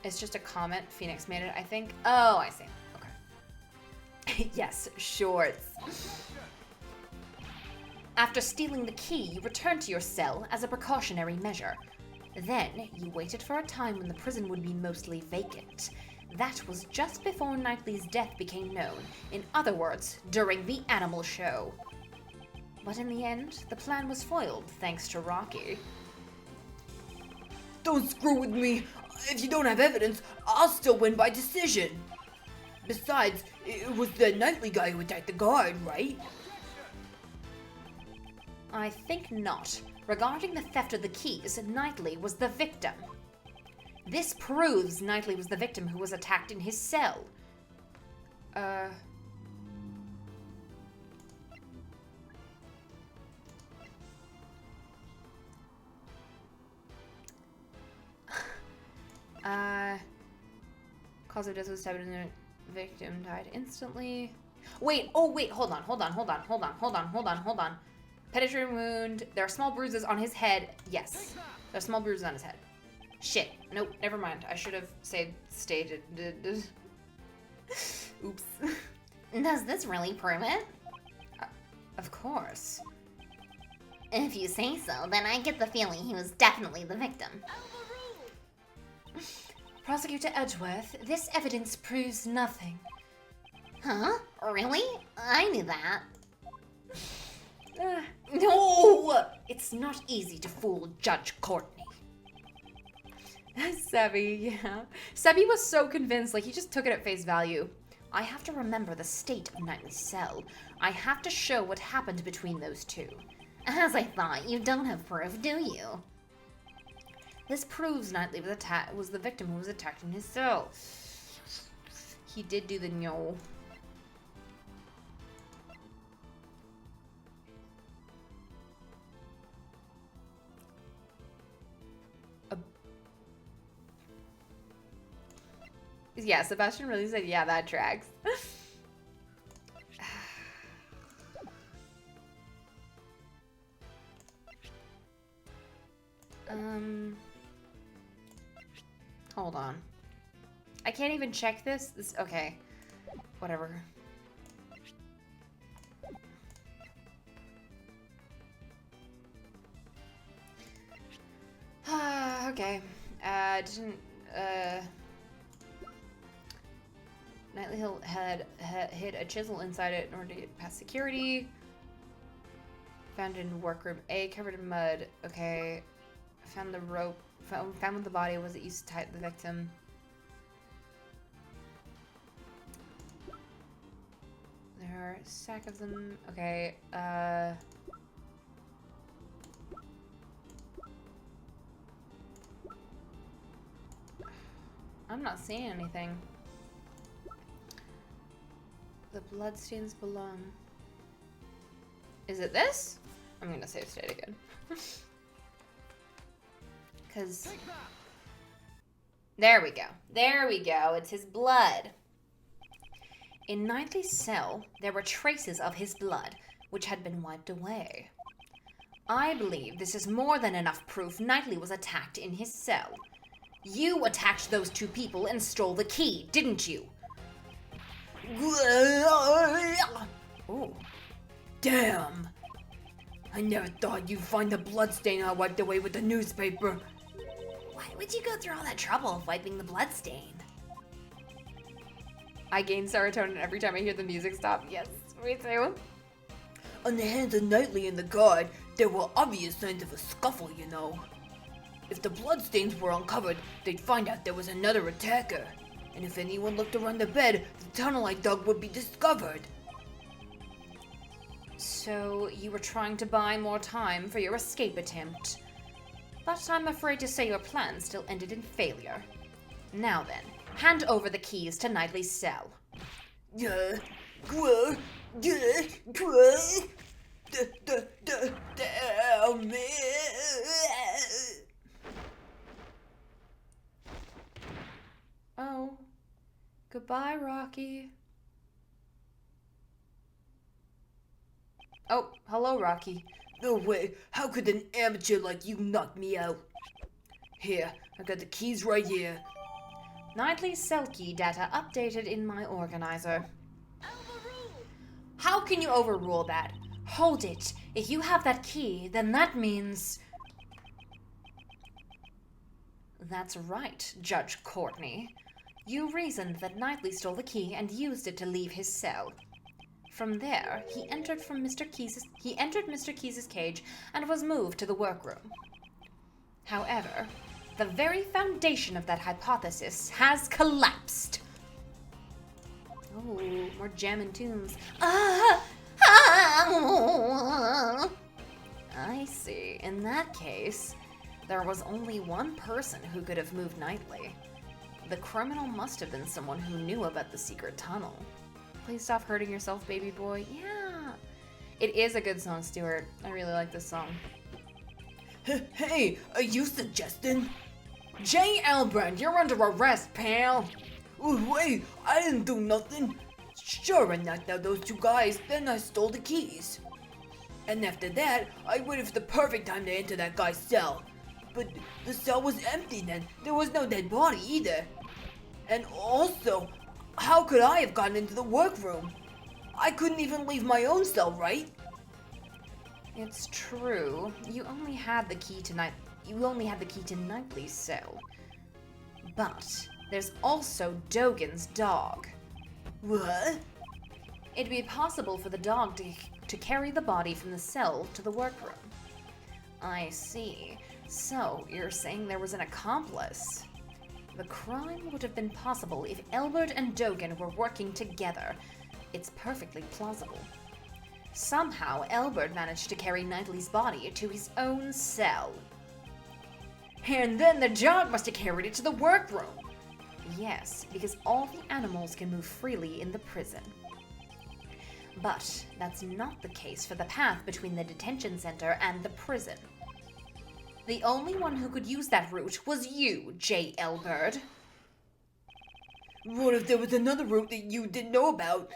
It's just a comment. Phoenix made it, I think. Oh, I see. Okay. Yes, shorts. After stealing the key, you returned to your cell as a precautionary measure. Then, you waited for a time when the prison would be mostly vacant. That was just before Knightley's death became known. In other words, during the animal show. But in the end, the plan was foiled thanks to Rocky. Don't screw with me. If you don't have evidence, I'll still win by decision. Besides, it was the Knightley guy who attacked the guard, right? I think not. Regarding the theft of the keys, Knightley was the victim. This proves Knightley was the victim who was attacked in his cell. Cause of death was stabbed and the victim died instantly. Wait, oh wait, hold on. Penetrating wound. There are small bruises on his head. Yes. There are small bruises on his head. Shit. Nope, never mind. I should have stated. Oops. Does this really prove it? Of course. If you say so, then I get the feeling he was definitely the victim. Prosecutor Edgeworth, this evidence proves nothing. Huh? Really? I knew that. No! It's not easy to fool Judge Courtney. Sebby, yeah. Sebby was so convinced, like he just took it at face value. I have to remember the state of Knightley's cell. I have to show what happened between those two. As I thought, you don't have proof, do you? This proves Knightley was the victim who was attacked in his cell. He did do the no. Yeah, Sebastian really said, yeah, that tracks. Hold on. I can't even check this. Okay. Whatever. Okay. Knightley Hill had hid a chisel inside it in order to get past security. Found in workroom A, covered in mud. Okay. Found the rope. Found with the body was it used to tie the victim. There are a stack of them. Okay. I'm not seeing anything. The bloodstains belong. Is it this? I'm gonna save state again. Cause there we go. There we go. It's his blood. In Knightley's cell, there were traces of his blood, which had been wiped away. I believe this is more than enough proof Knightley was attacked in his cell. You attacked those two people and stole the key, didn't you? Oh, damn. I never thought you'd find the bloodstain I wiped away with the newspaper. Why would you go through all that trouble of wiping the bloodstain? I gain serotonin every time I hear the music stop. Yes, me too. On the hands of Knightley and the guard, there were obvious signs of a scuffle, you know. If the bloodstains were uncovered, they'd find out there was another attacker. And if anyone looked around the bed, the tunnel I dug would be discovered. So you were trying to buy more time for your escape attempt. But I'm afraid to say your plan still ended in failure. Now then, hand over the keys to Knightley's cell. Damn me. Oh, goodbye, Rocky. Oh, hello, Rocky. No way, how could an amateur like you knock me out? Here, I got the keys right here. Knightley's cell key data updated in my organizer. How can you overrule that? Hold it. If you have that key, then that means... That's right, Judge Courtney. You reasoned that Knightley stole the key and used it to leave his cell. From there, he entered Mr. Keyes' cage and was moved to the workroom. However, the very foundation of that hypothesis has collapsed. Oh, more jamming tunes. I see. In that case, there was only one person who could have moved Knightley. The criminal must have been someone who knew about the secret tunnel. Please stop hurting yourself, baby boy. Yeah. It is a good song, Stuart. I really like this song. Hey, are you suggesting? J. Albrand, you're under arrest, pal. Oh, wait, I didn't do nothing. Sure, I knocked out those two guys, then I stole the keys. And after that, I waited for the perfect time to enter that guy's cell. But the cell was empty then. There was no dead body either. And also, how could I have gotten into the workroom? I couldn't even leave my own cell, right? It's true. You only had the key to Knightley's cell. But there's also Dogan's dog. What? It'd be possible for the dog to carry the body from the cell to the workroom. I see. So, you're saying there was an accomplice? The crime would have been possible if Elbert and Dogan were working together. It's perfectly plausible. Somehow, Elbert managed to carry Knightley's body to his own cell. And then the dog must have carried it to the workroom. Yes, because all the animals can move freely in the prison. But that's not the case for the path between the detention center and the prison. The only one who could use that route was you, J. Elbert. What if there was another route that you didn't know about?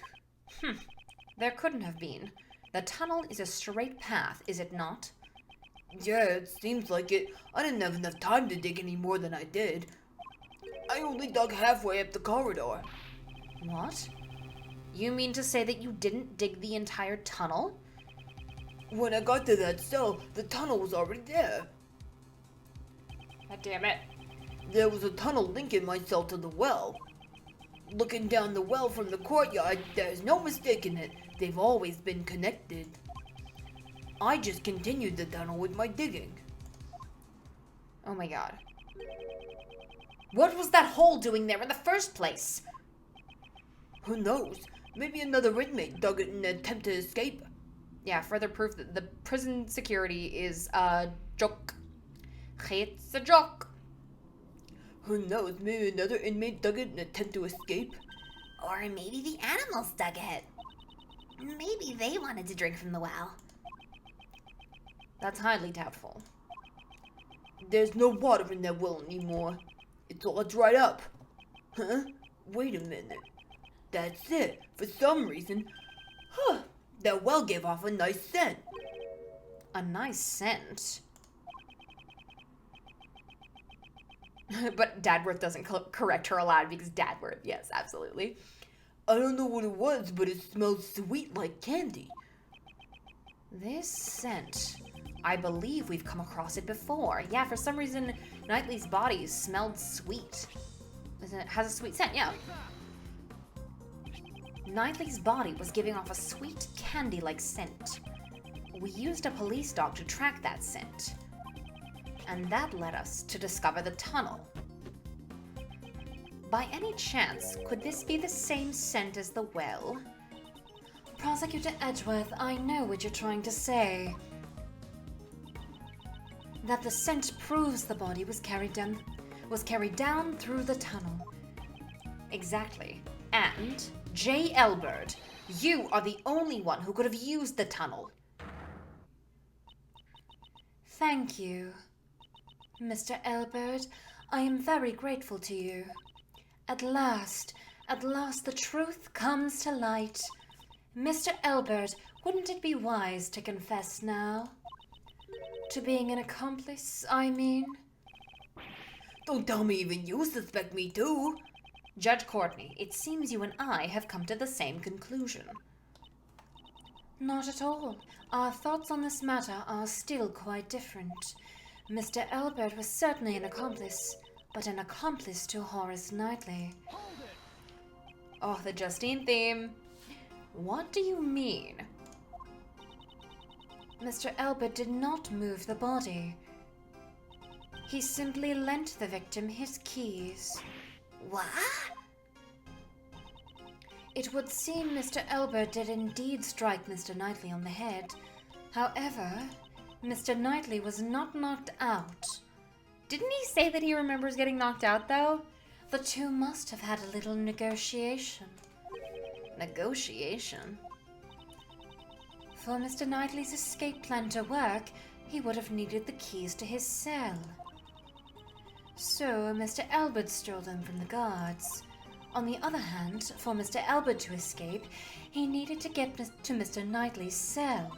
There couldn't have been. The tunnel is a straight path, is it not? Yeah, it seems like it. I didn't have enough time to dig any more than I did. I only dug halfway up the corridor. What? You mean to say that you didn't dig the entire tunnel? When I got to that cell, the tunnel was already there. God damn it. There was a tunnel linking my cell to the well. Looking down the well from the courtyard, there's no mistaking it. They've always been connected. I just continued the tunnel with my digging. Oh my god. What was that hole doing there in the first place? Who knows? Maybe another inmate dug it in an attempt to escape. Yeah, further proof that the prison security is a joke. It's a joke. Who knows? Maybe another inmate dug it in an attempt to escape. Or maybe the animals dug it. Maybe they wanted to drink from the well. That's highly doubtful. There's no water in that well anymore. It's all dried up. Huh? Wait a minute. That's it. For some reason, that well gave off a nice scent. A nice scent. But Dadworth doesn't correct her aloud because Dadworth, yes, absolutely. I don't know what it was, but it smelled sweet like candy. This scent, I believe we've come across it before. Yeah, for some reason, Knightley's body smelled sweet. It has a sweet scent, yeah. Knightley's body was giving off a sweet candy-like scent. We used a police dog to track that scent. And that led us to discover the tunnel. By any chance, could this be the same scent as the well? Prosecutor Edgeworth, I know what you're trying to say. That the scent proves the body was carried down through the tunnel. Exactly. And, J. Elbert, you are the only one who could have used the tunnel. Thank you, Mr. Elbert. I am very grateful to you. At last, the truth comes to light. Mr. Elbert, wouldn't it be wise to confess now? To being an accomplice, I mean? Don't tell me even you suspect me too. Judge Courtney, it seems you and I have come to the same conclusion. Not at all. Our thoughts on this matter are still quite different. Mr. Elbert was certainly an accomplice, but an accomplice to Horace Knightley. Oh, the Justine theme. What do you mean? Mr. Elbert did not move the body. He simply lent the victim his keys. What? It would seem Mr. Elbert did indeed strike Mr. Knightley on the head. However, Mr. Knightley was not knocked out. Didn't he say that he remembers getting knocked out, though? The two must have had a little negotiation. Negotiation? For Mr. Knightley's escape plan to work, he would have needed the keys to his cell. So Mr. Elbert stole them from the guards. On the other hand, for Mr. Elbert to escape, he needed to get to Mr. Knightley's cell.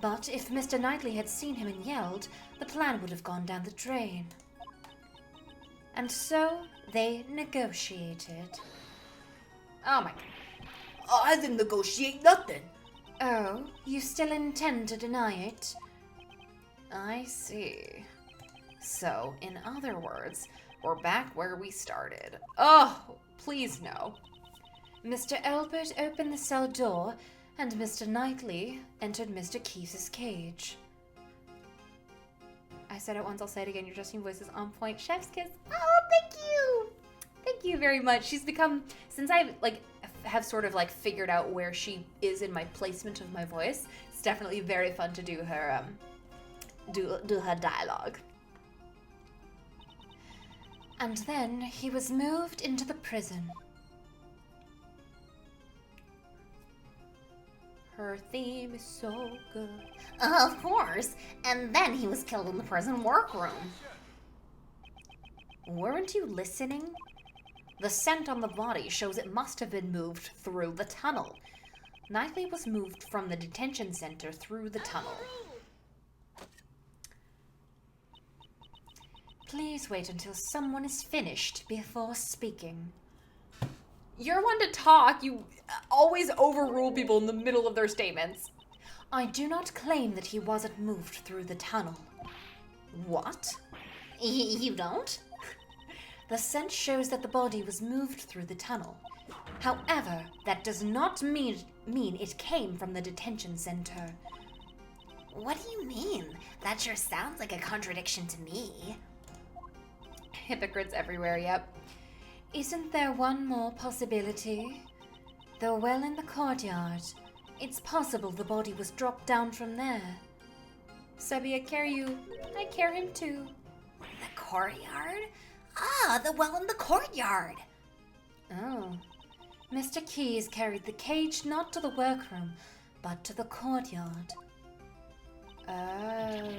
But if Mr. Knightley had seen him and yelled, the plan would have gone down the drain. And so they negotiated. Oh my god. I didn't negotiate nothing. Oh, you still intend to deny it? I see. So, in other words, we're back where we started. Oh, please no. Mr. Elbert opened the cell door, and Mr. Knightley entered Mr. Keith's cage. I said it once, I'll say it again. Your Justine voice is on point. Chef's kiss. Oh, thank you. Thank you very much. She's become, since I have sort of figured out where she is in my placement of my voice, it's definitely very fun to do her do her dialogue. And then he was moved into the prison. Her theme is so good. Of course. And then he was killed in the prison workroom. Weren't you listening? The scent on the body shows it must have been moved through the tunnel. Knightley was moved from the detention center through the tunnel. Please wait until someone is finished before speaking. You're one to talk. You always overrule people in the middle of their statements. I do not claim that he wasn't moved through the tunnel. What? You don't? The scent shows that the body was moved through the tunnel. However, that does not mean it came from the detention center. What do you mean? That sure sounds like a contradiction to me. Hypocrites everywhere, yep. Isn't there one more possibility? The well in the courtyard. It's possible the body was dropped down from there. Sebby, I care you. I care him too. The courtyard? Ah, the well in the courtyard. Oh. Mr. Keyes carried the cage not to the workroom, but to the courtyard. Oh.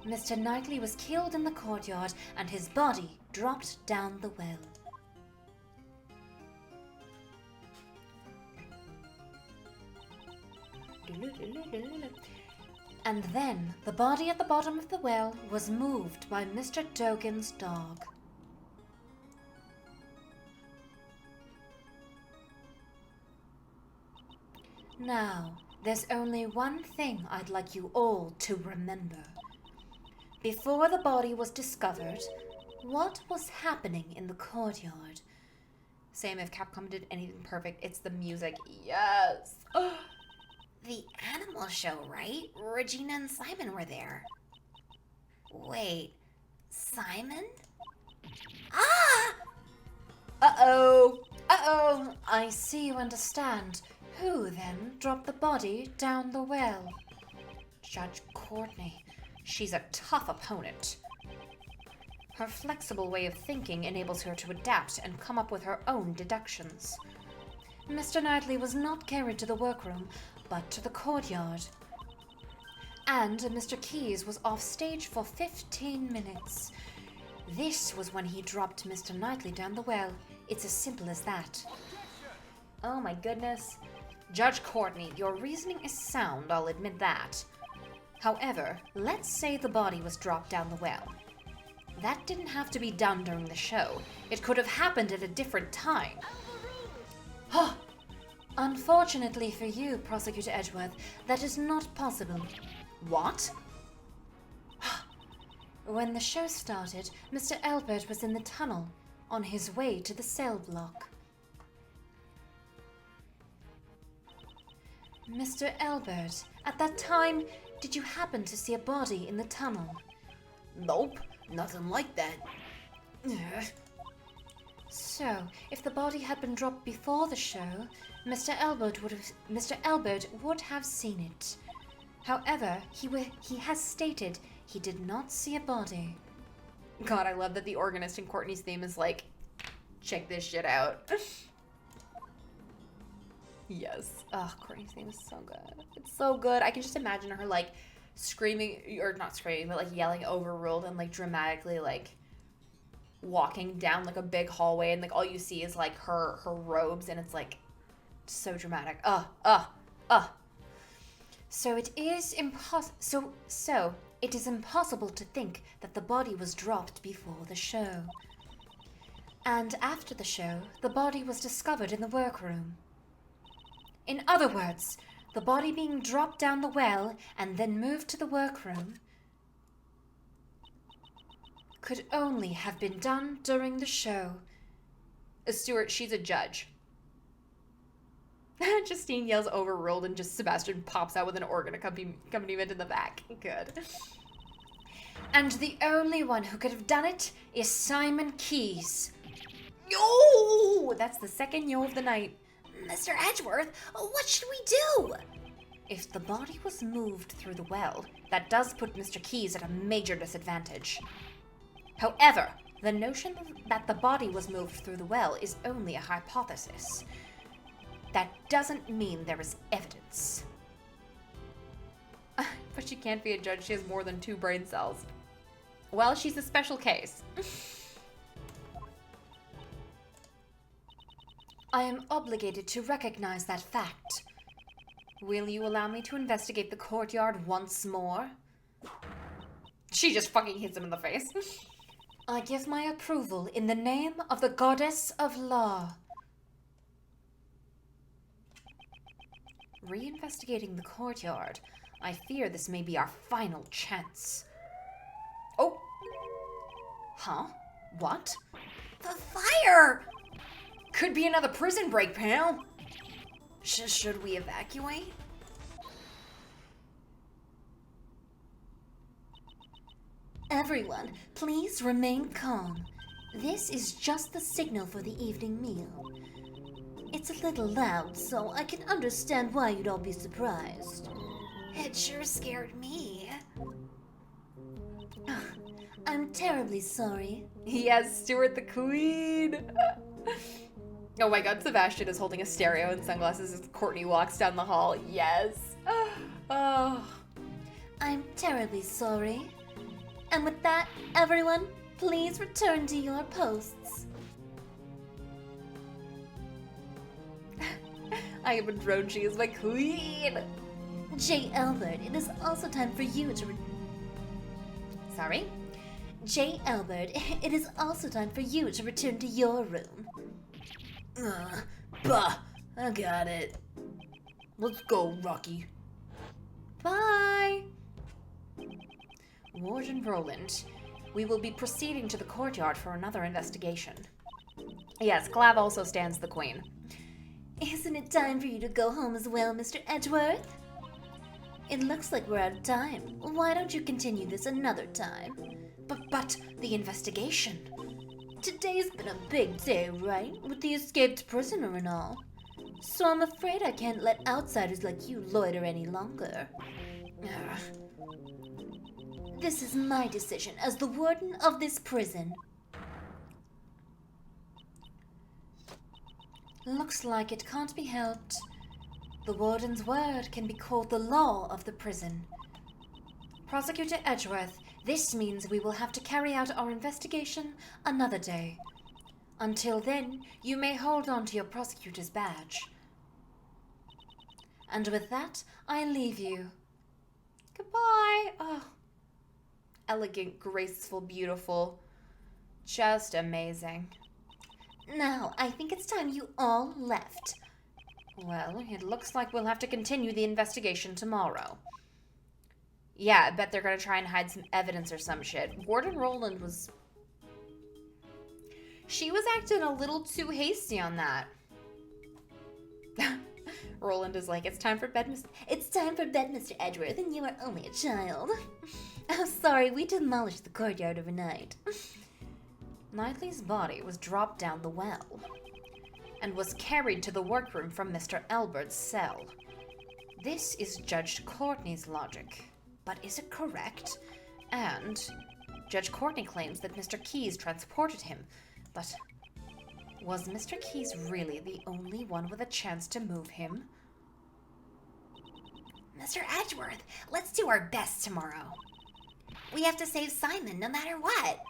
Mr. Knightley was killed in the courtyard and his body dropped down the well. And then the body at the bottom of the well was moved by Mr. Dogan's dog. Now, there's only one thing I'd like you all to remember. Before the body was discovered, what was happening in the courtyard? Same if Capcom did anything perfect, it's the music. Yes! The animal show, right? Regina and Simon were there. Wait, Simon? Ah! Uh-oh! Uh-oh! I see you understand. Who then dropped the body down the well? Judge Courtney. She's a tough opponent. Her flexible way of thinking enables her to adapt and come up with her own deductions. Mr. Knightley was not carried to the workroom, but to the courtyard. And Mr. Keyes was off stage for 15 minutes. This was when he dropped Mr. Knightley down the well. It's as simple as that. Oh my goodness. Judge Courtney, your reasoning is sound, I'll admit that. However, let's say the body was dropped down the well. That didn't have to be done during the show. It could have happened at a different time. Unfortunately for you, Prosecutor Edgeworth, that is not possible. What? When the show started, Mr. Albert was in the tunnel, on his way to the cell block. Mr. Albert, at that time, did you happen to see a body in the tunnel? Nope, nothing like that. So, if the body had been dropped before the show, Mr. Albert would have seen it. However, he has stated he did not see a body. God, I love that the organist in Courtney's theme is like, check this shit out. Yes. Oh, Courtney's theme is so good. It's so good. I can just imagine her like screaming, or not screaming, but like yelling overruled and like dramatically like walking down like a big hallway, and like all you see is like her robes, and it's like so dramatic. So it is impossible to think that the body was dropped before the show. And after the show, the body was discovered in the workroom. In other words, the body being dropped down the well and then moved to the workroom could only have been done during the show. Stuart, she's a judge. Justine yells overruled, and just Sebastian pops out with an organ accompaniment in the back. Good. And the only one who could have done it is Simon Keyes. Yo! That's the second yo of the night. Mr. Edgeworth, what should we do? If the body was moved through the well, that does put Mr. Keyes at a major disadvantage. However, the notion that the body was moved through the well is only a hypothesis. That doesn't mean there is evidence. But she can't be a judge, she has more than 2 brain cells. Well, she's a special case. I am obligated to recognize that fact. Will you allow me to investigate the courtyard once more? She just fucking hits him in the face. I give my approval in the name of the Goddess of Law. Reinvestigating the courtyard. I fear this may be our final chance. Oh! Huh? What? The fire! Could be another prison break, pal. Should we evacuate? Everyone, please remain calm. This is just the signal for the evening meal. It's a little loud, so I can understand why you'd all be surprised. It sure scared me. I'm terribly sorry. Yes, Stuart the Queen. Oh my god, Sebastian is holding a stereo and sunglasses as Courtney walks down the hall. Yes. Oh. I'm terribly sorry. And with that, everyone, please return to your posts. I am enthroned. She is my queen. J. Albert, it is also time for you to Sorry? J. Albert, it is also time for you to return to your room. Bah, I got it. Let's go, Rocky. Bye. Warden Roland, we will be proceeding to the courtyard for another investigation. Yes, Clav also stands the queen. Isn't it time for you to go home as well, Mr. Edgeworth? It looks like we're out of time. Why don't you continue this another time? But the investigation. Today's been a big day, right? With the escaped prisoner and all. so I'm afraid I can't let outsiders like you loiter any longer. Ugh. This is my decision as the warden of this prison. Looks like it can't be helped. The warden's word can be called the law of the prison. Prosecutor Edgeworth, this means we will have to carry out our investigation another day. Until then, you may hold on to your prosecutor's badge. And with that, I leave you. Goodbye. Oh, elegant, graceful, beautiful. Just amazing. Now, I think it's time you all left. Well, it looks like we'll have to continue the investigation tomorrow. Yeah, I bet they're gonna try and hide some evidence or some shit. Warden Roland was... She was acting a little too hasty on that. Roland is like, it's time for bed, It's time for bed, Mr. Edgeworth, and you are only a child. Oh, sorry, we demolished the courtyard overnight. Knightley's body was dropped down the well and was carried to the workroom from Mr. Albert's cell. This is Judge Courtney's logic, but is it correct? And Judge Courtney claims that Mr. Keyes transported him, but was Mr. Keyes really the only one with a chance to move him? Mr. Edgeworth, let's do our best tomorrow. We have to save Simon no matter what.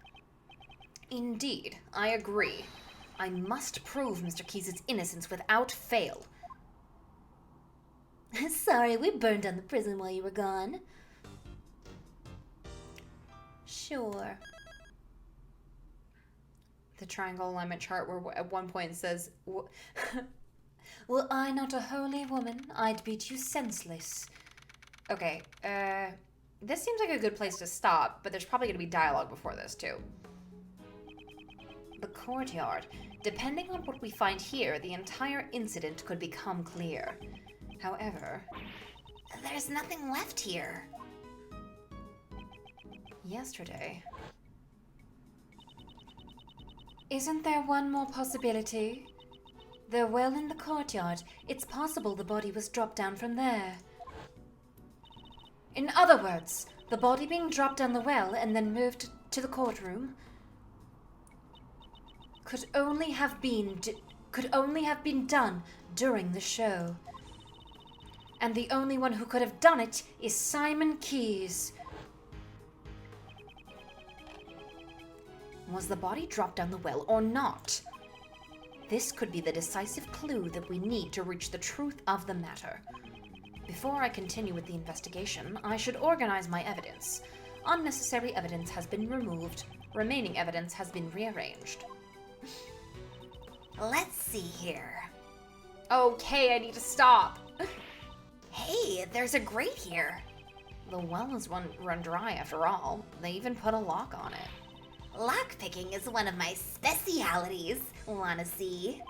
Indeed, I agree. I must prove Mr. Keyes' innocence without fail. Sorry, we burned down the prison while you were gone. Sure. The triangle alignment chart where at one point it says... Were I not a holy woman, I'd beat you senseless. Okay, this seems like a good place to stop, but there's probably going to be dialogue before this, too. The courtyard. Depending on what we find here, the entire incident could become clear. However... There's nothing left here. Yesterday... Isn't there one more possibility? The well in the courtyard. It's possible the body was dropped down from there. In other words, the body being dropped down the well and then moved to the courtroom could only have been done during the show. And the only one who could have done it is Simon Keyes. Was the body dropped down the well or not? This could be the decisive clue that we need to reach the truth of the matter. Before I continue with the investigation, I should organize my evidence. Unnecessary evidence has been removed. Remaining evidence has been rearranged. Let's see here. Okay, I need to stop. Hey, there's a grate here. The well is run dry after all. They even put a lock on it. Lockpicking is one of my specialities. Wanna see?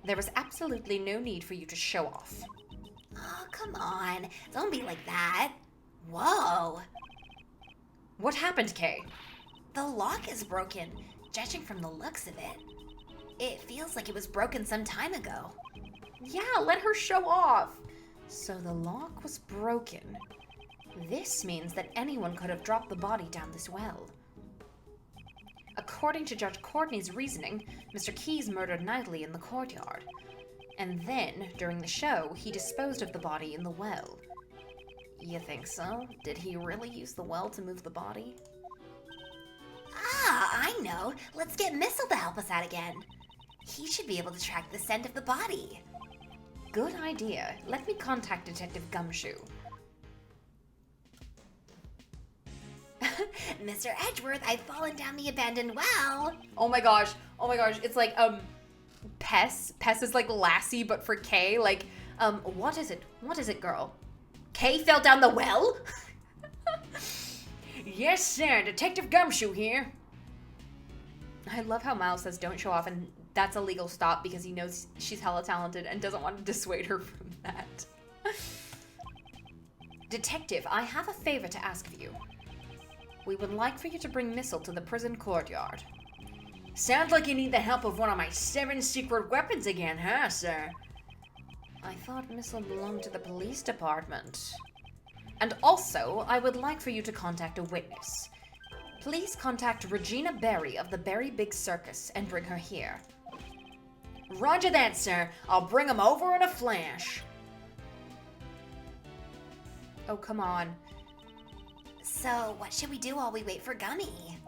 There was absolutely no need for you to show off. Oh, come on. Don't be like that. Whoa. What happened, Kay? The lock is broken, judging from the looks of it. It feels like it was broken some time ago. Yeah, let her show off. So the lock was broken. This means that anyone could have dropped the body down this well. According to Judge Courtney's reasoning, Mr. Keyes murdered Knightley in the courtyard. And then, during the show, he disposed of the body in the well. You think so? Did he really use the well to move the body? Ah, I know. Let's get Missile to help us out again. He should be able to track the scent of the body. Good idea. Let me contact Detective Gumshoe. Mr. Edgeworth, I've fallen down the abandoned well. Oh my gosh. It's like, Pess. Pess is like Lassie, but for Kay. Like, what is it, girl? Kay fell down the well? Yes, sir. Detective Gumshoe here. I love how Miles says don't show off, and that's a legal stop because he knows she's hella talented and doesn't want to dissuade her from that. Detective, I have a favor to ask of you. We would like for you to bring Missile to the prison courtyard. Sounds like you need the help of one of my 7 secret weapons again, huh, sir? I thought Missile belonged to the police department. And also, I would like for you to contact a witness. Please contact Regina Berry of the Berry Big Circus and bring her here. Roger that, sir. I'll bring him over in a flash. Oh, come on. So, what should we do while we wait for Gummy?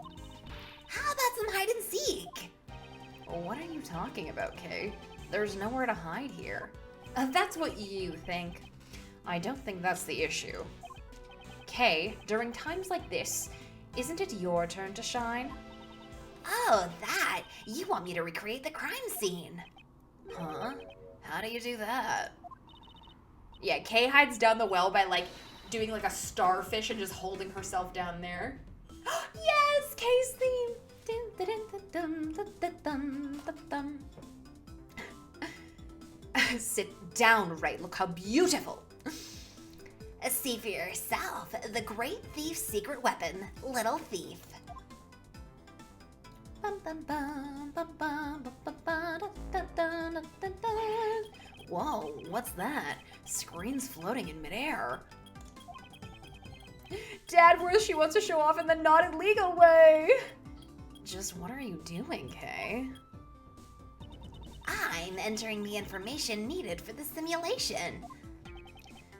How about some hide and seek? What are you talking about, Kay? There's nowhere to hide here. That's what you think. I don't think that's the issue. Kay, during times like this, isn't it your turn to shine? Oh, that! You want me to recreate the crime scene? Huh? How do you do that? Yeah, Kay hides down the well by, like, doing, like, a starfish and just holding herself down there. Yes! Kay's theme! Sit down, Ray. Look how beautiful. See for yourself, the great thief's secret weapon, Little Thief. Whoa, what's that? Screen's floating in midair. Dad, Ruth, she wants to show off in the not illegal way. Just what are you doing, Kay? I'm entering the information needed for the simulation.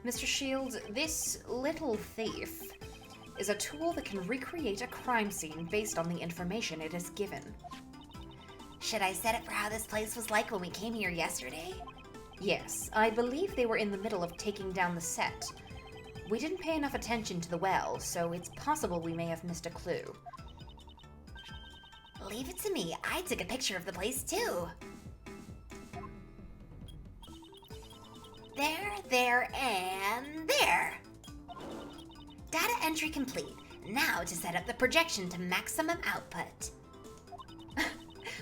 Mr. Shields, this little thief is a tool that can recreate a crime scene based on the information it is given. Should I set it for how this place was like when we came here yesterday? Yes, I believe they were in the middle of taking down the set. We didn't pay enough attention to the well, so it's possible we may have missed a clue. Leave it to me. I took a picture of the place too. There, and there. Data entry complete. Now to set up the projection to maximum output.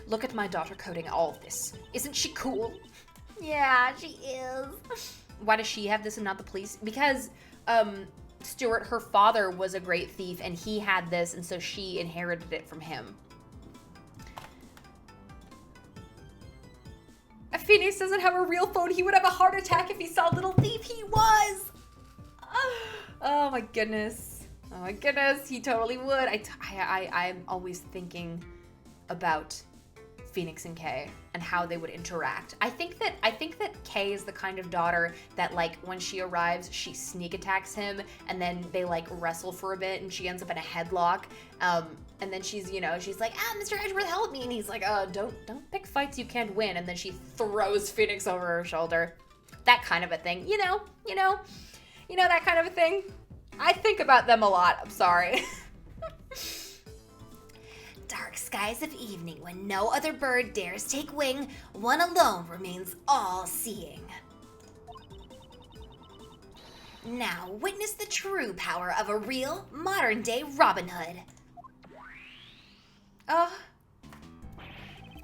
Look at my daughter coding all of this. Isn't she cool? Yeah, she is. Why does she have this and not the police? Because, Stuart, her father was a great thief and he had this, and so she inherited it from him. If Phoenix doesn't have a real phone, he would have a heart attack if he saw Little Thief. He was! Oh my goodness. Oh my goodness, he totally would. I'm always thinking about Phoenix and Kay and how they would interact. I think that Kay is the kind of daughter that, like, when she arrives, she sneak attacks him, and then they, like, wrestle for a bit, and she ends up in a headlock. And then she's like, Mr. Edgeworth, help me, and he's like, don't pick fights you can't win, and then she throws Phoenix over her shoulder. That kind of a thing, you know, that kind of a thing. I think about them a lot. I'm sorry. Dark skies of evening, when no other bird dares take wing, one alone remains all-seeing. Now witness the true power of a real, modern-day Robin Hood.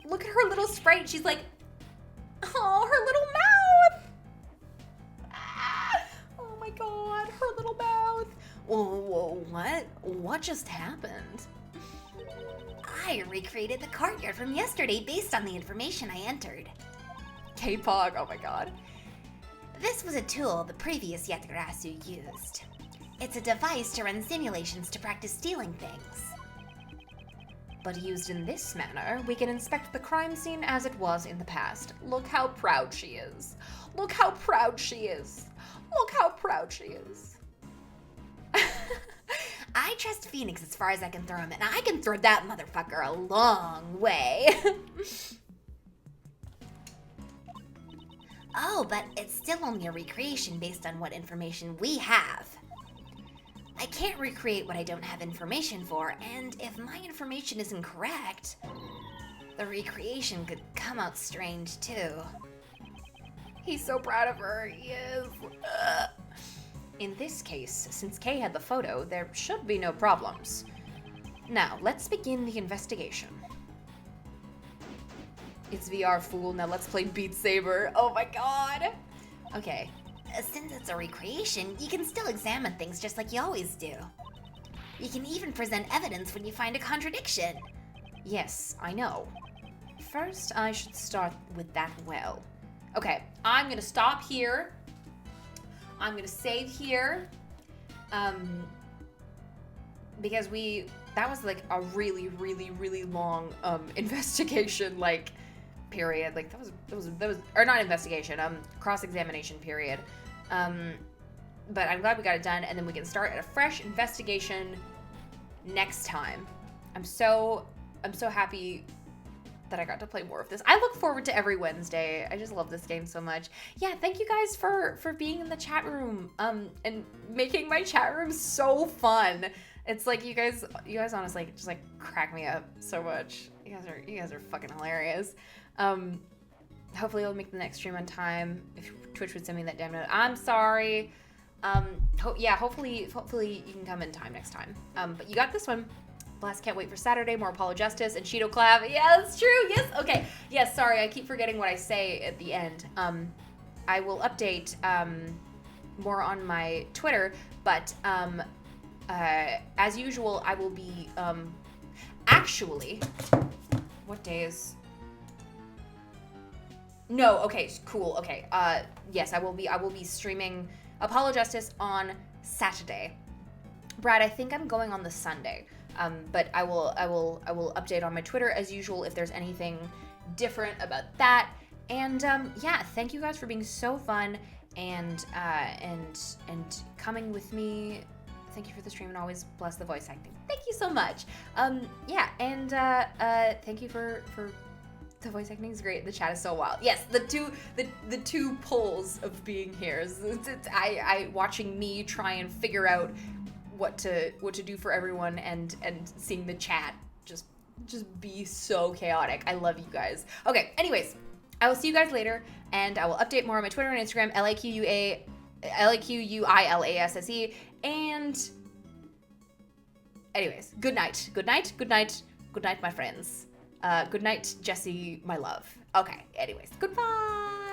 Look at her little sprite. She's like, oh, her little mouth. Oh my God, her little mouth. Whoa, what just happened? I recreated the courtyard from yesterday based on the information I entered. K-Pog, oh my God. This was a tool the previous Yattarasu used. It's a device to run simulations to practice stealing things. But used in this manner, we can inspect the crime scene as it was in the past. Look how proud she is. Look how proud she is. Look how proud she is. I trust Phoenix as far as I can throw him, and I can throw that motherfucker a long way. Oh, but it's still only a recreation based on what information we have. I can't recreate what I don't have information for, and if my information is incorrect, the recreation could come out strange too. He's so proud of her, he is. In this case, since Kay had the photo, there should be no problems. Now, let's begin the investigation. It's VR, fool. Now let's play Beat Saber. Oh my God. Okay. Since it's a recreation, you can still examine things just like you always do. You can even present evidence when you find a Yes, I know. First, I should start with that well. Okay, I'm going to stop here. I'm going to save here. Because that was like a really, really, really long investigation, like, period. Like, that was or not investigation, cross-examination period. But I'm glad we got it done, and then we can start at a fresh investigation next time. I'm so happy that I got to play more of this. I look forward to every Wednesday. I just love this game so much. Yeah, thank you guys for being in the chat room and making my chat room so fun. It's like you guys honestly just like crack me up so much. You guys are fucking hilarious. Hopefully I'll make the next stream on time. If Twitch would send me that damn note, I'm sorry. Hopefully you can come in time next time. But you got this one. Blast can't wait for Saturday. More Apollo Justice and Cheeto Collab. Yeah, that's true. Yes. Okay. Yes. Sorry, I keep forgetting what I say at the end. I will update more on my Twitter, but as usual, I will be actually. What day is? No. Okay. Cool. Okay. Yes, I will be streaming Apollo Justice on Saturday. Brad, I think I'm going on the Sunday. But I will update on my Twitter as usual if there's anything different about that. And yeah, thank you guys for being so fun and coming with me. Thank you for the stream and always bless the voice acting. Thank you so much. Yeah, and thank you for the voice acting is great. The chat is so wild. Yes, the two pulls of being here. I watching me try and figure out what to do for everyone and seeing the chat just be so chaotic. I love you guys. Okay, anyways, I will see you guys later, and I will update more on my Twitter and Instagram, LAQUUILASSE, and anyways, good night, my friends. Good night, Jesse, my love. Okay, anyways, goodbye.